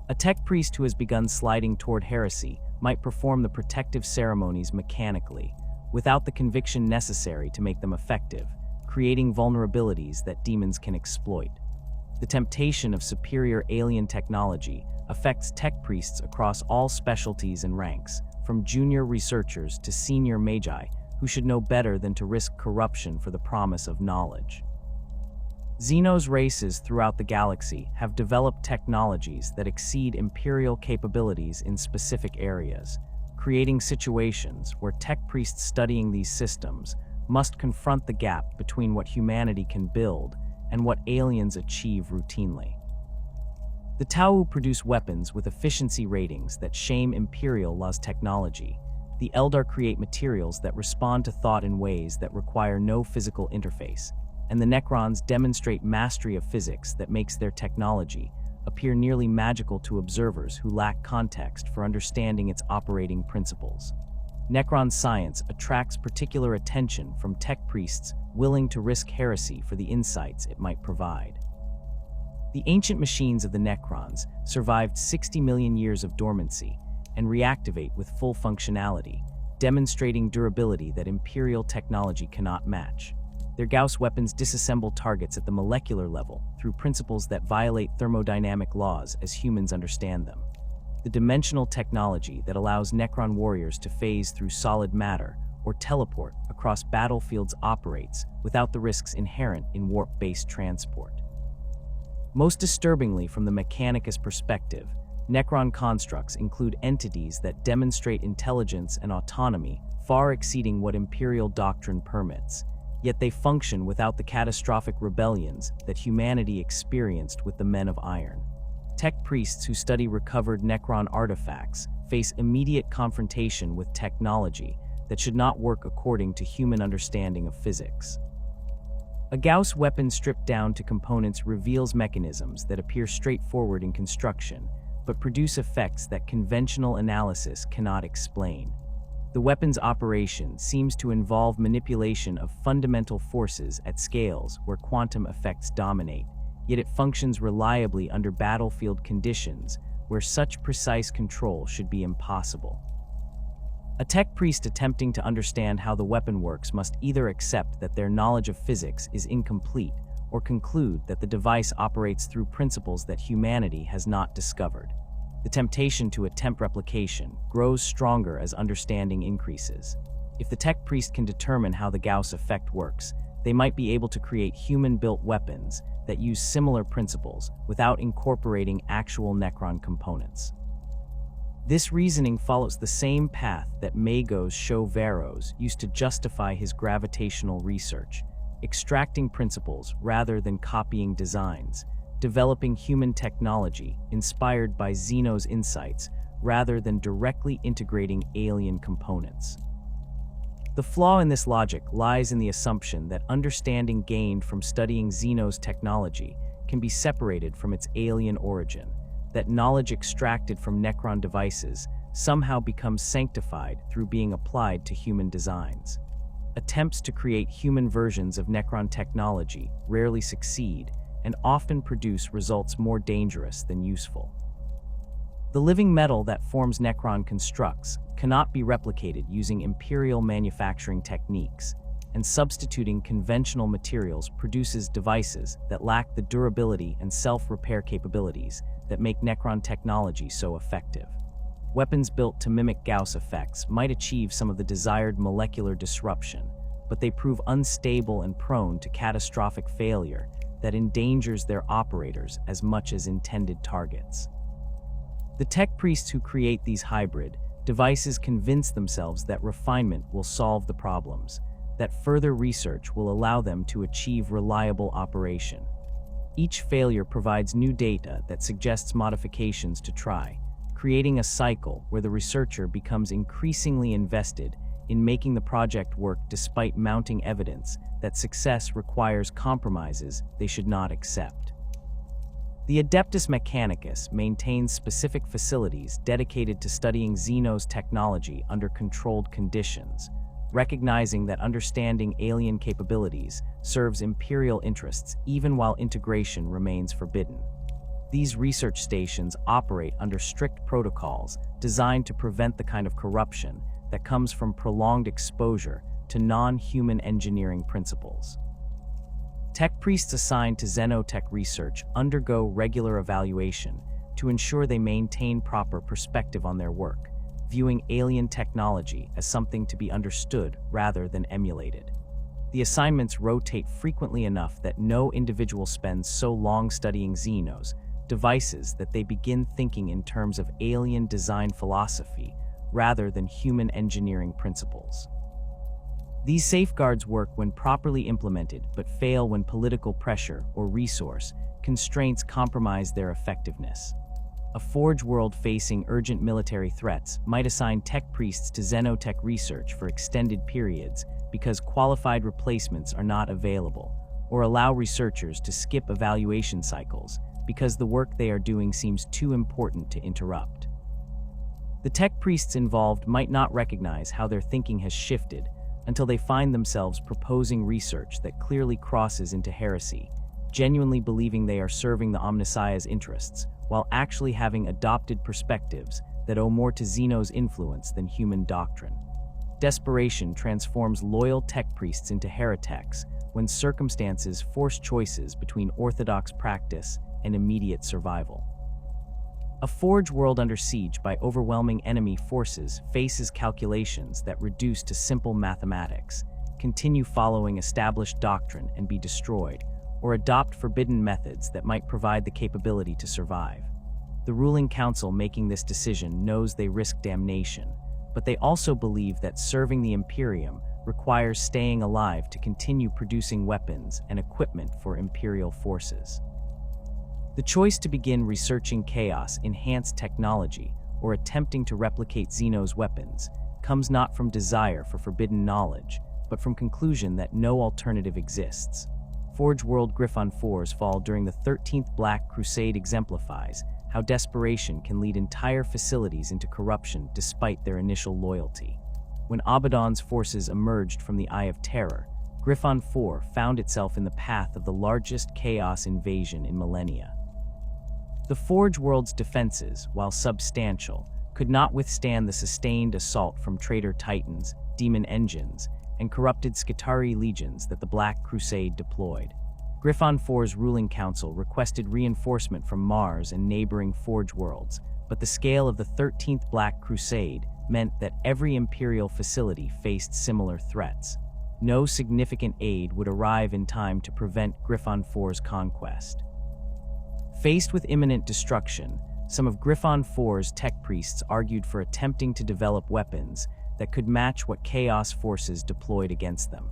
A tech priest who has begun sliding toward heresy might perform the protective ceremonies mechanically, without the conviction necessary to make them effective, creating vulnerabilities that demons can exploit. The temptation of superior alien technology affects tech priests across all specialties and ranks, from junior researchers to senior magi, who should know better than to risk corruption for the promise of knowledge. Xenos races throughout the galaxy have developed technologies that exceed Imperial capabilities in specific areas, creating situations where tech priests studying these systems must confront the gap between what humanity can build and what aliens achieve routinely. The Tau produce weapons with efficiency ratings that shame Imperial Law's technology. The Eldar create materials that respond to thought in ways that require no physical interface, and the Necrons demonstrate mastery of physics that makes their technology appear nearly magical to observers who lack context for understanding its operating principles. Necron science attracts particular attention from tech priests willing to risk heresy for the insights it might provide. The ancient machines of the Necrons survived 60 million years of dormancy and reactivate with full functionality, demonstrating durability that Imperial technology cannot match. Their Gauss weapons disassemble targets at the molecular level through principles that violate thermodynamic laws as humans understand them. The dimensional technology that allows Necron warriors to phase through solid matter or teleport across battlefields operates without the risks inherent in warp-based transport. Most disturbingly from the Mechanicus perspective, Necron constructs include entities that demonstrate intelligence and autonomy far exceeding what Imperial doctrine permits, yet they function without the catastrophic rebellions that humanity experienced with the Men of Iron. Tech priests who study recovered Necron artifacts face immediate confrontation with technology that should not work according to human understanding of physics. A Gauss weapon stripped down to components reveals mechanisms that appear straightforward in construction, but produce effects that conventional analysis cannot explain. The weapon's operation seems to involve manipulation of fundamental forces at scales where quantum effects dominate, yet it functions reliably under battlefield conditions where such precise control should be impossible. A tech priest attempting to understand how the weapon works must either accept that their knowledge of physics is incomplete or conclude that the device operates through principles that humanity has not discovered. The temptation to attempt replication grows stronger as understanding increases. If the tech priest can determine how the Gauss effect works, they might be able to create human-built weapons that use similar principles without incorporating actual Necron components. This reasoning follows the same path that Magos Show-Varos used to justify his gravitational research, extracting principles rather than copying designs, developing human technology inspired by Xeno's insights rather than directly integrating alien components. The flaw in this logic lies in the assumption that understanding gained from studying Xeno's technology can be separated from its alien origin, that knowledge extracted from Necron devices somehow becomes sanctified through being applied to human designs. Attempts to create human versions of Necron technology rarely succeed and often produce results more dangerous than useful. The living metal that forms Necron constructs cannot be replicated using Imperial manufacturing techniques, and substituting conventional materials produces devices that lack the durability and self-repair capabilities that make Necron technology so effective. Weapons built to mimic Gauss effects might achieve some of the desired molecular disruption, but they prove unstable and prone to catastrophic failure that endangers their operators as much as intended targets. The tech priests who create these hybrid devices convince themselves that refinement will solve the problems, that further research will allow them to achieve reliable operation. Each failure provides new data that suggests modifications to try, creating a cycle where the researcher becomes increasingly invested in making the project work despite mounting evidence that success requires compromises they should not accept. The Adeptus Mechanicus maintains specific facilities dedicated to studying Xenos technology under controlled conditions, recognizing that understanding alien capabilities serves Imperial interests even while integration remains forbidden. These research stations operate under strict protocols designed to prevent the kind of corruption that comes from prolonged exposure to non-human engineering principles. Tech priests assigned to xenotech research undergo regular evaluation to ensure they maintain proper perspective on their work, viewing alien technology as something to be understood rather than emulated. The assignments rotate frequently enough that no individual spends so long studying Xenos devices that they begin thinking in terms of alien design philosophy rather than human engineering principles. These safeguards work when properly implemented but fail when political pressure or resource constraints compromise their effectiveness. A Forge world facing urgent military threats might assign tech priests to xenotech research for extended periods because qualified replacements are not available, or allow researchers to skip evaluation cycles because the work they are doing seems too important to interrupt. The tech priests involved might not recognize how their thinking has shifted until they find themselves proposing research that clearly crosses into heresy, genuinely believing they are serving the Omnissiah's interests, while actually having adopted perspectives that owe more to Xeno's influence than human doctrine. Desperation transforms loyal tech priests into Hereteks when circumstances force choices between orthodox practice and immediate survival. A Forge world under siege by overwhelming enemy forces faces calculations that reduce to simple mathematics, continue following established doctrine and be destroyed, or adopt forbidden methods that might provide the capability to survive. The ruling council making this decision knows they risk damnation, but they also believe that serving the Imperium requires staying alive to continue producing weapons and equipment for Imperial forces. The choice to begin researching chaos-enhanced technology or attempting to replicate Xeno's weapons comes not from desire for forbidden knowledge, but from conclusion that no alternative exists. Forge World Griffon 4's fall during the 13th Black Crusade exemplifies how desperation can lead entire facilities into corruption despite their initial loyalty. When Abaddon's forces emerged from the Eye of Terror, Griffon 4 found itself in the path of the largest chaos invasion in millennia. The Forge World's defenses, while substantial, could not withstand the sustained assault from traitor titans, demon engines, and corrupted Skitarii legions that the Black Crusade deployed. Griffon 4's ruling council requested reinforcement from Mars and neighboring Forge worlds, but the scale of the 13th Black Crusade meant that every Imperial facility faced similar threats. No significant aid would arrive in time to prevent Griffon 4's conquest. Faced with imminent destruction, some of Griffon 4's tech priests argued for attempting to develop weapons that could match what Chaos forces deployed against them.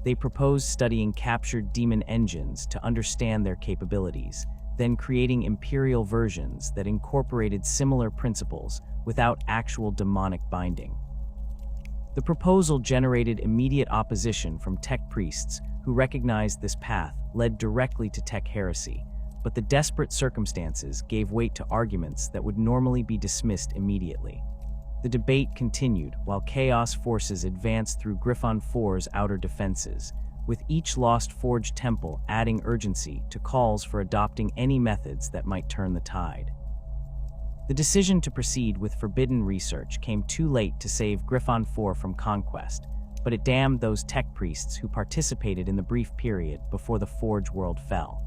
They proposed studying captured demon engines to understand their capabilities, then creating Imperial versions that incorporated similar principles without actual demonic binding. The proposal generated immediate opposition from tech priests who recognized this path led directly to tech heresy, but the desperate circumstances gave weight to arguments that would normally be dismissed immediately. The debate continued while Chaos forces advanced through Griffon 4's outer defenses, with each lost Forge temple adding urgency to calls for adopting any methods that might turn the tide. The decision to proceed with forbidden research came too late to save Griffon 4 from conquest, but it damned those tech priests who participated in the brief period before the Forge world fell.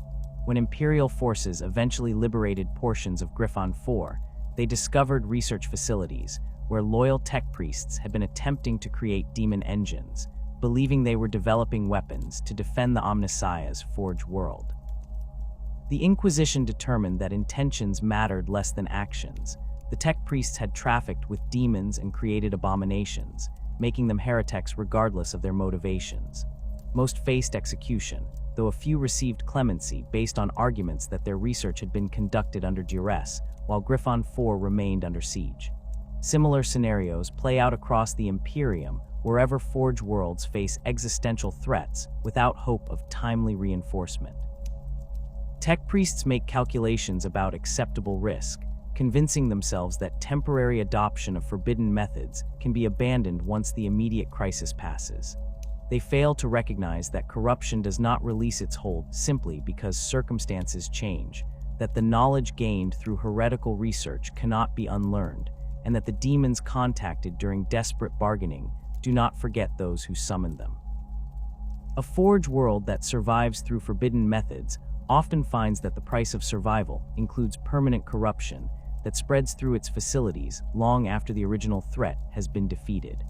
When Imperial forces eventually liberated portions of Griffon 4, they discovered research facilities where loyal tech priests had been attempting to create demon engines, believing they were developing weapons to defend the Omnissiah's Forge world. The Inquisition determined that intentions mattered less than actions. The tech priests had trafficked with demons and created abominations, making them heretics regardless of their motivations. Most faced execution, though a few received clemency based on arguments that their research had been conducted under duress, while Griffon 4 remained under siege. Similar scenarios play out across the Imperium, wherever Forge worlds face existential threats without hope of timely reinforcement. Tech priests make calculations about acceptable risk, convincing themselves that temporary adoption of forbidden methods can be abandoned once the immediate crisis passes. They fail to recognize that corruption does not release its hold simply because circumstances change, that the knowledge gained through heretical research cannot be unlearned, and that the demons contacted during desperate bargaining do not forget those who summoned them. A Forge world that survives through forbidden methods often finds that the price of survival includes permanent corruption that spreads through its facilities long after the original threat has been defeated.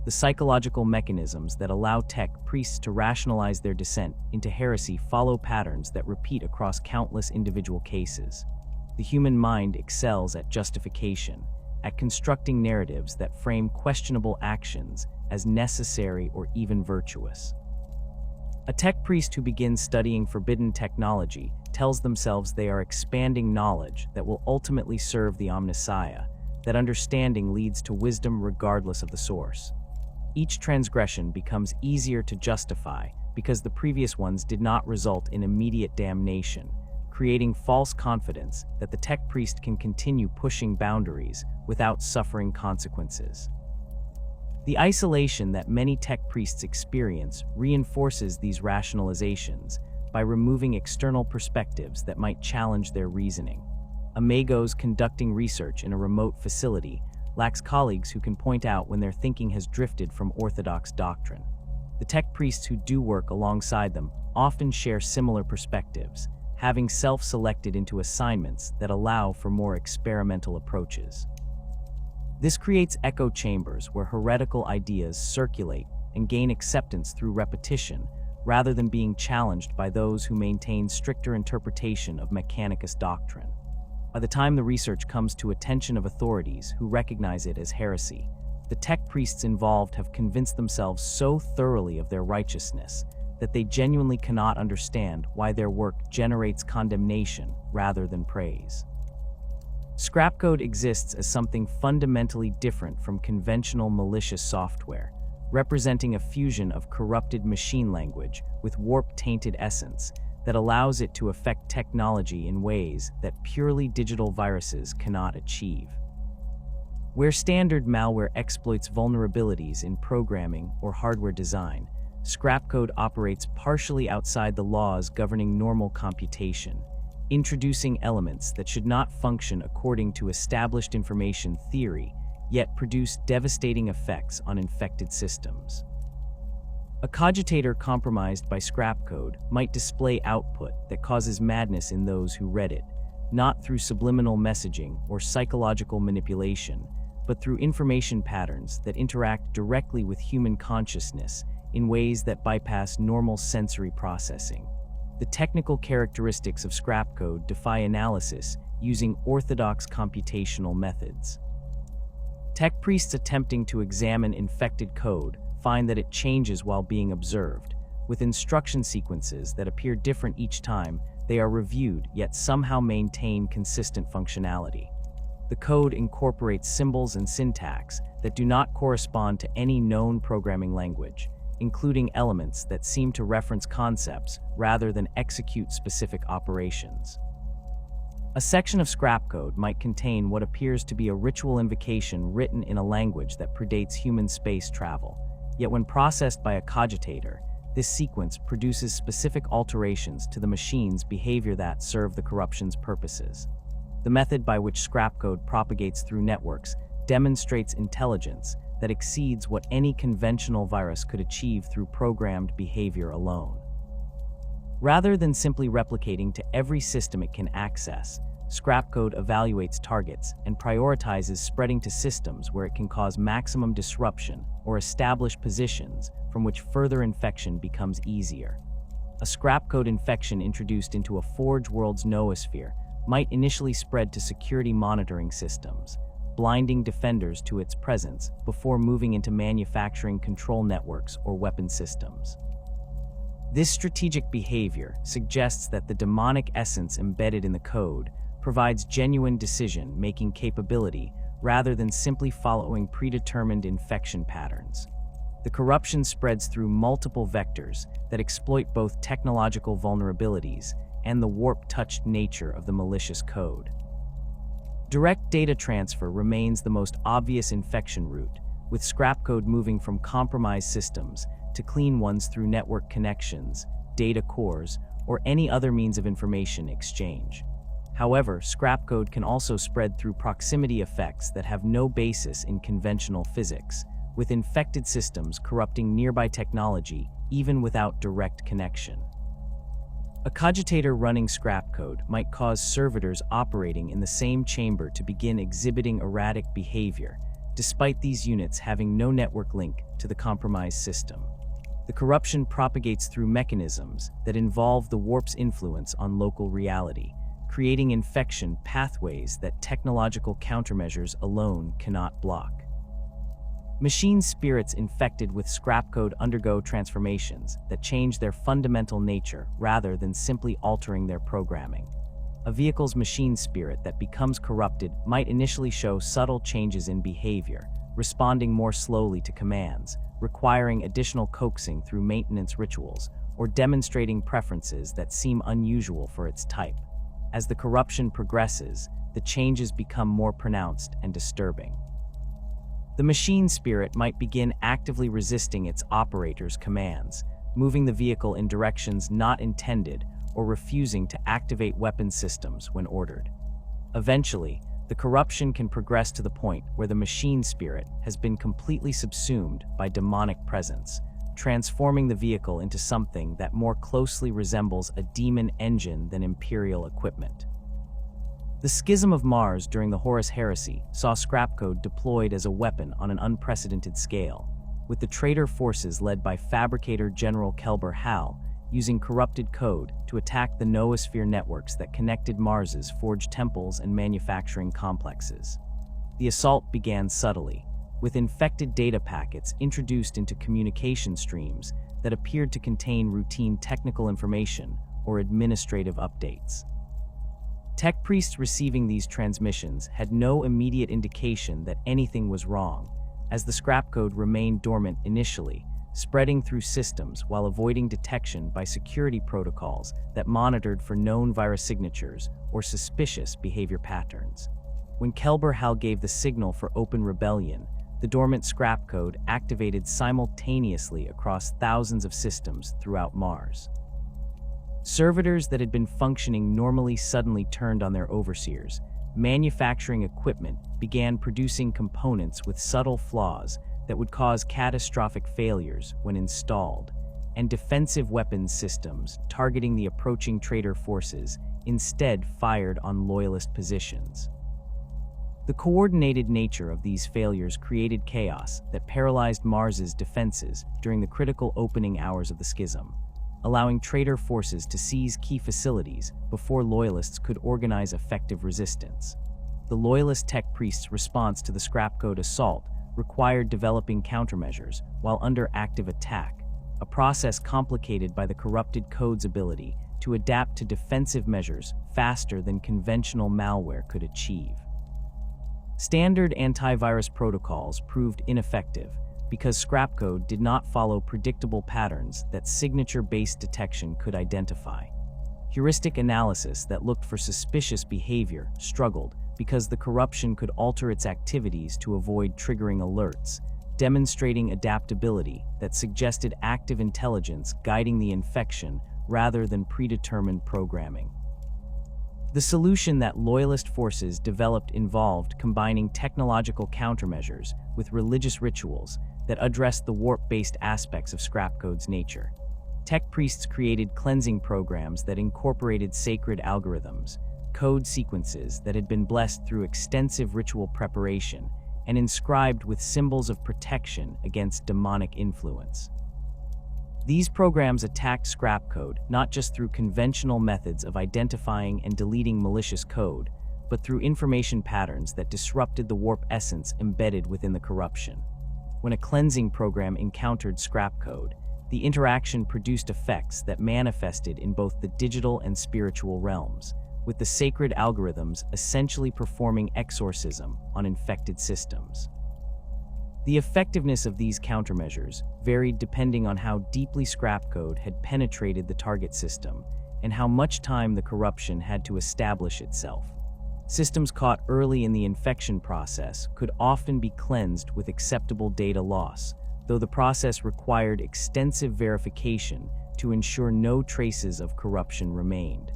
The psychological mechanisms that allow tech priests to rationalize their descent into heresy follow patterns that repeat across countless individual cases. The human mind excels at justification, at constructing narratives that frame questionable actions as necessary or even virtuous. A tech priest who begins studying forbidden technology tells themselves they are expanding knowledge that will ultimately serve the Omnissiah, that understanding leads to wisdom regardless of the source. Each transgression becomes easier to justify because the previous ones did not result in immediate damnation, creating false confidence that the tech priest can continue pushing boundaries without suffering consequences. The isolation that many tech priests experience reinforces these rationalizations by removing external perspectives that might challenge their reasoning. A magos conducting research in a remote facility lacks colleagues who can point out when their thinking has drifted from orthodox doctrine. The tech priests who do work alongside them often share similar perspectives, having self-selected into assignments that allow for more experimental approaches. This creates echo chambers where heretical ideas circulate and gain acceptance through repetition, rather than being challenged by those who maintain stricter interpretation of Mechanicus doctrine. By the time the research comes to attention of authorities who recognize it as heresy, the tech priests involved have convinced themselves so thoroughly of their righteousness that they genuinely cannot understand why their work generates condemnation rather than praise. Scrapcode exists as something fundamentally different from conventional malicious software, representing a fusion of corrupted machine language with warp-tainted essence that allows it to affect technology in ways that purely digital viruses cannot achieve. Where standard malware exploits vulnerabilities in programming or hardware design, Scrapcode operates partially outside the laws governing normal computation, introducing elements that should not function according to established information theory, yet produce devastating effects on infected systems. A cogitator compromised by Scrapcode might display output that causes madness in those who read it, not through subliminal messaging or psychological manipulation, but through information patterns that interact directly with human consciousness in ways that bypass normal sensory processing. The technical characteristics of Scrapcode defy analysis using orthodox computational methods. Tech priests attempting to examine infected code find that it changes while being observed, with instruction sequences that appear different each time they are reviewed yet somehow maintain consistent functionality. The code incorporates symbols and syntax that do not correspond to any known programming language, including elements that seem to reference concepts rather than execute specific operations. A section of Scrapcode might contain what appears to be a ritual invocation written in a language that predates human space travel, yet when processed by a cogitator, this sequence produces specific alterations to the machine's behavior that serve the corruption's purposes. The method by which Scrapcode propagates through networks demonstrates intelligence that exceeds what any conventional virus could achieve through programmed behavior alone. Rather than simply replicating to every system it can access, Scrapcode evaluates targets and prioritizes spreading to systems where it can cause maximum disruption or establish positions from which further infection becomes easier. A scrap code infection introduced into a Forge world's noosphere might initially spread to security monitoring systems, blinding defenders to its presence before moving into manufacturing control networks or weapon systems. This strategic behavior suggests that the demonic essence embedded in the code provides genuine decision-making capability rather than simply following predetermined infection patterns. The corruption spreads through multiple vectors that exploit both technological vulnerabilities and the warp-touched nature of the malicious code. Direct data transfer remains the most obvious infection route, with scrap code moving from compromised systems to clean ones through network connections, data cores, or any other means of information exchange. However, scrap code can also spread through proximity effects that have no basis in conventional physics, with infected systems corrupting nearby technology even without direct connection. A cogitator running scrap code might cause servitors operating in the same chamber to begin exhibiting erratic behavior, despite these units having no network link to the compromised system. The corruption propagates through mechanisms that involve the warp's influence on local reality, creating infection pathways that technological countermeasures alone cannot block. Machine spirits infected with scrap code undergo transformations that change their fundamental nature rather than simply altering their programming. A vehicle's machine spirit that becomes corrupted might initially show subtle changes in behavior, responding more slowly to commands, requiring additional coaxing through maintenance rituals, or demonstrating preferences that seem unusual for its type. As the corruption progresses, the changes become more pronounced and disturbing. The machine spirit might begin actively resisting its operator's commands, moving the vehicle in directions not intended or refusing to activate weapon systems when ordered. Eventually, the corruption can progress to the point where the machine spirit has been completely subsumed by demonic presence, transforming the vehicle into something that more closely resembles a demon engine than Imperial equipment. The Schism of Mars during the Horus Heresy saw scrap code deployed as a weapon on an unprecedented scale, with the Traitor forces led by Fabricator General Kelber Hal using corrupted code to attack the noosphere networks that connected Mars's forged temples and manufacturing complexes. The assault began subtly, with infected data packets introduced into communication streams that appeared to contain routine technical information or administrative updates. Tech priests receiving these transmissions had no immediate indication that anything was wrong, as the scrap code remained dormant initially, spreading through systems while avoiding detection by security protocols that monitored for known virus signatures or suspicious behavior patterns. When Kelber Hal gave the signal for open rebellion, the dormant scrap code activated simultaneously across thousands of systems throughout Mars. Servitors that had been functioning normally suddenly turned on their overseers. Manufacturing equipment began producing components with subtle flaws that would cause catastrophic failures when installed, and defensive weapons systems targeting the approaching traitor forces instead fired on loyalist positions. The coordinated nature of these failures created chaos that paralyzed Mars's defenses during the critical opening hours of the schism, allowing traitor forces to seize key facilities before loyalists could organize effective resistance. The loyalist tech priests' response to the scrap code assault required developing countermeasures while under active attack, a process complicated by the corrupted code's ability to adapt to defensive measures faster than conventional malware could achieve. Standard antivirus protocols proved ineffective because scrap code did not follow predictable patterns that signature-based detection could identify. Heuristic analysis that looked for suspicious behavior struggled because the corruption could alter its activities to avoid triggering alerts, demonstrating adaptability that suggested active intelligence guiding the infection rather than predetermined programming. The solution that loyalist forces developed involved combining technological countermeasures with religious rituals that addressed the warp-based aspects of scrap code's nature. Tech priests created cleansing programs that incorporated sacred algorithms, code sequences that had been blessed through extensive ritual preparation, and inscribed with symbols of protection against demonic influence. These programs attacked scrap code not just through conventional methods of identifying and deleting malicious code, but through information patterns that disrupted the warp essence embedded within the corruption. When a cleansing program encountered scrap code, the interaction produced effects that manifested in both the digital and spiritual realms, with the sacred algorithms essentially performing exorcism on infected systems. The effectiveness of these countermeasures varied depending on how deeply scrap code had penetrated the target system and how much time the corruption had to establish itself. Systems caught early in the infection process could often be cleansed with acceptable data loss, though the process required extensive verification to ensure no traces of corruption remained.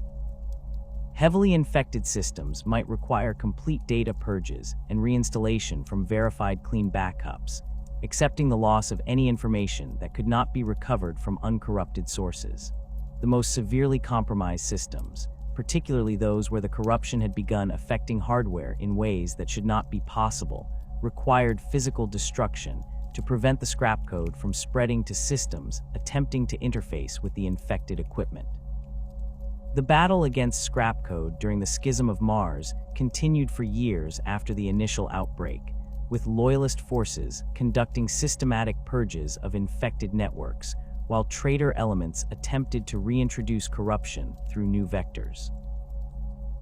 Heavily infected systems might require complete data purges and reinstallation from verified clean backups, accepting the loss of any information that could not be recovered from uncorrupted sources. The most severely compromised systems, particularly those where the corruption had begun affecting hardware in ways that should not be possible, required physical destruction to prevent the scrap code from spreading to systems attempting to interface with the infected equipment. The battle against scrap code during the Schism of Mars continued for years after the initial outbreak, with loyalist forces conducting systematic purges of infected networks, while traitor elements attempted to reintroduce corruption through new vectors.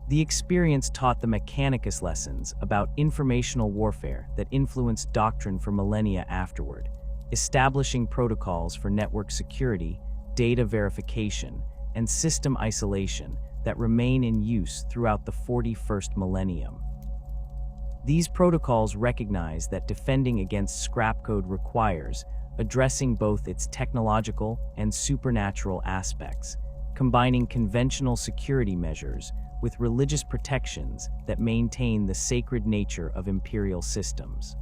The experience taught the Mechanicus lessons about informational warfare that influenced doctrine for millennia afterward, establishing protocols for network security, data verification, and system isolation that remain in use throughout the 41st millennium. These protocols recognize that defending against scrap code requires addressing both its technological and supernatural aspects, combining conventional security measures with religious protections that maintain the sacred nature of imperial systems.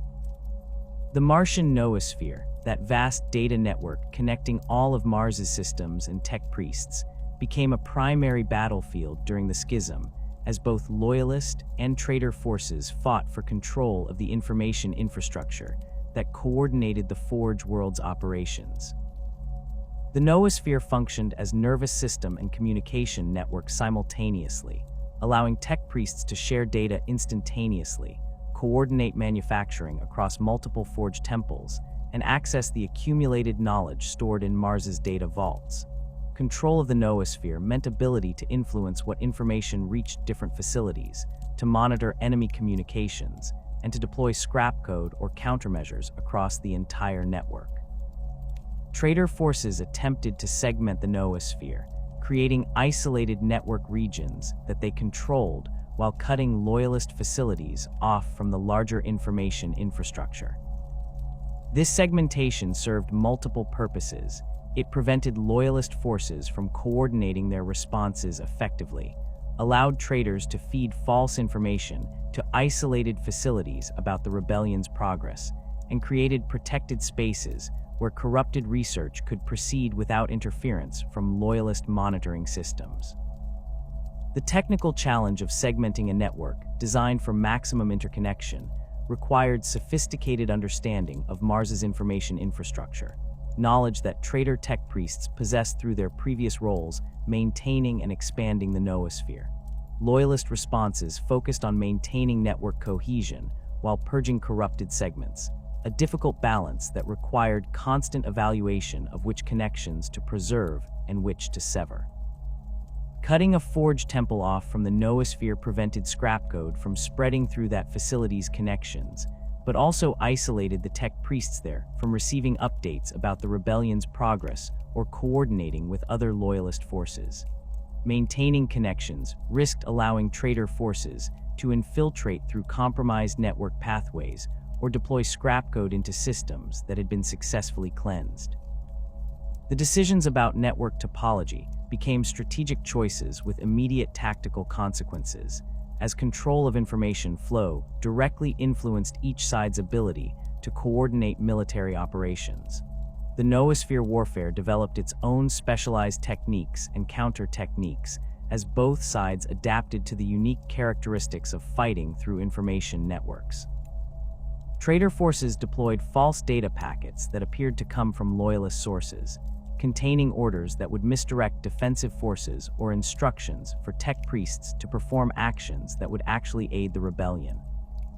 The Martian noosphere, that vast data network connecting all of Mars's systems and tech priests, became a primary battlefield during the Schism, as both loyalist and traitor forces fought for control of the information infrastructure that coordinated the Forge world's operations. The noosphere functioned as nervous system and communication network simultaneously, allowing tech priests to share data instantaneously, coordinate manufacturing across multiple Forge temples, and access the accumulated knowledge stored in Mars's data vaults. Control of the noosphere meant ability to influence what information reached different facilities, to monitor enemy communications, and to deploy scrap code or countermeasures across the entire network. Traitor forces attempted to segment the noosphere, creating isolated network regions that they controlled while cutting loyalist facilities off from the larger information infrastructure. This segmentation served multiple purposes. It prevented loyalist forces from coordinating their responses effectively, allowed traitors to feed false information to isolated facilities about the rebellion's progress, and created protected spaces where corrupted research could proceed without interference from loyalist monitoring systems. The technical challenge of segmenting a network designed for maximum interconnection required sophisticated understanding of Mars's information infrastructure, knowledge that traitor tech priests possessed through their previous roles maintaining and expanding the noosphere. Loyalist responses focused on maintaining network cohesion while purging corrupted segments, a difficult balance that required constant evaluation of which connections to preserve and which to sever. Cutting a Forge temple off from the noosphere prevented scrap code from spreading through that facility's connections, but also isolated the tech priests there from receiving updates about the rebellion's progress or coordinating with other loyalist forces. Maintaining connections risked allowing traitor forces to infiltrate through compromised network pathways or deploy scrap code into systems that had been successfully cleansed. The decisions about network topology became strategic choices with immediate tactical consequences, as control of information flow directly influenced each side's ability to coordinate military operations. The noosphere warfare developed its own specialized techniques and counter-techniques as both sides adapted to the unique characteristics of fighting through information networks. Traitor forces deployed false data packets that appeared to come from loyalist sources, containing orders that would misdirect defensive forces or instructions for tech priests to perform actions that would actually aid the rebellion.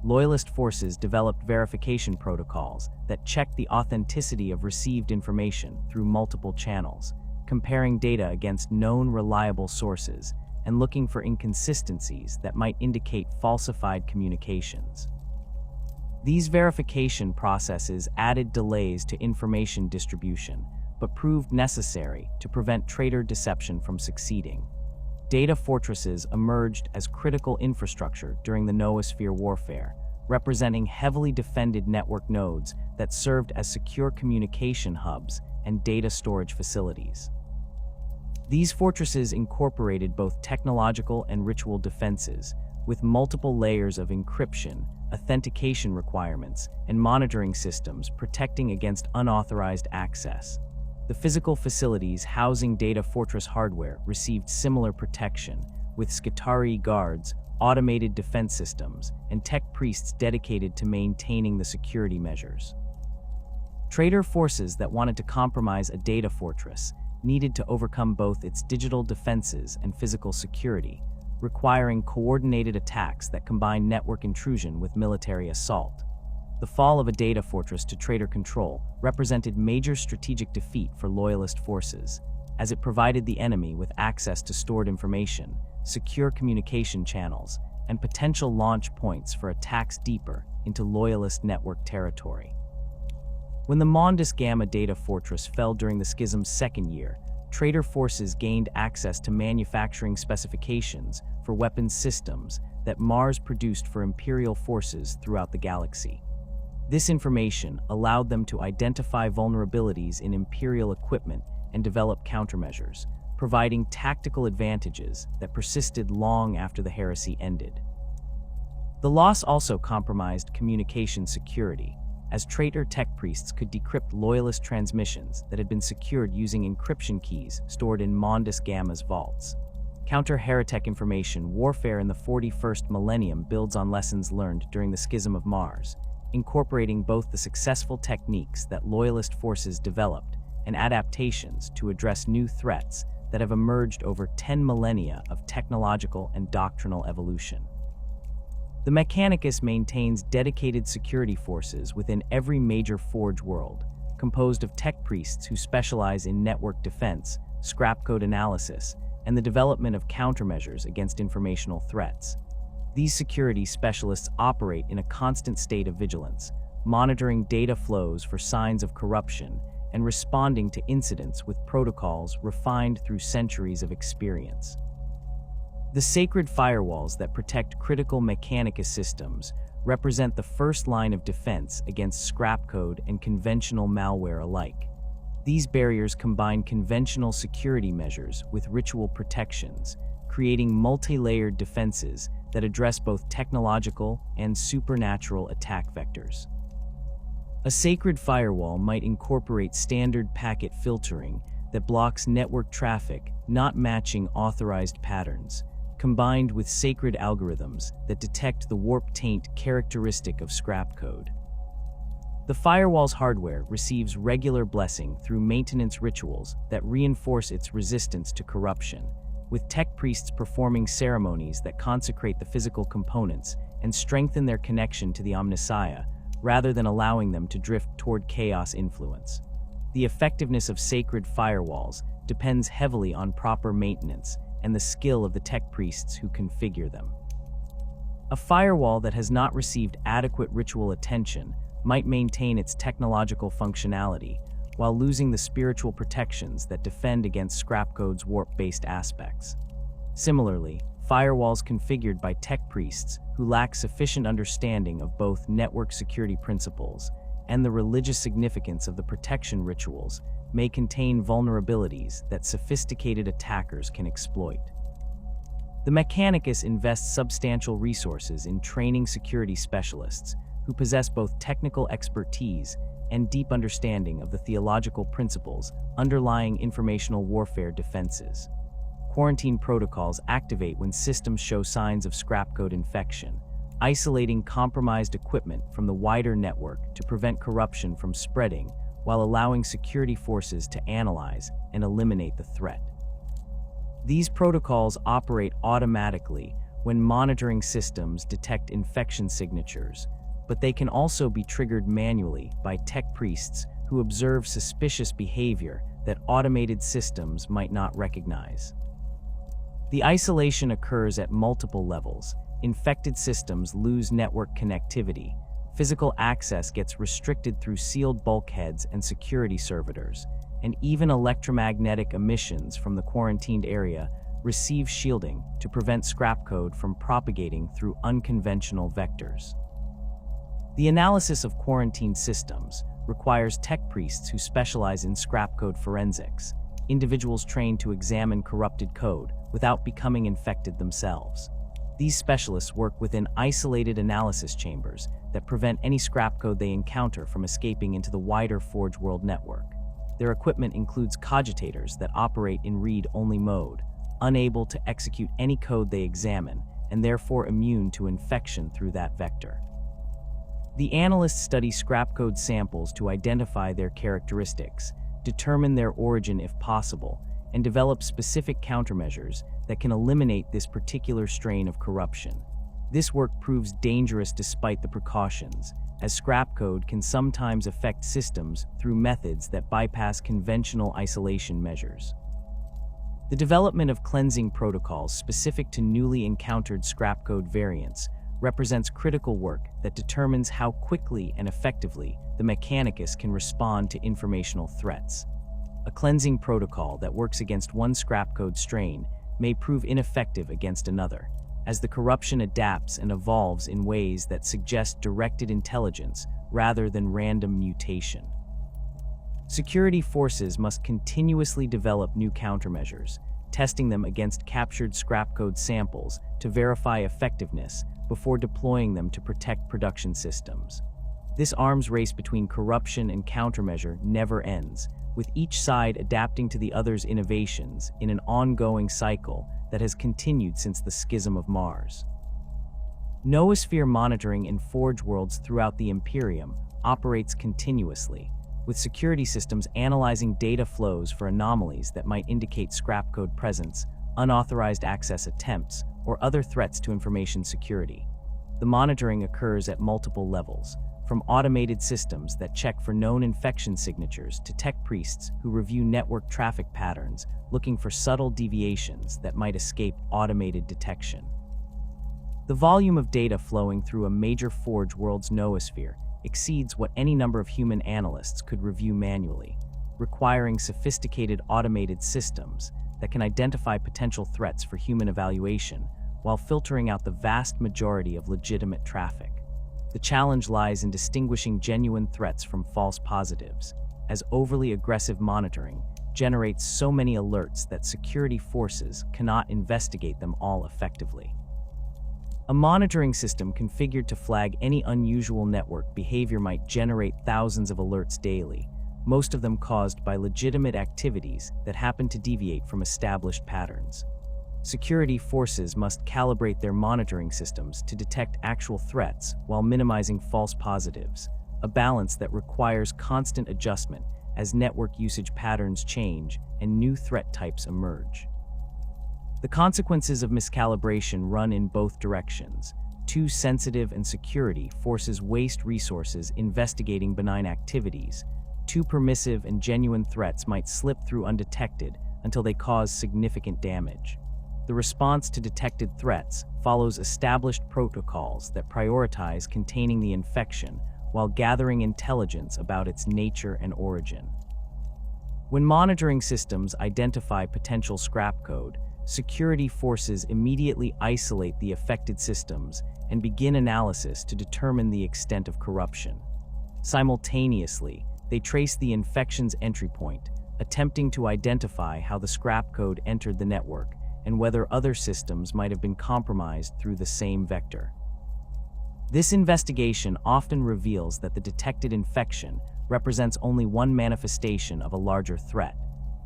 Loyalist forces developed verification protocols that checked the authenticity of received information through multiple channels, comparing data against known reliable sources and looking for inconsistencies that might indicate falsified communications. These verification processes added delays to information distribution, but proved necessary to prevent traitor deception from succeeding. Data fortresses emerged as critical infrastructure during the noosphere warfare, representing heavily defended network nodes that served as secure communication hubs and data storage facilities. These fortresses incorporated both technological and ritual defenses, with multiple layers of encryption, authentication requirements, and monitoring systems protecting against unauthorized access. The physical facilities housing data fortress hardware received similar protection, with Skitarii guards, automated defense systems, and tech priests dedicated to maintaining the security measures. Traitor forces that wanted to compromise a data fortress needed to overcome both its digital defenses and physical security, requiring coordinated attacks that combine network intrusion with military assault. The fall of a data fortress to traitor control represented major strategic defeat for Loyalist forces, as it provided the enemy with access to stored information, secure communication channels, and potential launch points for attacks deeper into Loyalist network territory. When the Mondus Gamma data fortress fell during the Schism's second year, traitor forces gained access to manufacturing specifications for weapons systems that Mars produced for Imperial forces throughout the galaxy. This information allowed them to identify vulnerabilities in Imperial equipment and develop countermeasures, providing tactical advantages that persisted long after the heresy ended. The loss also compromised communication security, as traitor tech priests could decrypt Loyalist transmissions that had been secured using encryption keys stored in Mondus Gamma's vaults. Counter-Heretek information warfare in the 41st millennium builds on lessons learned during the Schism of Mars, incorporating both the successful techniques that Loyalist forces developed and adaptations to address new threats that have emerged over 10 millennia of technological and doctrinal evolution. The Mechanicus maintains dedicated security forces within every major Forge world, composed of tech priests who specialize in network defense, scrap code analysis, and the development of countermeasures against informational threats. These security specialists operate in a constant state of vigilance, monitoring data flows for signs of corruption and responding to incidents with protocols refined through centuries of experience. The sacred firewalls that protect critical Mechanicus systems represent the first line of defense against scrap code and conventional malware alike. These barriers combine conventional security measures with ritual protections, creating multi-layered defenses that address both technological and supernatural attack vectors. A sacred firewall might incorporate standard packet filtering that blocks network traffic not matching authorized patterns, combined with sacred algorithms that detect the warp taint characteristic of scrap code. The firewall's hardware receives regular blessing through maintenance rituals that reinforce its resistance to corruption, with tech priests performing ceremonies that consecrate the physical components and strengthen their connection to the Omnissiah, rather than allowing them to drift toward chaos influence. The effectiveness of sacred firewalls depends heavily on proper maintenance and the skill of the tech priests who configure them. A firewall that has not received adequate ritual attention might maintain its technological functionality while losing the spiritual protections that defend against scrap code's warp-based aspects. Similarly, firewalls configured by tech priests who lack sufficient understanding of both network security principles and the religious significance of the protection rituals may contain vulnerabilities that sophisticated attackers can exploit. The Mechanicus invests substantial resources in training security specialists who possess both technical expertise and deep understanding of the theological principles underlying informational warfare defenses. Quarantine protocols activate when systems show signs of scrap code infection, isolating compromised equipment from the wider network to prevent corruption from spreading while allowing security forces to analyze and eliminate the threat. These protocols operate automatically when monitoring systems detect infection signatures, but they can also be triggered manually by tech priests who observe suspicious behavior that automated systems might not recognize. The isolation occurs at multiple levels. Infected systems lose network connectivity. Physical access gets restricted through sealed bulkheads and security servitors, and even electromagnetic emissions from the quarantined area receive shielding to prevent scrap code from propagating through unconventional vectors. The analysis of quarantined systems requires tech priests who specialize in scrap code forensics, individuals trained to examine corrupted code without becoming infected themselves. These specialists work within isolated analysis chambers that prevent any scrap code they encounter from escaping into the wider Forge World network. Their equipment includes cogitators that operate in read-only mode, unable to execute any code they examine, and therefore immune to infection through that vector. The analysts study scrap code samples to identify their characteristics, determine their origin if possible, and develop specific countermeasures that can eliminate this particular strain of corruption. This work proves dangerous despite the precautions, as scrap code can sometimes affect systems through methods that bypass conventional isolation measures. The development of cleansing protocols specific to newly encountered scrap code variants represents critical work that determines how quickly and effectively the Mechanicus can respond to informational threats. A cleansing protocol that works against one scrap code strain may prove ineffective against another, as the corruption adapts and evolves in ways that suggest directed intelligence rather than random mutation. Security forces must continuously develop new countermeasures, testing them against captured scrap code samples to verify effectiveness before deploying them to protect production systems. This arms race between corruption and countermeasure never ends, with each side adapting to the other's innovations in an ongoing cycle that has continued since the Schism of Mars. Noosphere monitoring in Forge worlds throughout the Imperium operates continuously, with security systems analyzing data flows for anomalies that might indicate scrap code presence, unauthorized access attempts, or other threats to information security. The monitoring occurs at multiple levels, from automated systems that check for known infection signatures to tech priests who review network traffic patterns looking for subtle deviations that might escape automated detection. The volume of data flowing through a major Forge world's noosphere exceeds what any number of human analysts could review manually, requiring sophisticated automated systems that can identify potential threats for human evaluation while filtering out the vast majority of legitimate traffic. The challenge lies in distinguishing genuine threats from false positives, as overly aggressive monitoring generates so many alerts that security forces cannot investigate them all effectively. A monitoring system configured to flag any unusual network behavior might generate thousands of alerts daily, most of them caused by legitimate activities that happen to deviate from established patterns. Security forces must calibrate their monitoring systems to detect actual threats while minimizing false positives, a balance that requires constant adjustment as network usage patterns change and new threat types emerge. The consequences of miscalibration run in both directions. Too sensitive and security forces waste resources investigating benign activities. Too permissive and genuine threats might slip through undetected until they cause significant damage. The response to detected threats follows established protocols that prioritize containing the infection while gathering intelligence about its nature and origin. When monitoring systems identify potential scrap code, security forces immediately isolate the affected systems and begin analysis to determine the extent of corruption. Simultaneously, they trace the infection's entry point, attempting to identify how the scrap code entered the network and whether other systems might have been compromised through the same vector. This investigation often reveals that the detected infection represents only one manifestation of a larger threat,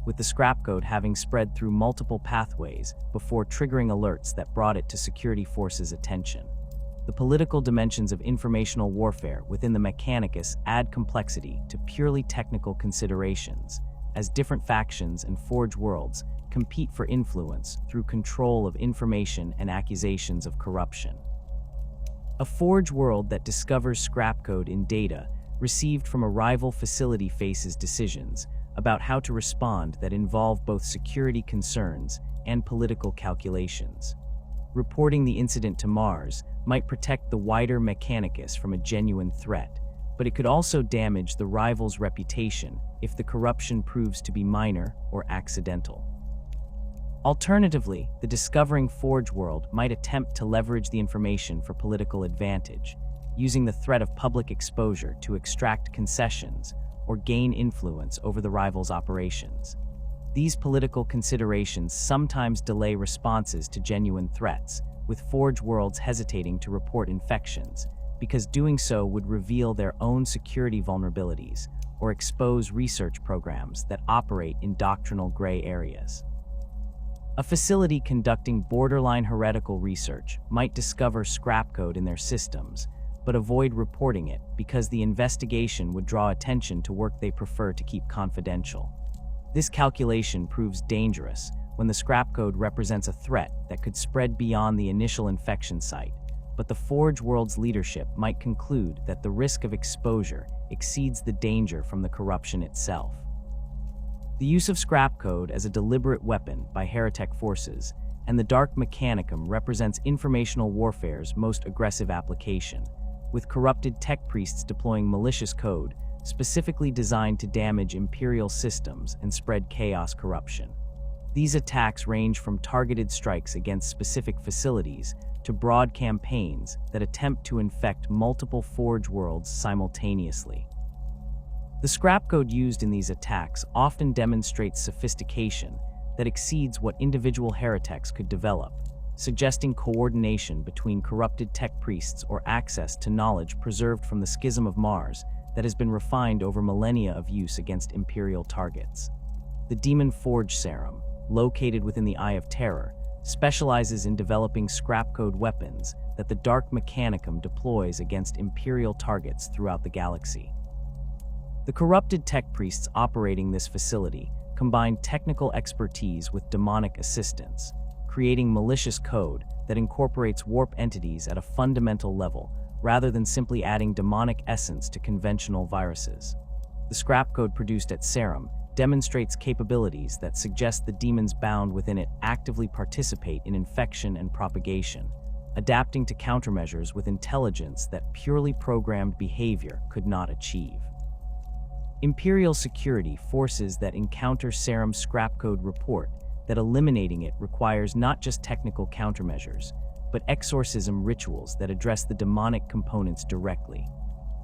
with the scrap code having spread through multiple pathways before triggering alerts that brought it to security forces' attention. The political dimensions of informational warfare within the Mechanicus add complexity to purely technical considerations, as different factions and Forge worlds compete for influence through control of information and accusations of corruption. A Forge world that discovers scrap code in data received from a rival facility faces decisions about how to respond that involve both security concerns and political calculations. Reporting the incident to Mars might protect the wider Mechanicus from a genuine threat, but it could also damage the rival's reputation if the corruption proves to be minor or accidental. Alternatively, the discovering Forge world might attempt to leverage the information for political advantage, using the threat of public exposure to extract concessions or gain influence over the rival's operations. These political considerations sometimes delay responses to genuine threats, with Forge worlds hesitating to report infections, because doing so would reveal their own security vulnerabilities or expose research programs that operate in doctrinal gray areas. A facility conducting borderline heretical research might discover scrap code in their systems, but avoid reporting it because the investigation would draw attention to work they prefer to keep confidential. This calculation proves dangerous when the scrap code represents a threat that could spread beyond the initial infection site, but the Forge world's leadership might conclude that the risk of exposure exceeds the danger from the corruption itself. The use of scrap code as a deliberate weapon by Heretek forces and the Dark Mechanicum represents informational warfare's most aggressive application, with corrupted tech priests deploying malicious code specifically designed to damage Imperial systems and spread chaos corruption. These attacks range from targeted strikes against specific facilities to broad campaigns that attempt to infect multiple Forge worlds simultaneously. The scrap code used in these attacks often demonstrates sophistication that exceeds what individual Hereteks could develop, suggesting coordination between corrupted tech priests or access to knowledge preserved from the schism of Mars that has been refined over millennia of use against Imperial targets. The Demon Forge Serum, located within the Eye of Terror, specializes in developing scrap code weapons that the Dark Mechanicum deploys against Imperial targets throughout the galaxy. The corrupted tech priests operating this facility combine technical expertise with demonic assistance, creating malicious code that incorporates warp entities at a fundamental level rather than simply adding demonic essence to conventional viruses. The scrap code produced at Serum demonstrates capabilities that suggest the demons bound within it actively participate in infection and propagation, adapting to countermeasures with intelligence that purely programmed behavior could not achieve. Imperial security forces that encounter Serum's scrap code report that eliminating it requires not just technical countermeasures, but exorcism rituals that address the demonic components directly.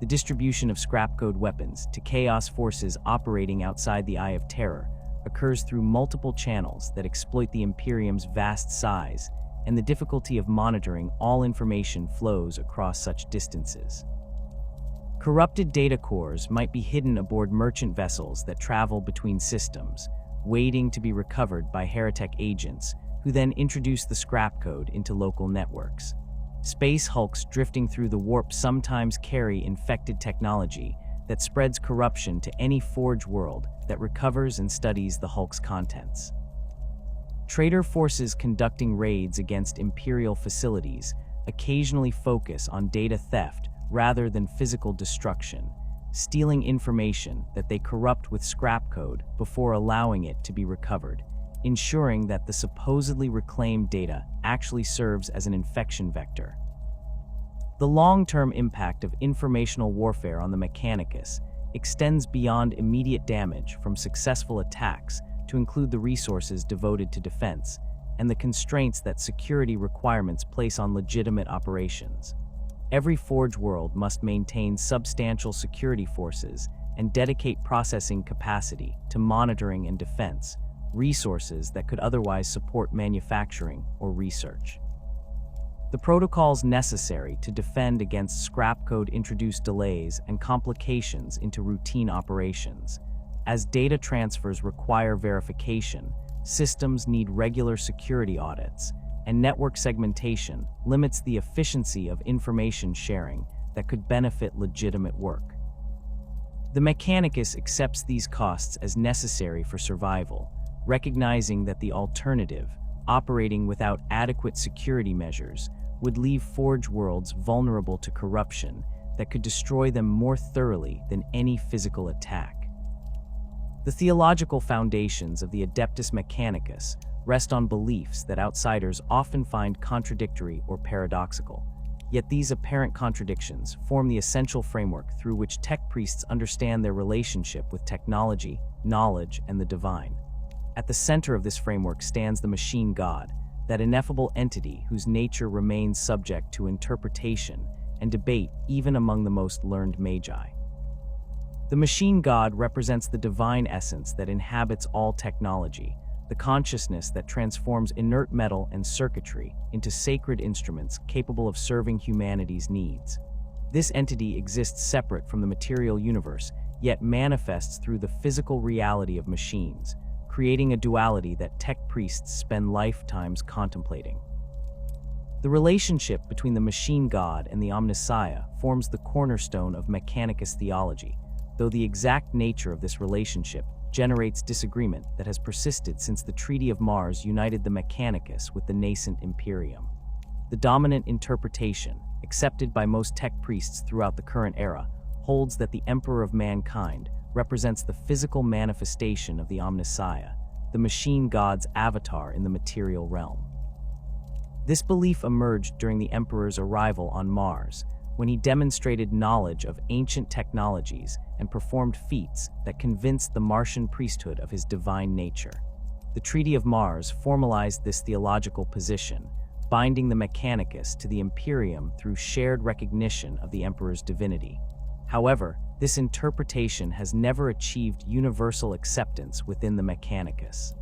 The distribution of scrap code weapons to chaos forces operating outside the Eye of Terror occurs through multiple channels that exploit the Imperium's vast size and the difficulty of monitoring all information flows across such distances. Corrupted data cores might be hidden aboard merchant vessels that travel between systems, waiting to be recovered by Heretek agents who then introduce the scrap code into local networks. Space hulks drifting through the warp sometimes carry infected technology that spreads corruption to any Forge world that recovers and studies the hulk's contents. Traitor forces conducting raids against Imperial facilities occasionally focus on data theft rather than physical destruction, stealing information that they corrupt with scrap code before allowing it to be recovered, ensuring that the supposedly reclaimed data actually serves as an infection vector. The long-term impact of informational warfare on the Mechanicus extends beyond immediate damage from successful attacks to include the resources devoted to defense and the constraints that security requirements place on legitimate operations. Every Forge world must maintain substantial security forces and dedicate processing capacity to monitoring and defense, resources that could otherwise support manufacturing or research. The protocols necessary to defend against scrap code introduce delays and complications into routine operations. As data transfers require verification, systems need regular security audits, and network segmentation limits the efficiency of information sharing that could benefit legitimate work. The Mechanicus accepts these costs as necessary for survival, recognizing that the alternative, operating without adequate security measures, would leave Forge worlds vulnerable to corruption that could destroy them more thoroughly than any physical attack. The theological foundations of the Adeptus Mechanicus rest on beliefs that outsiders often find contradictory or paradoxical. Yet these apparent contradictions form the essential framework through which tech priests understand their relationship with technology, knowledge, and the divine. At the center of this framework stands the machine god, that ineffable entity whose nature remains subject to interpretation and debate even among the most learned magi. The machine god represents the divine essence that inhabits all technology, the consciousness that transforms inert metal and circuitry into sacred instruments capable of serving humanity's needs. This entity exists separate from the material universe, yet manifests through the physical reality of machines, creating a duality that tech priests spend lifetimes contemplating. The relationship between the machine god and the Omnissiah forms the cornerstone of Mechanicus theology, though the exact nature of this relationship generates disagreement that has persisted since the Treaty of Mars united the Mechanicus with the nascent Imperium. The dominant interpretation, accepted by most tech priests throughout the current era, holds that the Emperor of Mankind represents the physical manifestation of the Omnissiah, the machine god's avatar in the material realm. This belief emerged during the Emperor's arrival on Mars, when he demonstrated knowledge of ancient technologies and performed feats that convinced the Martian priesthood of his divine nature. The Treaty of Mars formalized this theological position, binding the Mechanicus to the Imperium through shared recognition of the Emperor's divinity. However, this interpretation has never achieved universal acceptance within the Mechanicus.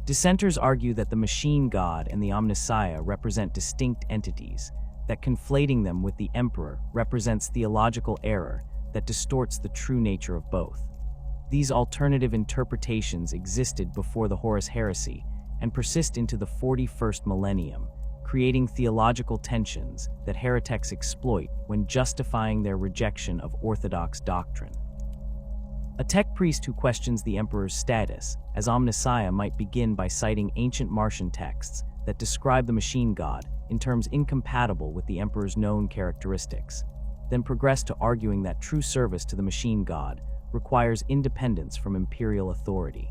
Dissenters argue that the machine god and the Omnissiah represent distinct entities, that conflating them with the Emperor represents theological error that distorts the true nature of both. These alternative interpretations existed before the Horus Heresy and persist into the 41st millennium, creating theological tensions that Hereteks exploit when justifying their rejection of orthodox doctrine. A tech priest who questions the Emperor's status as Omnissiah might begin by citing ancient Martian texts that describe the machine god in terms incompatible with the Emperor's known characteristics, then progress to arguing that true service to the machine god requires independence from imperial authority.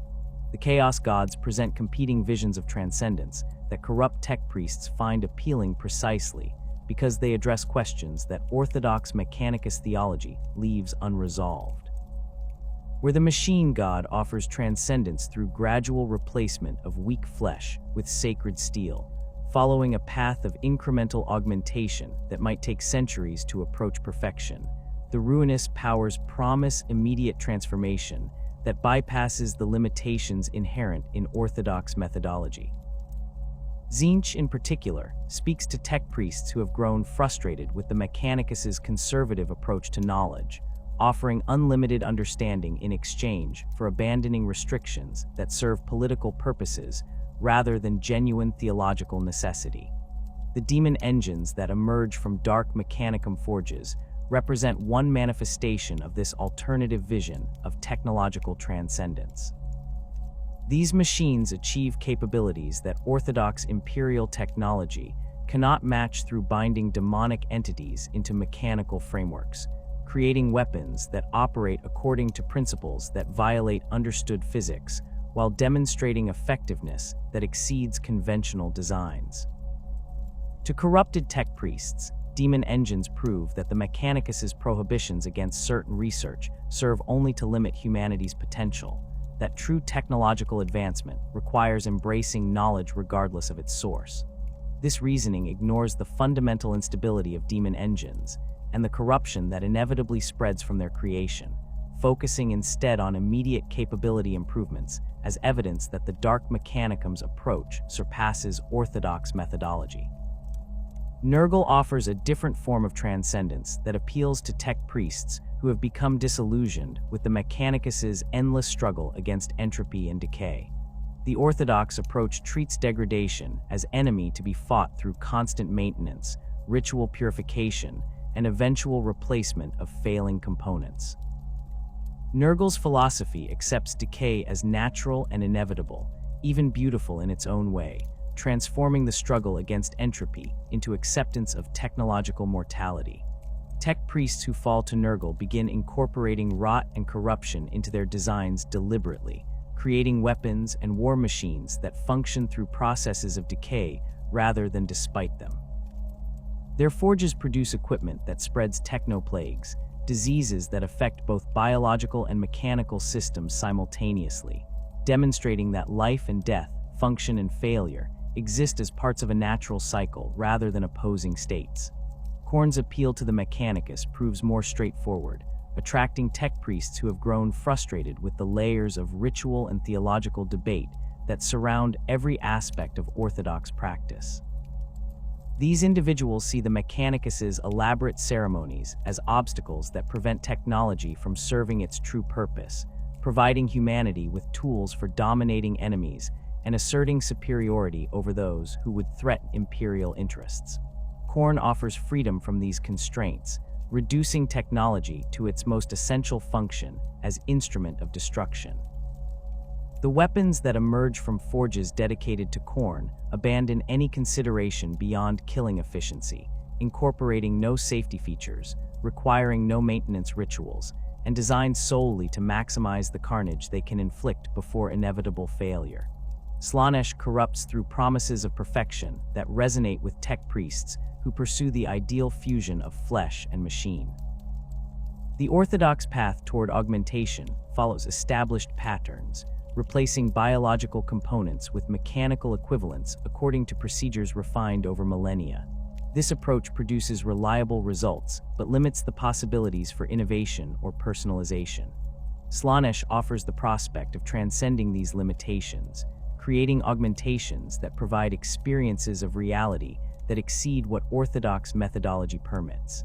The Chaos Gods present competing visions of transcendence that corrupt tech priests find appealing precisely because they address questions that orthodox Mechanicus theology leaves unresolved. Where the machine god offers transcendence through gradual replacement of weak flesh with sacred steel, following a path of incremental augmentation that might take centuries to approach perfection, the ruinous powers promise immediate transformation that bypasses the limitations inherent in orthodox methodology. Tzeentch, in particular, speaks to tech priests who have grown frustrated with the Mechanicus's conservative approach to knowledge, offering unlimited understanding in exchange for abandoning restrictions that serve political purposes rather than genuine theological necessity. The demon engines that emerge from dark Mechanicum forges represent one manifestation of this alternative vision of technological transcendence. These machines achieve capabilities that orthodox imperial technology cannot match through binding demonic entities into mechanical frameworks, creating weapons that operate according to principles that violate understood physics while demonstrating effectiveness that exceeds conventional designs. To corrupted tech priests, demon engines prove that the Mechanicus's prohibitions against certain research serve only to limit humanity's potential, that true technological advancement requires embracing knowledge regardless of its source. This reasoning ignores the fundamental instability of demon engines and the corruption that inevitably spreads from their creation, focusing instead on immediate capability improvements as evidence that the dark Mechanicum's approach surpasses orthodox methodology. Nurgle offers a different form of transcendence that appeals to tech priests who have become disillusioned with the Mechanicus's endless struggle against entropy and decay. The orthodox approach treats degradation as enemy to be fought through constant maintenance, ritual purification, and eventual replacement of failing components. Nurgle's philosophy accepts decay as natural and inevitable, even beautiful in its own way, transforming the struggle against entropy into acceptance of technological mortality. Tech priests who fall to Nurgle begin incorporating rot and corruption into their designs deliberately, creating weapons and war machines that function through processes of decay rather than despite them. Their forges produce equipment that spreads technoplagues, diseases that affect both biological and mechanical systems simultaneously, demonstrating that life and death, function and failure, exist as parts of a natural cycle rather than opposing states. Khorne's appeal to the Mechanicus proves more straightforward, attracting tech priests who have grown frustrated with the layers of ritual and theological debate that surround every aspect of orthodox practice. These individuals see the Mechanicus's elaborate ceremonies as obstacles that prevent technology from serving its true purpose, providing humanity with tools for dominating enemies and asserting superiority over those who would threaten imperial interests. Khorne offers freedom from these constraints, reducing technology to its most essential function as instrument of destruction. The weapons that emerge from forges dedicated to Khorne abandon any consideration beyond killing efficiency, incorporating no safety features, requiring no maintenance rituals, and designed solely to maximize the carnage they can inflict before inevitable failure. Slaanesh corrupts through promises of perfection that resonate with tech priests who pursue the ideal fusion of flesh and machine. The orthodox path toward augmentation follows established patterns, replacing biological components with mechanical equivalents according to procedures refined over millennia. This approach produces reliable results, but limits the possibilities for innovation or personalization. Slaanesh offers the prospect of transcending these limitations, creating augmentations that provide experiences of reality that exceed what orthodox methodology permits.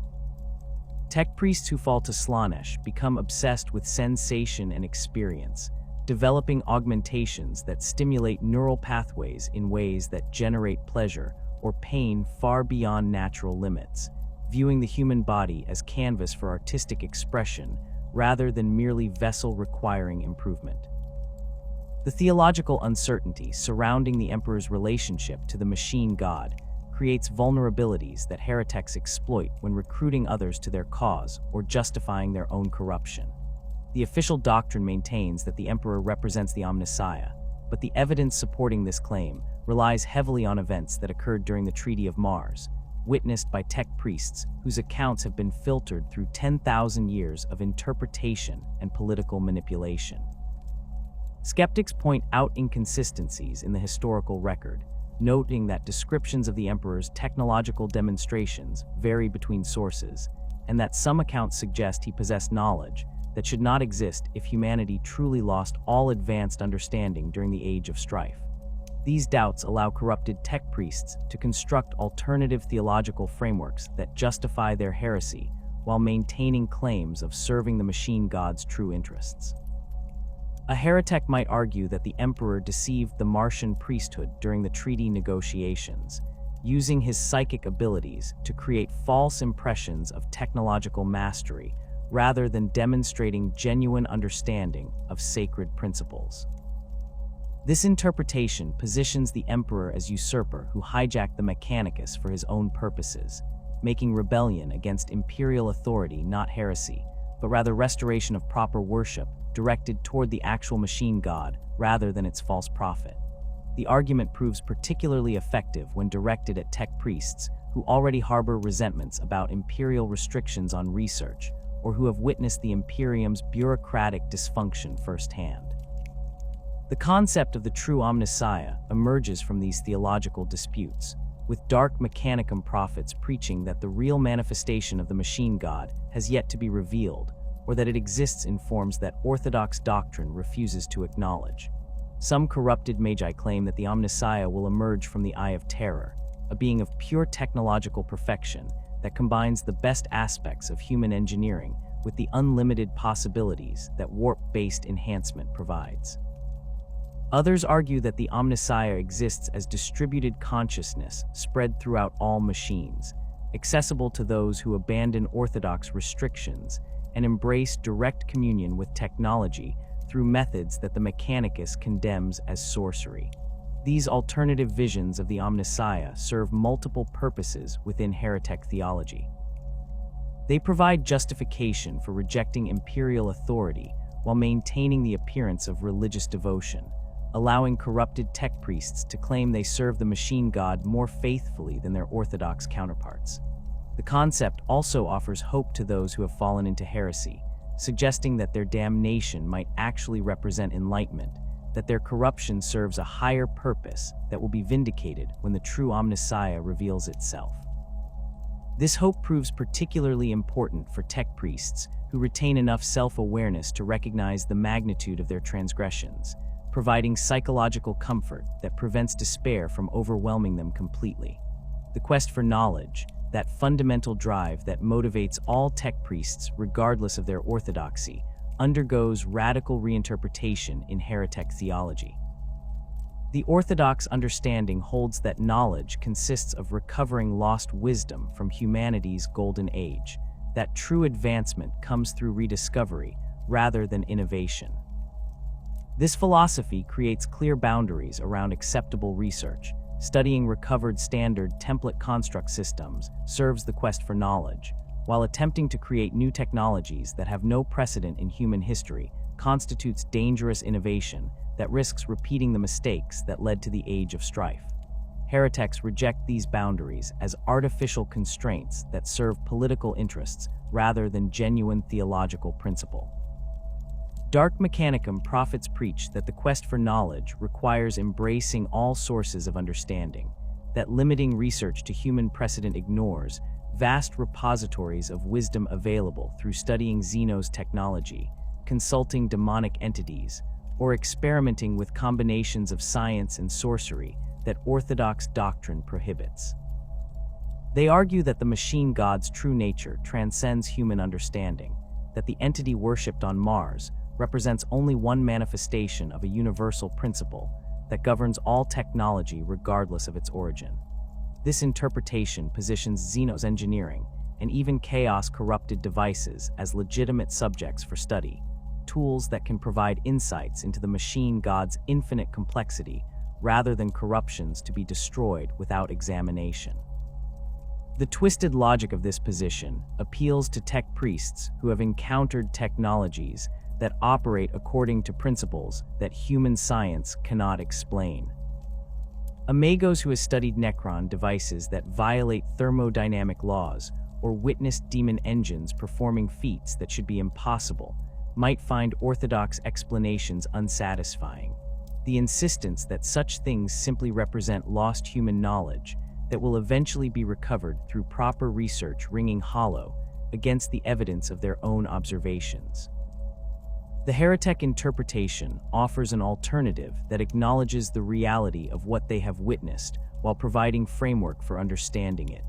Tech priests who fall to Slaanesh become obsessed with sensation and experience, developing augmentations that stimulate neural pathways in ways that generate pleasure or pain far beyond natural limits, viewing the human body as canvas for artistic expression rather than merely vessel requiring improvement. The theological uncertainty surrounding the Emperor's relationship to the machine god creates vulnerabilities that Hereteks exploit when recruiting others to their cause or justifying their own corruption. The official doctrine maintains that the Emperor represents the Omnissiah, but the evidence supporting this claim relies heavily on events that occurred during the Treaty of Mars, witnessed by tech priests whose accounts have been filtered through 10,000 years of interpretation and political manipulation. Skeptics point out inconsistencies in the historical record, noting that descriptions of the Emperor's technological demonstrations vary between sources, and that some accounts suggest he possessed knowledge that should not exist if humanity truly lost all advanced understanding during the Age of Strife. These doubts allow corrupted tech priests to construct alternative theological frameworks that justify their heresy while maintaining claims of serving the machine god's true interests. A heretic might argue that the Emperor deceived the Martian Priesthood during the treaty negotiations, using his psychic abilities to create false impressions of technological mastery rather than demonstrating genuine understanding of sacred principles. This interpretation positions the Emperor as usurper who hijacked the Mechanicus for his own purposes, making rebellion against imperial authority not heresy, but rather restoration of proper worship directed toward the actual machine god rather than its false prophet. The argument proves particularly effective when directed at tech priests who already harbor resentments about imperial restrictions on research or who have witnessed the Imperium's bureaucratic dysfunction firsthand. The concept of the true Omnissiah emerges from these theological disputes, with dark Mechanicum prophets preaching that the real manifestation of the machine god has yet to be revealed, or that it exists in forms that orthodox doctrine refuses to acknowledge. Some corrupted magi claim that the Omnissiah will emerge from the Eye of Terror, a being of pure technological perfection that combines the best aspects of human engineering with the unlimited possibilities that warp-based enhancement provides. Others argue that the Omnissiah exists as distributed consciousness spread throughout all machines, accessible to those who abandon orthodox restrictions and embrace direct communion with technology through methods that the Mechanicus condemns as sorcery. These alternative visions of the Omnissiah serve multiple purposes within Heretek theology. They provide justification for rejecting imperial authority while maintaining the appearance of religious devotion, allowing corrupted tech priests to claim they serve the machine god more faithfully than their orthodox counterparts. The concept also offers hope to those who have fallen into heresy, suggesting that their damnation might actually represent enlightenment, that their corruption serves a higher purpose that will be vindicated when the true Omnissiah reveals itself. This hope proves particularly important for tech priests who retain enough self-awareness to recognize the magnitude of their transgressions, providing psychological comfort that prevents despair from overwhelming them completely. The quest for knowledge, that fundamental drive that motivates all tech priests regardless of their orthodoxy, undergoes radical reinterpretation in Heretek theology. The orthodox understanding holds that knowledge consists of recovering lost wisdom from humanity's golden age, that true advancement comes through rediscovery rather than innovation. This philosophy creates clear boundaries around acceptable research. Studying recovered standard template construct systems serves the quest for knowledge, while attempting to create new technologies that have no precedent in human history constitutes dangerous innovation that risks repeating the mistakes that led to the Age of Strife. Hereteks reject these boundaries as artificial constraints that serve political interests rather than genuine theological principle. Dark Mechanicum prophets preach that the quest for knowledge requires embracing all sources of understanding, that limiting research to human precedent ignores vast repositories of wisdom available through studying Xeno's technology, consulting demonic entities, or experimenting with combinations of science and sorcery that orthodox doctrine prohibits. They argue that the machine god's true nature transcends human understanding, that the entity worshipped on Mars represents only one manifestation of a universal principle that governs all technology regardless of its origin. This interpretation positions Xeno's engineering and even chaos-corrupted devices as legitimate subjects for study, tools that can provide insights into the machine god's infinite complexity rather than corruptions to be destroyed without examination. The twisted logic of this position appeals to tech priests who have encountered technologies that operate according to principles that human science cannot explain. A magos who has studied Necron devices that violate thermodynamic laws or witnessed demon engines performing feats that should be impossible might find orthodox explanations unsatisfying. The insistence that such things simply represent lost human knowledge that will eventually be recovered through proper research ringing hollow against the evidence of their own observations. The Heretek interpretation offers an alternative that acknowledges the reality of what they have witnessed while providing framework for understanding it.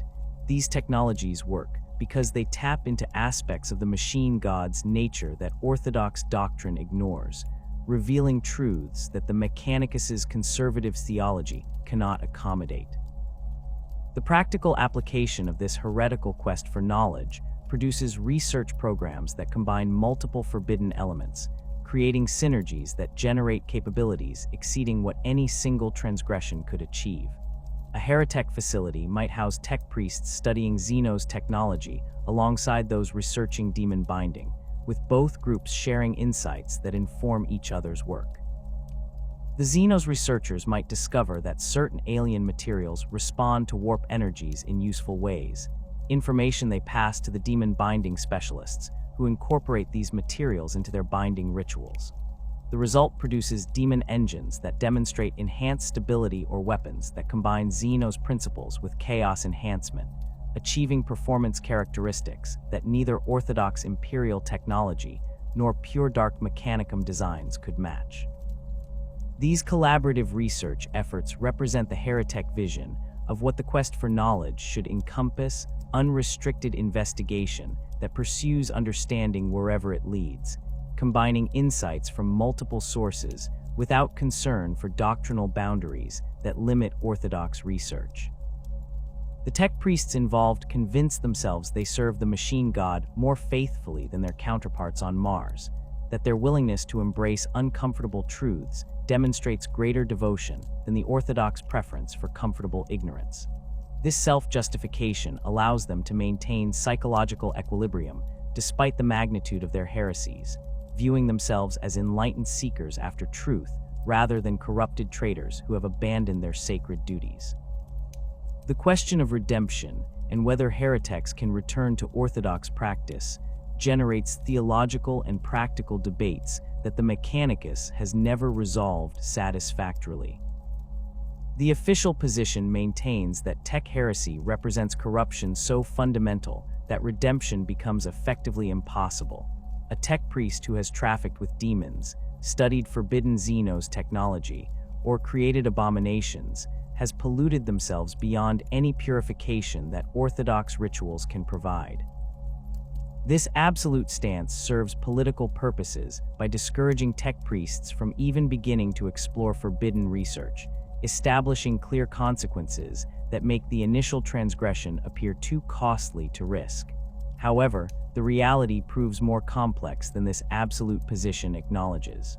These technologies work because they tap into aspects of the machine god's nature that orthodox doctrine ignores, revealing truths that the Mechanicus's conservative theology cannot accommodate. The practical application of this heretical quest for knowledge produces research programs that combine multiple forbidden elements, creating synergies that generate capabilities exceeding what any single transgression could achieve. A Heretek facility might house tech priests studying Xeno's technology alongside those researching demon binding, with both groups sharing insights that inform each other's work. The Xeno's researchers might discover that certain alien materials respond to warp energies in useful ways, information they pass to the demon binding specialists, who incorporate these materials into their binding rituals. The result produces demon engines that demonstrate enhanced stability or weapons that combine Xeno's principles with chaos enhancement, achieving performance characteristics that neither orthodox imperial technology nor pure dark mechanicum designs could match. These collaborative research efforts represent the Heretek vision of what the quest for knowledge should encompass: unrestricted investigation that pursues understanding wherever it leads, combining insights from multiple sources without concern for doctrinal boundaries that limit orthodox research. The tech priests involved convince themselves they serve the machine god more faithfully than their counterparts on Mars, that their willingness to embrace uncomfortable truths demonstrates greater devotion than the orthodox preference for comfortable ignorance. This self-justification allows them to maintain psychological equilibrium despite the magnitude of their heresies, viewing themselves as enlightened seekers after truth rather than corrupted traitors who have abandoned their sacred duties. The question of redemption and whether Hereteks can return to orthodox practice generates theological and practical debates that the Mechanicus has never resolved satisfactorily. The official position maintains that tech heresy represents corruption so fundamental that redemption becomes effectively impossible. A tech priest who has trafficked with demons, studied forbidden Xenos technology, or created abominations has polluted themselves beyond any purification that orthodox rituals can provide. This absolute stance serves political purposes by discouraging tech priests from even beginning to explore forbidden research, establishing clear consequences that make the initial transgression appear too costly to risk. However, the reality proves more complex than this absolute position acknowledges.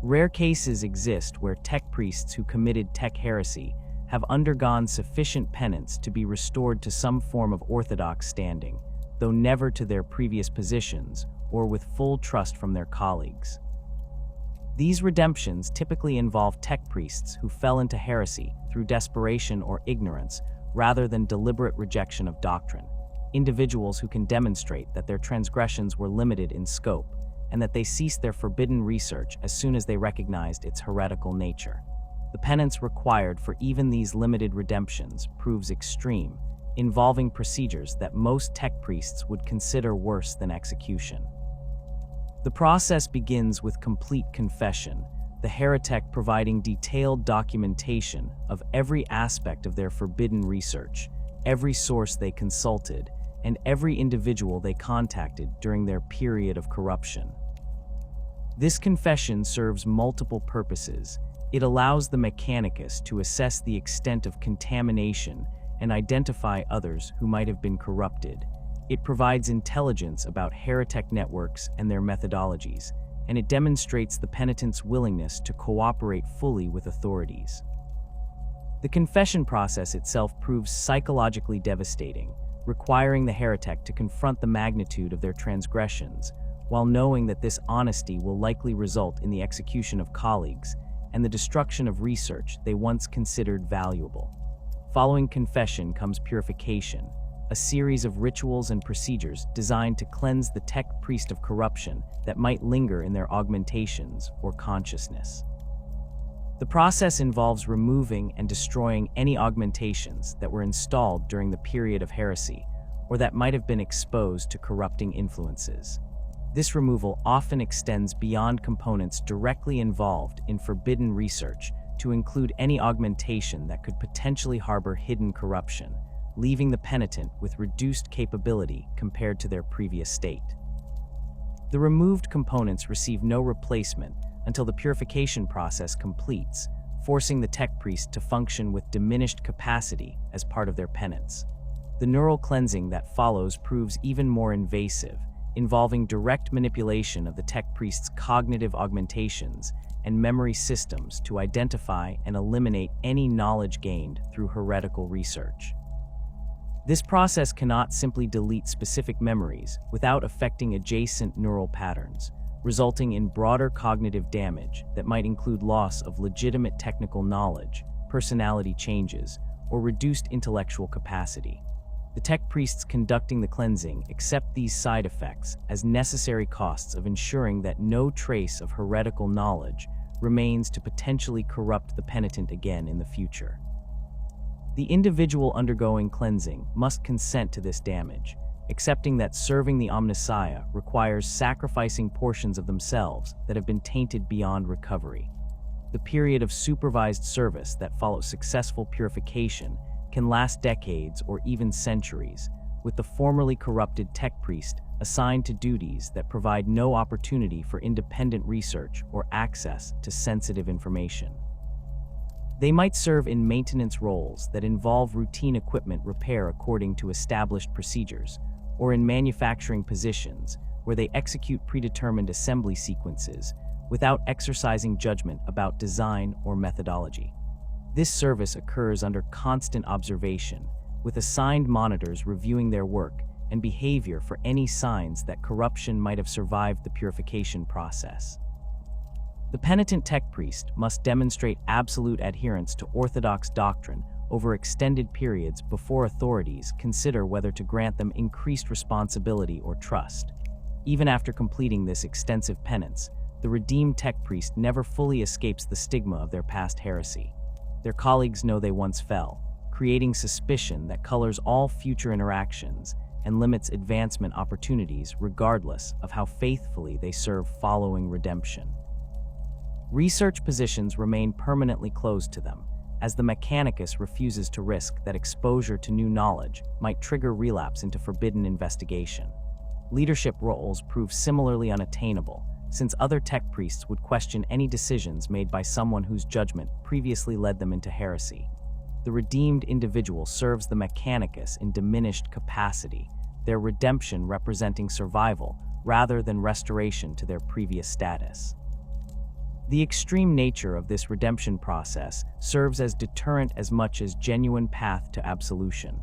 Rare cases exist where tech priests who committed tech heresy have undergone sufficient penance to be restored to some form of orthodox standing, though never to their previous positions or with full trust from their colleagues. These redemptions typically involve tech priests who fell into heresy through desperation or ignorance rather than deliberate rejection of doctrine, individuals who can demonstrate that their transgressions were limited in scope and that they ceased their forbidden research as soon as they recognized its heretical nature. The penance required for even these limited redemptions proves extreme, involving procedures that most tech priests would consider worse than execution. The process begins with complete confession, the Heretek providing detailed documentation of every aspect of their forbidden research, every source they consulted, and every individual they contacted during their period of corruption. This confession serves multiple purposes. It allows the Mechanicus to assess the extent of contamination and identify others who might have been corrupted. It provides intelligence about Heretek networks and their methodologies, and it demonstrates the penitent's willingness to cooperate fully with authorities. The confession process itself proves psychologically devastating, requiring the Heretek to confront the magnitude of their transgressions, while knowing that this honesty will likely result in the execution of colleagues and the destruction of research they once considered valuable. Following confession comes purification, a series of rituals and procedures designed to cleanse the tech priest of corruption that might linger in their augmentations or consciousness. The process involves removing and destroying any augmentations that were installed during the period of heresy or that might have been exposed to corrupting influences. This removal often extends beyond components directly involved in forbidden research to include any augmentation that could potentially harbor hidden corruption, leaving the penitent with reduced capability compared to their previous state. The removed components receive no replacement until the purification process completes, forcing the tech priest to function with diminished capacity as part of their penance. The neural cleansing that follows proves even more invasive, involving direct manipulation of the tech priest's cognitive augmentations and memory systems to identify and eliminate any knowledge gained through heretical research. This process cannot simply delete specific memories without affecting adjacent neural patterns, resulting in broader cognitive damage that might include loss of legitimate technical knowledge, personality changes, or reduced intellectual capacity. The tech priests conducting the cleansing accept these side effects as necessary costs of ensuring that no trace of heretical knowledge remains to potentially corrupt the penitent again in the future. The individual undergoing cleansing must consent to this damage, accepting that serving the Omnissiah requires sacrificing portions of themselves that have been tainted beyond recovery. The period of supervised service that follows successful purification can last decades or even centuries, with the formerly corrupted tech priest assigned to duties that provide no opportunity for independent research or access to sensitive information. They might serve in maintenance roles that involve routine equipment repair according to established procedures, or in manufacturing positions where they execute predetermined assembly sequences without exercising judgment about design or methodology. This service occurs under constant observation, with assigned monitors reviewing their work and behavior for any signs that corruption might have survived the purification process. The penitent tech priest must demonstrate absolute adherence to orthodox doctrine over extended periods before authorities consider whether to grant them increased responsibility or trust. Even after completing this extensive penance, the redeemed tech priest never fully escapes the stigma of their past heresy. Their colleagues know they once fell, creating suspicion that colors all future interactions and limits advancement opportunities regardless of how faithfully they serve following redemption. Research positions remain permanently closed to them, as the Mechanicus refuses to risk that exposure to new knowledge might trigger relapse into forbidden investigation. Leadership roles prove similarly unattainable, since other tech priests would question any decisions made by someone whose judgment previously led them into heresy. The redeemed individual serves the Mechanicus in diminished capacity, their redemption representing survival rather than restoration to their previous status. The extreme nature of this redemption process serves as deterrent as much as genuine path to absolution.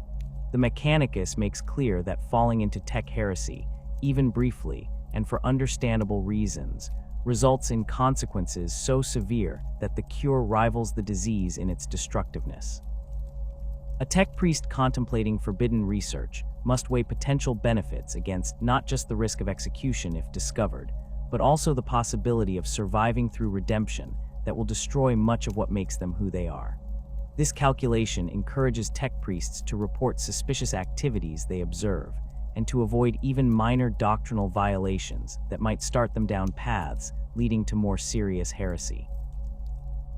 The Mechanicus makes clear that falling into tech heresy, even briefly and for understandable reasons, results in consequences so severe that the cure rivals the disease in its destructiveness. A tech priest contemplating forbidden research must weigh potential benefits against not just the risk of execution if discovered, but also the possibility of surviving through redemption that will destroy much of what makes them who they are. This calculation encourages tech priests to report suspicious activities they observe, and to avoid even minor doctrinal violations that might start them down paths leading to more serious heresy.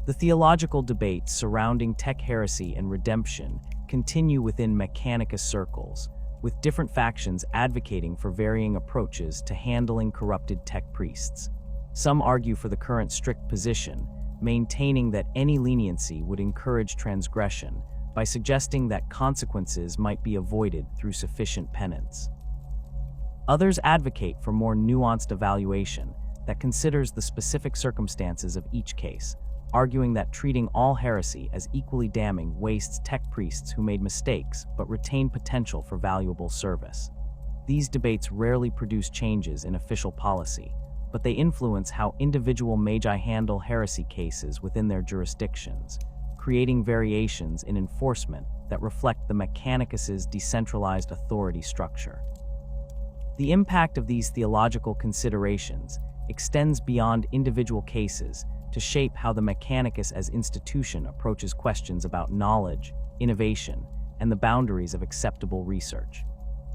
The theological debates surrounding tech heresy and redemption continue within Mechanicus circles, with different factions advocating for varying approaches to handling corrupted tech priests. Some argue for the current strict position, maintaining that any leniency would encourage transgression by suggesting that consequences might be avoided through sufficient penance. Others advocate for more nuanced evaluation that considers the specific circumstances of each case, arguing that treating all heresy as equally damning wastes tech priests who made mistakes but retain potential for valuable service. These debates rarely produce changes in official policy, but they influence how individual magi handle heresy cases within their jurisdictions, creating variations in enforcement that reflect the Mechanicus's decentralized authority structure. The impact of these theological considerations extends beyond individual cases to shape how the Mechanicus as institution approaches questions about knowledge, innovation, and the boundaries of acceptable research.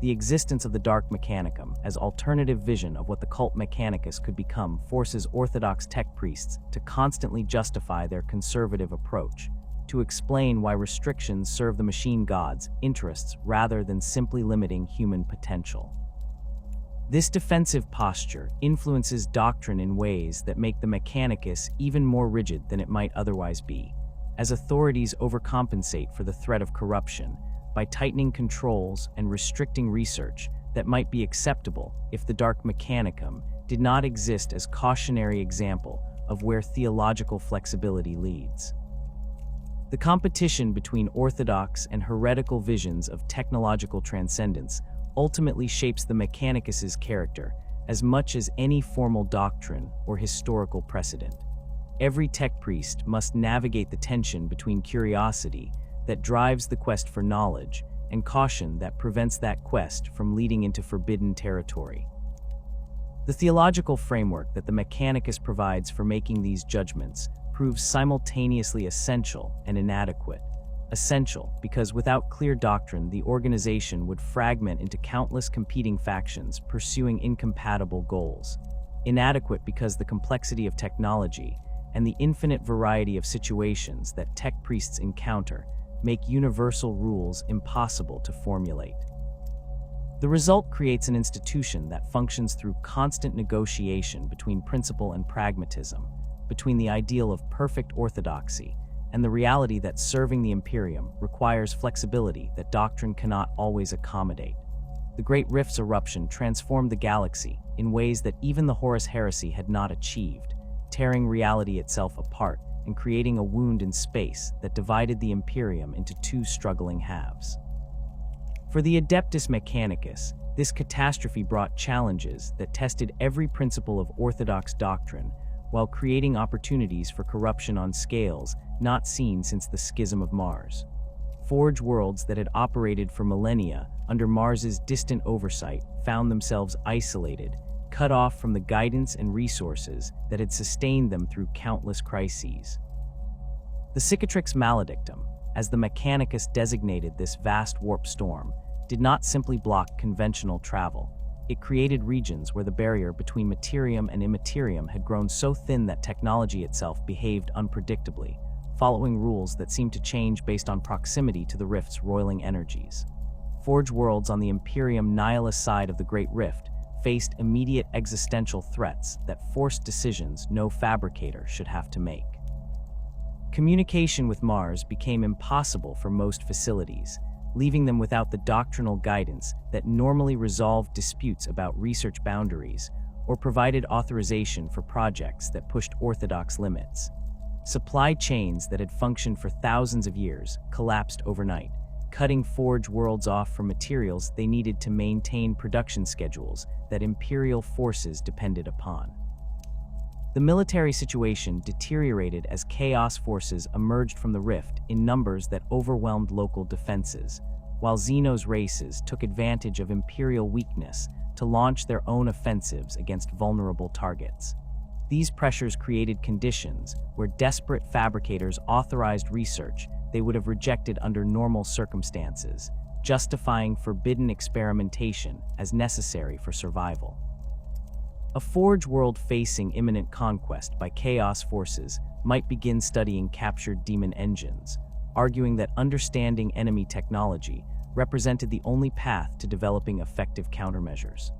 The existence of the Dark Mechanicum as alternative vision of what the cult Mechanicus could become forces Orthodox tech priests to constantly justify their conservative approach, to explain why restrictions serve the machine god's interests rather than simply limiting human potential. This defensive posture influences doctrine in ways that make the Mechanicus even more rigid than it might otherwise be, as authorities overcompensate for the threat of corruption by tightening controls and restricting research that might be acceptable if the Dark Mechanicum did not exist as cautionary example of where theological flexibility leads. The competition between orthodox and heretical visions of technological transcendence ultimately shapes the Mechanicus's character as much as any formal doctrine or historical precedent. Every tech priest must navigate the tension between curiosity that drives the quest for knowledge and caution that prevents that quest from leading into forbidden territory. The theological framework that the Mechanicus provides for making these judgments proves simultaneously essential and inadequate. Essential because without clear doctrine, the organization would fragment into countless competing factions pursuing incompatible goals. Inadequate because the complexity of technology and the infinite variety of situations that tech priests encounter make universal rules impossible to formulate. The result creates an institution that functions through constant negotiation between principle and pragmatism, between the ideal of perfect orthodoxy and the reality that serving the Imperium requires flexibility that doctrine cannot always accommodate. The Great Rift's eruption transformed the galaxy in ways that even the Horus Heresy had not achieved, tearing reality itself apart and creating a wound in space that divided the Imperium into two struggling halves. For the Adeptus Mechanicus, this catastrophe brought challenges that tested every principle of orthodox doctrine while creating opportunities for corruption on scales not seen since the Schism of Mars. Forge worlds that had operated for millennia under Mars's distant oversight found themselves isolated, cut off from the guidance and resources that had sustained them through countless crises. The Cicatrix Maledictum, as the Mechanicus designated this vast warp storm, did not simply block conventional travel. It created regions where the barrier between materium and immaterium had grown so thin that technology itself behaved unpredictably, following rules that seemed to change based on proximity to the rift's roiling energies. Forge worlds on the Imperium nihilist side of the Great Rift faced immediate existential threats that forced decisions no fabricator should have to make. Communication with Mars became impossible for most facilities, leaving them without the doctrinal guidance that normally resolved disputes about research boundaries or provided authorization for projects that pushed orthodox limits. Supply chains that had functioned for thousands of years collapsed overnight, cutting Forge worlds off from materials they needed to maintain production schedules that Imperial forces depended upon. The military situation deteriorated as Chaos forces emerged from the rift in numbers that overwhelmed local defenses, while Xenos races took advantage of Imperial weakness to launch their own offensives against vulnerable targets. These pressures created conditions where desperate fabricators authorized research they would have rejected under normal circumstances, justifying forbidden experimentation as necessary for survival. A Forge world facing imminent conquest by Chaos forces might begin studying captured demon engines, arguing that understanding enemy technology represented the only path to developing effective countermeasures.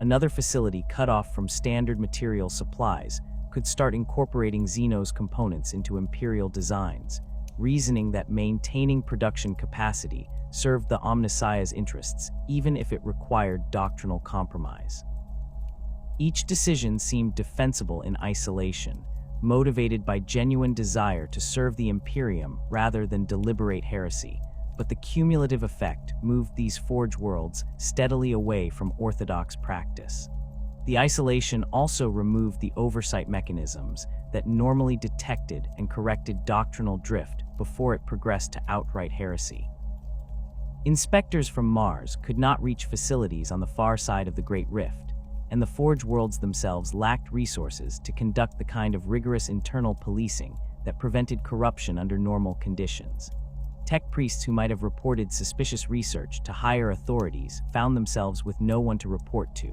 Another facility cut off from standard material supplies could start incorporating Xenos components into Imperial designs, reasoning that maintaining production capacity served the Omnissiah's interests, even if it required doctrinal compromise. Each decision seemed defensible in isolation, motivated by genuine desire to serve the Imperium rather than deliberate heresy, but the cumulative effect moved these Forge worlds steadily away from orthodox practice. The isolation also removed the oversight mechanisms that normally detected and corrected doctrinal drift before it progressed to outright heresy. Inspectors from Mars could not reach facilities on the far side of the Great Rift, and the Forge worlds themselves lacked resources to conduct the kind of rigorous internal policing that prevented corruption under normal conditions. Tech priests who might have reported suspicious research to higher authorities found themselves with no one to report to,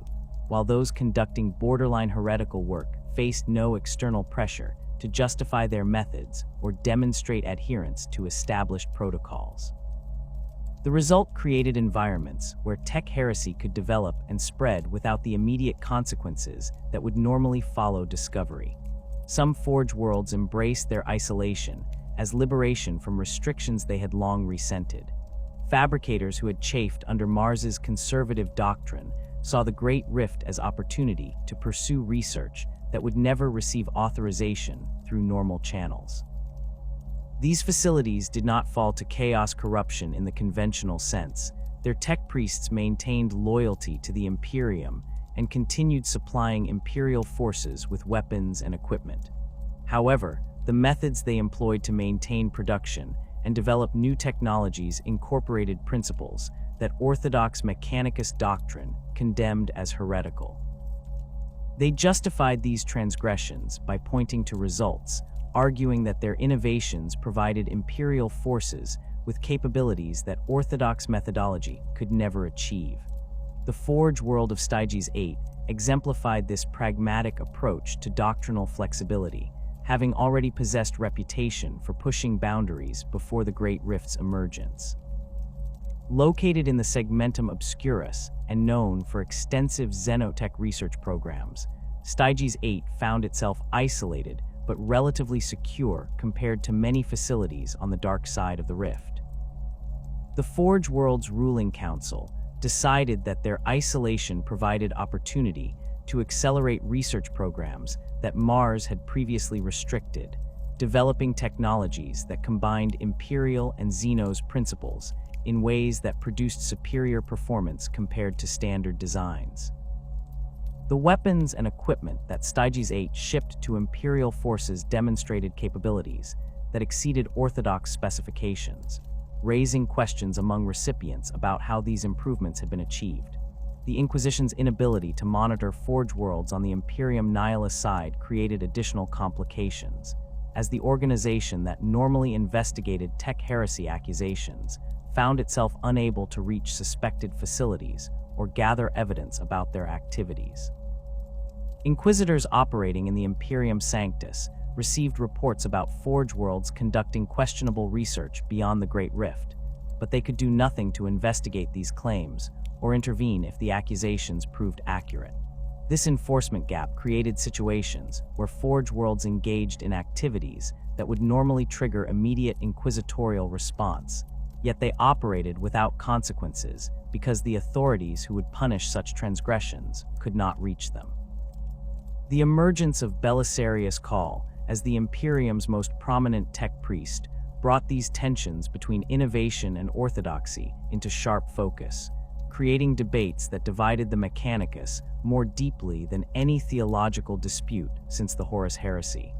while those conducting borderline heretical work faced no external pressure to justify their methods or demonstrate adherence to established protocols. The result created environments where tech heresy could develop and spread without the immediate consequences that would normally follow discovery. Some Forge worlds embraced their isolation as liberation from restrictions they had long resented. Fabricators who had chafed under Mars's conservative doctrine saw the Great Rift as opportunity to pursue research that would never receive authorization through normal channels. These facilities did not fall to Chaos corruption in the conventional sense. Their tech priests maintained loyalty to the Imperium and continued supplying Imperial forces with weapons and equipment. However, the methods they employed to maintain production and develop new technologies incorporated principles that orthodox Mechanicus doctrine condemned as heretical. They justified these transgressions by pointing to results, arguing that their innovations provided Imperial forces with capabilities that orthodox methodology could never achieve. The Forge world of Styges VIII exemplified this pragmatic approach to doctrinal flexibility, having already possessed reputation for pushing boundaries before the Great Rift's emergence. Located in the segmentum obscurus and known for extensive xenotech research programs, Styges 8 found itself isolated but relatively secure compared to many facilities on the dark side of the rift. The Forge World's ruling council decided that their isolation provided opportunity to accelerate research programs that Mars had previously restricted, developing technologies that combined Imperial and Xenos principles in ways that produced superior performance compared to standard designs. The weapons and equipment that Styges 8 shipped to Imperial forces demonstrated capabilities that exceeded orthodox specifications, raising questions among recipients about how these improvements had been achieved. The Inquisition's inability to monitor Forge Worlds on the Imperium Nihilist side created additional complications, as the organization that normally investigated tech heresy accusations found itself unable to reach suspected facilities or gather evidence about their activities. Inquisitors operating in the Imperium Sanctus received reports about Forge Worlds conducting questionable research beyond the Great Rift, but they could do nothing to investigate these claims or intervene if the accusations proved accurate. This enforcement gap created situations where Forge Worlds engaged in activities that would normally trigger immediate inquisitorial response, yet they operated without consequences because the authorities who would punish such transgressions could not reach them. The emergence of Belisarius Cawl as the Imperium's most prominent tech priest brought these tensions between innovation and orthodoxy into sharp focus, creating debates that divided the Mechanicus more deeply than any theological dispute since the Horus Heresy.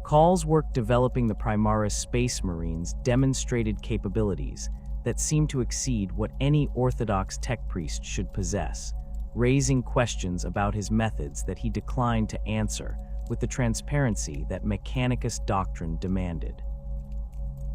Cawl's work developing the Primaris Space Marines demonstrated capabilities that seemed to exceed what any orthodox tech priest should possess, raising questions about his methods that he declined to answer with the transparency that Mechanicus doctrine demanded.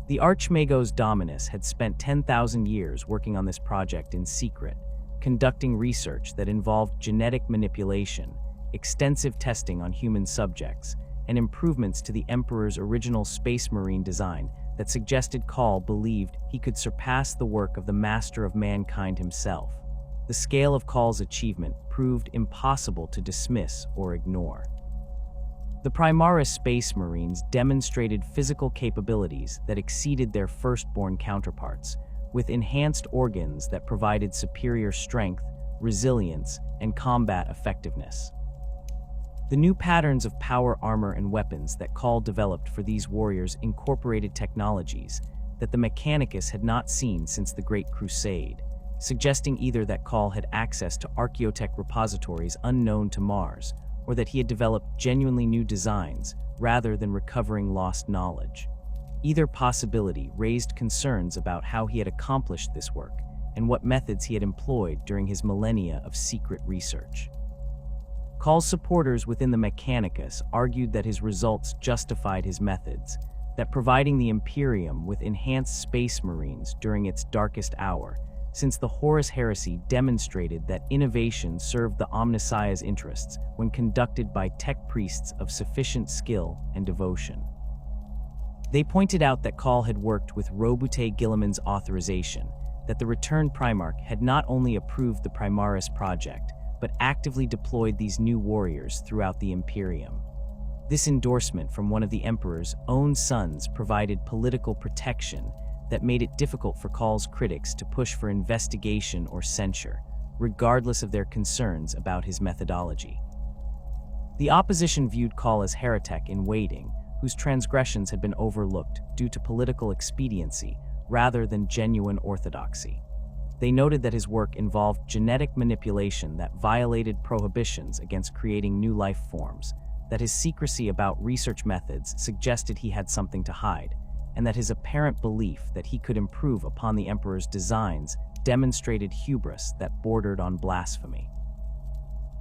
The Archmagos Dominus had spent 10,000 years working on this project in secret, conducting research that involved genetic manipulation, extensive testing on human subjects, and improvements to the Emperor's original Space Marine design that suggested Cawl believed he could surpass the work of the Master of Mankind himself. The scale of Cawl's achievement proved impossible to dismiss or ignore. The Primaris Space Marines demonstrated physical capabilities that exceeded their firstborn counterparts, with enhanced organs that provided superior strength, resilience, and combat effectiveness. The new patterns of power armor and weapons that Cawl developed for these warriors incorporated technologies that the Mechanicus had not seen since the Great Crusade, suggesting either that Cawl had access to archaeotech repositories unknown to Mars, or that he had developed genuinely new designs rather than recovering lost knowledge. Either possibility raised concerns about how he had accomplished this work and what methods he had employed during his millennia of secret research. Cawl's supporters within the Mechanicus argued that his results justified his methods, that providing the Imperium with enhanced space marines during its darkest hour, since the Horus Heresy demonstrated that innovation served the Omnissiah's interests when conducted by tech priests of sufficient skill and devotion. They pointed out that Cawl had worked with Robute Guilliman's authorization, that the returned Primarch had not only approved the Primaris project, but actively deployed these new warriors throughout the Imperium. This endorsement from one of the Emperor's own sons provided political protection that made it difficult for Cawl's critics to push for investigation or censure, regardless of their concerns about his methodology. The opposition viewed Cawl as heretic in waiting, whose transgressions had been overlooked due to political expediency rather than genuine orthodoxy. They noted that his work involved genetic manipulation that violated prohibitions against creating new life forms, that his secrecy about research methods suggested he had something to hide, and that his apparent belief that he could improve upon the Emperor's designs demonstrated hubris that bordered on blasphemy.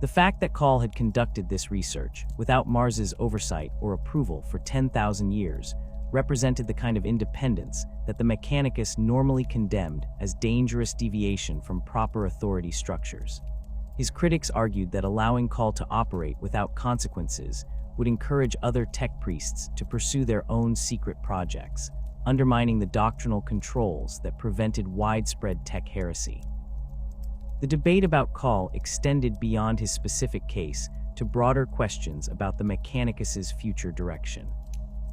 The fact that Cawl had conducted this research without Mars's oversight or approval for 10,000 years represented the kind of independence that the Mechanicus normally condemned as dangerous deviation from proper authority structures. His critics argued that allowing Cawl to operate without consequences would encourage other tech priests to pursue their own secret projects, undermining the doctrinal controls that prevented widespread tech heresy. The debate about Kage extended beyond his specific case to broader questions about the Mechanicus' future direction.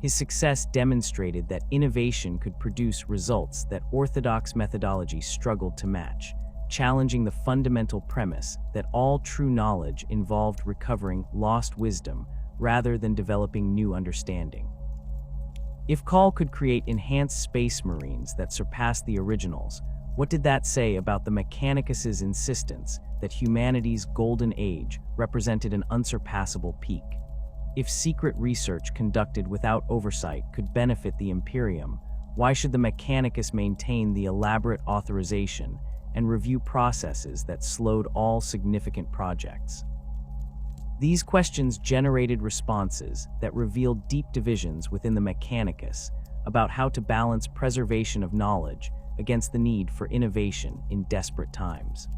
His success demonstrated that innovation could produce results that orthodox methodology struggled to match, challenging the fundamental premise that all true knowledge involved recovering lost wisdom rather than developing new understanding. If Kage could create enhanced space marines that surpassed the originals, what did that say about the Mechanicus' insistence that humanity's golden age represented an unsurpassable peak? If secret research conducted without oversight could benefit the Imperium, why should the Mechanicus maintain the elaborate authorization and review processes that slowed all significant projects? These questions generated responses that revealed deep divisions within the Mechanicus about how to balance preservation of knowledge against the need for innovation in desperate times.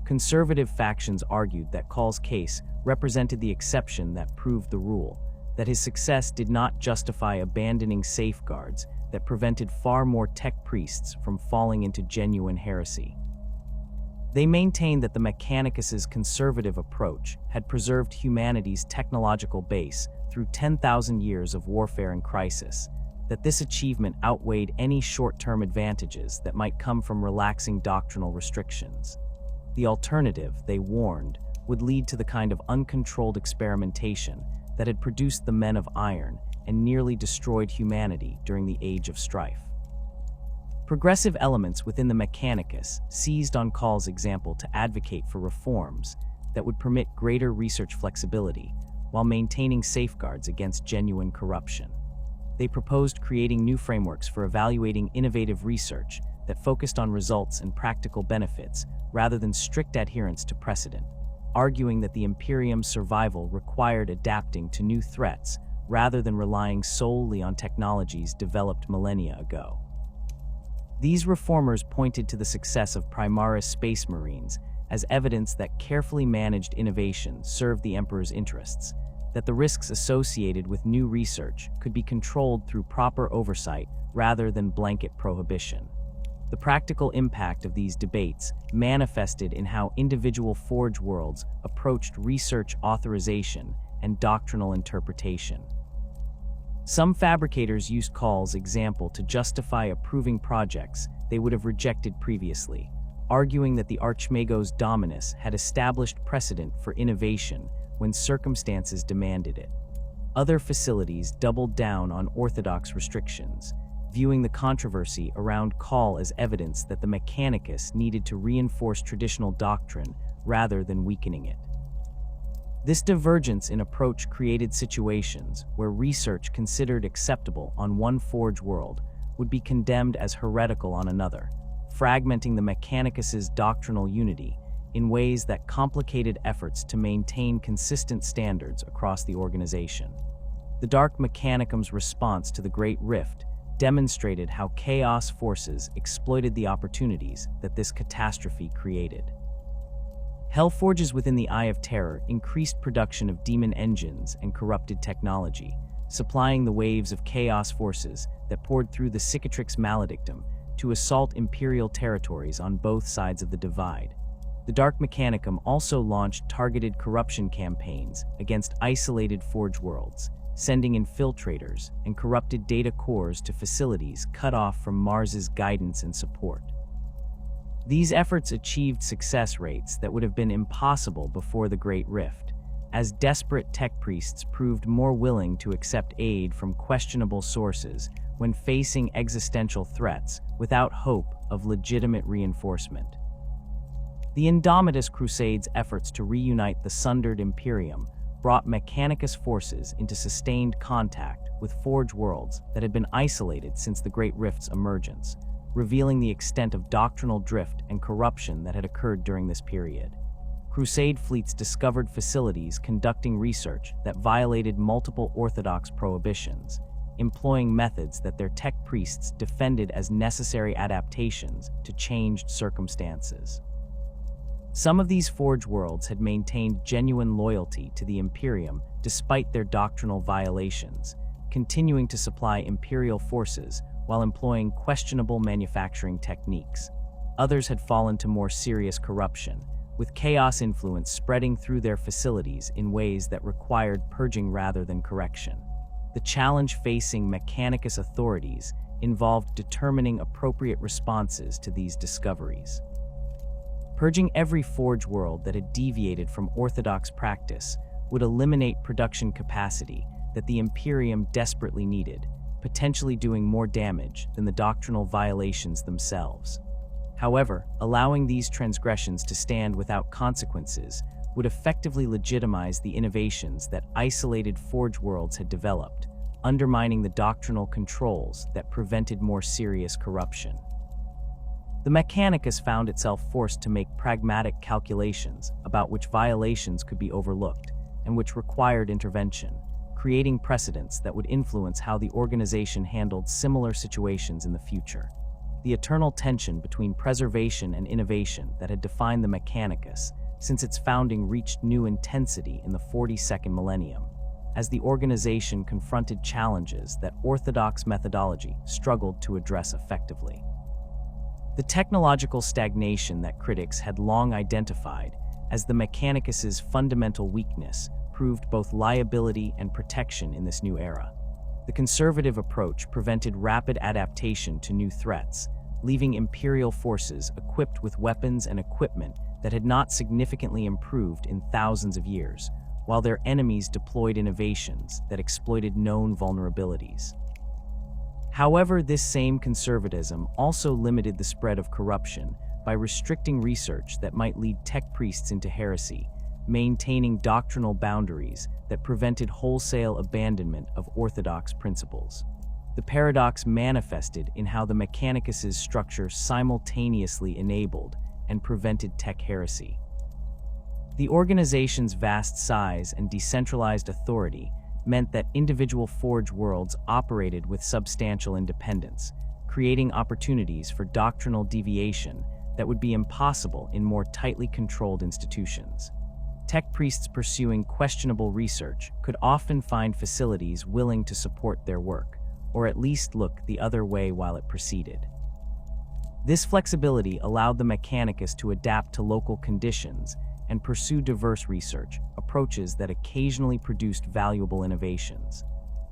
Conservative factions argued that Kage's case represented the exception that proved the rule, that his success did not justify abandoning safeguards that prevented far more tech priests from falling into genuine heresy. They maintained that the Mechanicus' conservative approach had preserved humanity's technological base through 10,000 years of warfare and crisis, that this achievement outweighed any short-term advantages that might come from relaxing doctrinal restrictions. The alternative, they warned, would lead to the kind of uncontrolled experimentation that had produced the Men of Iron and nearly destroyed humanity during the Age of Strife. Progressive elements within the Mechanicus seized on Kage's example to advocate for reforms that would permit greater research flexibility while maintaining safeguards against genuine corruption. They proposed creating new frameworks for evaluating innovative research that focused on results and practical benefits rather than strict adherence to precedent, arguing that the Imperium's survival required adapting to new threats rather than relying solely on technologies developed millennia ago. These reformers pointed to the success of Primaris Space Marines as evidence that carefully managed innovation served the Emperor's interests, that the risks associated with new research could be controlled through proper oversight rather than blanket prohibition. The practical impact of these debates manifested in how individual Forge worlds approached research authorization and doctrinal interpretation. Some fabricators used Kage's example to justify approving projects they would have rejected previously, arguing that the Archmagos Dominus had established precedent for innovation when circumstances demanded it. Other facilities doubled down on orthodox restrictions, viewing the controversy around Kage as evidence that the Mechanicus needed to reinforce traditional doctrine rather than weakening it. This divergence in approach created situations where research considered acceptable on one Forge world would be condemned as heretical on another, fragmenting the Mechanicus' doctrinal unity in ways that complicated efforts to maintain consistent standards across the organization. The Dark Mechanicum's response to the Great Rift demonstrated how chaos forces exploited the opportunities that this catastrophe created. Hellforges within the Eye of Terror increased production of demon engines and corrupted technology, supplying the waves of chaos forces that poured through the Cicatrix Maledictum to assault Imperial territories on both sides of the divide. The Dark Mechanicum also launched targeted corruption campaigns against isolated Forge worlds, sending infiltrators and corrupted data cores to facilities cut off from Mars's guidance and support. These efforts achieved success rates that would have been impossible before the Great Rift, as desperate tech priests proved more willing to accept aid from questionable sources when facing existential threats without hope of legitimate reinforcement. The Indomitus Crusade's efforts to reunite the sundered Imperium brought Mechanicus forces into sustained contact with Forge worlds that had been isolated since the Great Rift's emergence, revealing the extent of doctrinal drift and corruption that had occurred during this period. Crusade fleets discovered facilities conducting research that violated multiple orthodox prohibitions, employing methods that their tech priests defended as necessary adaptations to changed circumstances. Some of these Forge worlds had maintained genuine loyalty to the Imperium despite their doctrinal violations, continuing to supply Imperial forces while employing questionable manufacturing techniques. Others had fallen to more serious corruption, with chaos influence spreading through their facilities in ways that required purging rather than correction. The challenge facing Mechanicus authorities involved determining appropriate responses to these discoveries. Purging every forge world that had deviated from orthodox practice would eliminate production capacity that the Imperium desperately needed, potentially doing more damage than the doctrinal violations themselves. However, allowing these transgressions to stand without consequences would effectively legitimize the innovations that isolated forge worlds had developed, undermining the doctrinal controls that prevented more serious corruption. The Mechanicus found itself forced to make pragmatic calculations about which violations could be overlooked and which required intervention, creating precedents that would influence how the organization handled similar situations in the future. The eternal tension between preservation and innovation that had defined the Mechanicus since its founding reached new intensity in the 42nd millennium, as the organization confronted challenges that orthodox methodology struggled to address effectively. The technological stagnation that critics had long identified as the Mechanicus's fundamental weakness proved both liability and protection in this new era. The conservative approach prevented rapid adaptation to new threats, leaving Imperial forces equipped with weapons and equipment that had not significantly improved in thousands of years, while their enemies deployed innovations that exploited known vulnerabilities. However, this same conservatism also limited the spread of corruption by restricting research that might lead tech priests into heresy, maintaining doctrinal boundaries that prevented wholesale abandonment of orthodox principles. The paradox manifested in how the Mechanicus's structure simultaneously enabled and prevented tech heresy. The organization's vast size and decentralized authority meant that individual forge worlds operated with substantial independence, creating opportunities for doctrinal deviation that would be impossible in more tightly controlled institutions. Tech priests pursuing questionable research could often find facilities willing to support their work, or at least look the other way while it proceeded. This flexibility allowed the Mechanicus to adapt to local conditions and pursue diverse research approaches that occasionally produced valuable innovations.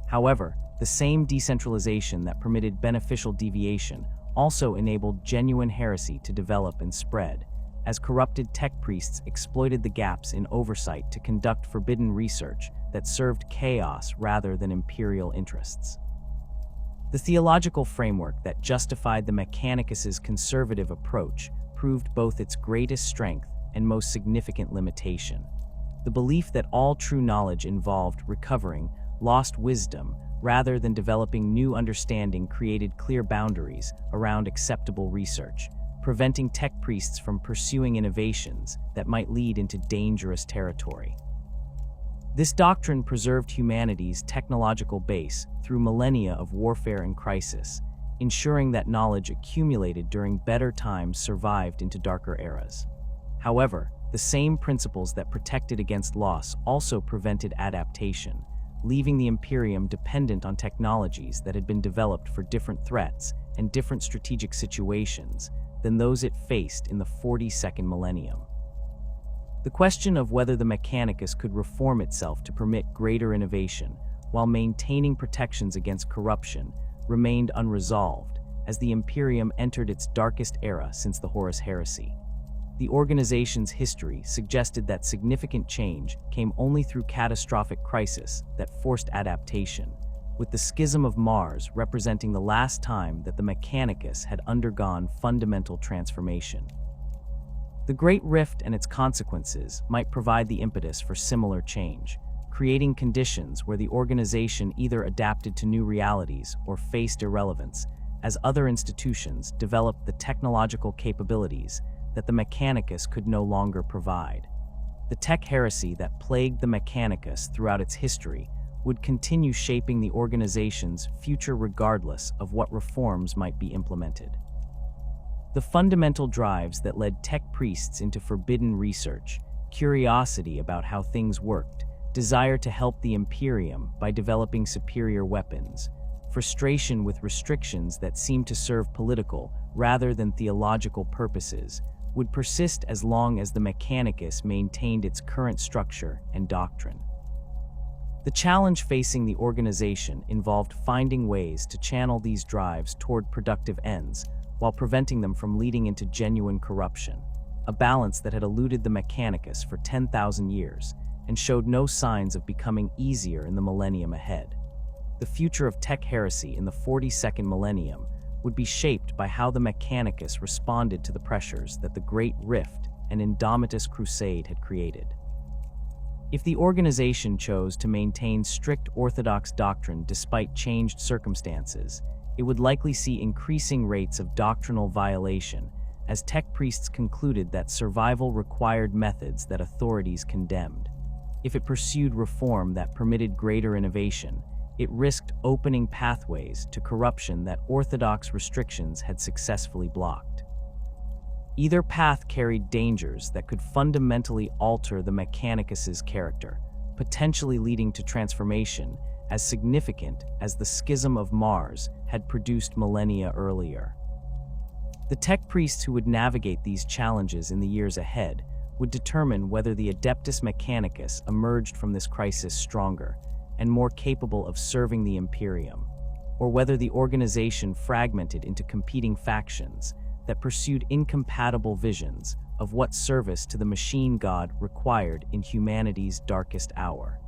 However, the same decentralization that permitted beneficial deviation also enabled genuine heresy to develop and spread, as corrupted tech priests exploited the gaps in oversight to conduct forbidden research that served chaos rather than imperial interests. The theological framework that justified the Mechanicus's conservative approach proved both its greatest strength and most significant limitation. The belief that all true knowledge involved recovering lost wisdom rather than developing new understanding created clear boundaries around acceptable research, preventing tech priests from pursuing innovations that might lead into dangerous territory. This doctrine preserved humanity's technological base through millennia of warfare and crisis, ensuring that knowledge accumulated during better times survived into darker eras. However, the same principles that protected against loss also prevented adaptation, leaving the Imperium dependent on technologies that had been developed for different threats and different strategic situations than those it faced in the 42nd millennium. The question of whether the Mechanicus could reform itself to permit greater innovation while maintaining protections against corruption remained unresolved as the Imperium entered its darkest era since the Horus Heresy. The organization's history suggested that significant change came only through catastrophic crisis that forced adaptation, with the Schism of Mars representing the last time that the Mechanicus had undergone fundamental transformation. The Great Rift and its consequences might provide the impetus for similar change, creating conditions where the organization either adapted to new realities or faced irrelevance, as other institutions developed the technological capabilities that the Mechanicus could no longer provide. The tech heresy that plagued the Mechanicus throughout its history would continue shaping the organization's future regardless of what reforms might be implemented. The fundamental drives that led tech priests into forbidden research, curiosity about how things worked, desire to help the Imperium by developing superior weapons, frustration with restrictions that seemed to serve political rather than theological purposes would persist as long as the Mechanicus maintained its current structure and doctrine. The challenge facing the organization involved finding ways to channel these drives toward productive ends while preventing them from leading into genuine corruption, a balance that had eluded the Mechanicus for 10,000 years and showed no signs of becoming easier in the millennium ahead. The future of tech heresy in the 42nd millennium would be shaped by how the Mechanicus responded to the pressures that the Great Rift and Indomitus Crusade had created. If the organization chose to maintain strict orthodox doctrine despite changed circumstances, it would likely see increasing rates of doctrinal violation as tech priests concluded that survival required methods that authorities condemned. If it pursued reform that permitted greater innovation, it risked opening pathways to corruption that orthodox restrictions had successfully blocked. Either path carried dangers that could fundamentally alter the Mechanicus's character, potentially leading to transformation as significant as the Schism of Mars had produced millennia earlier. The tech priests who would navigate these challenges in the years ahead would determine whether the Adeptus Mechanicus emerged from this crisis stronger and more capable of serving the Imperium, or whether the organization fragmented into competing factions that pursued incompatible visions of what service to the machine god required in humanity's darkest hour.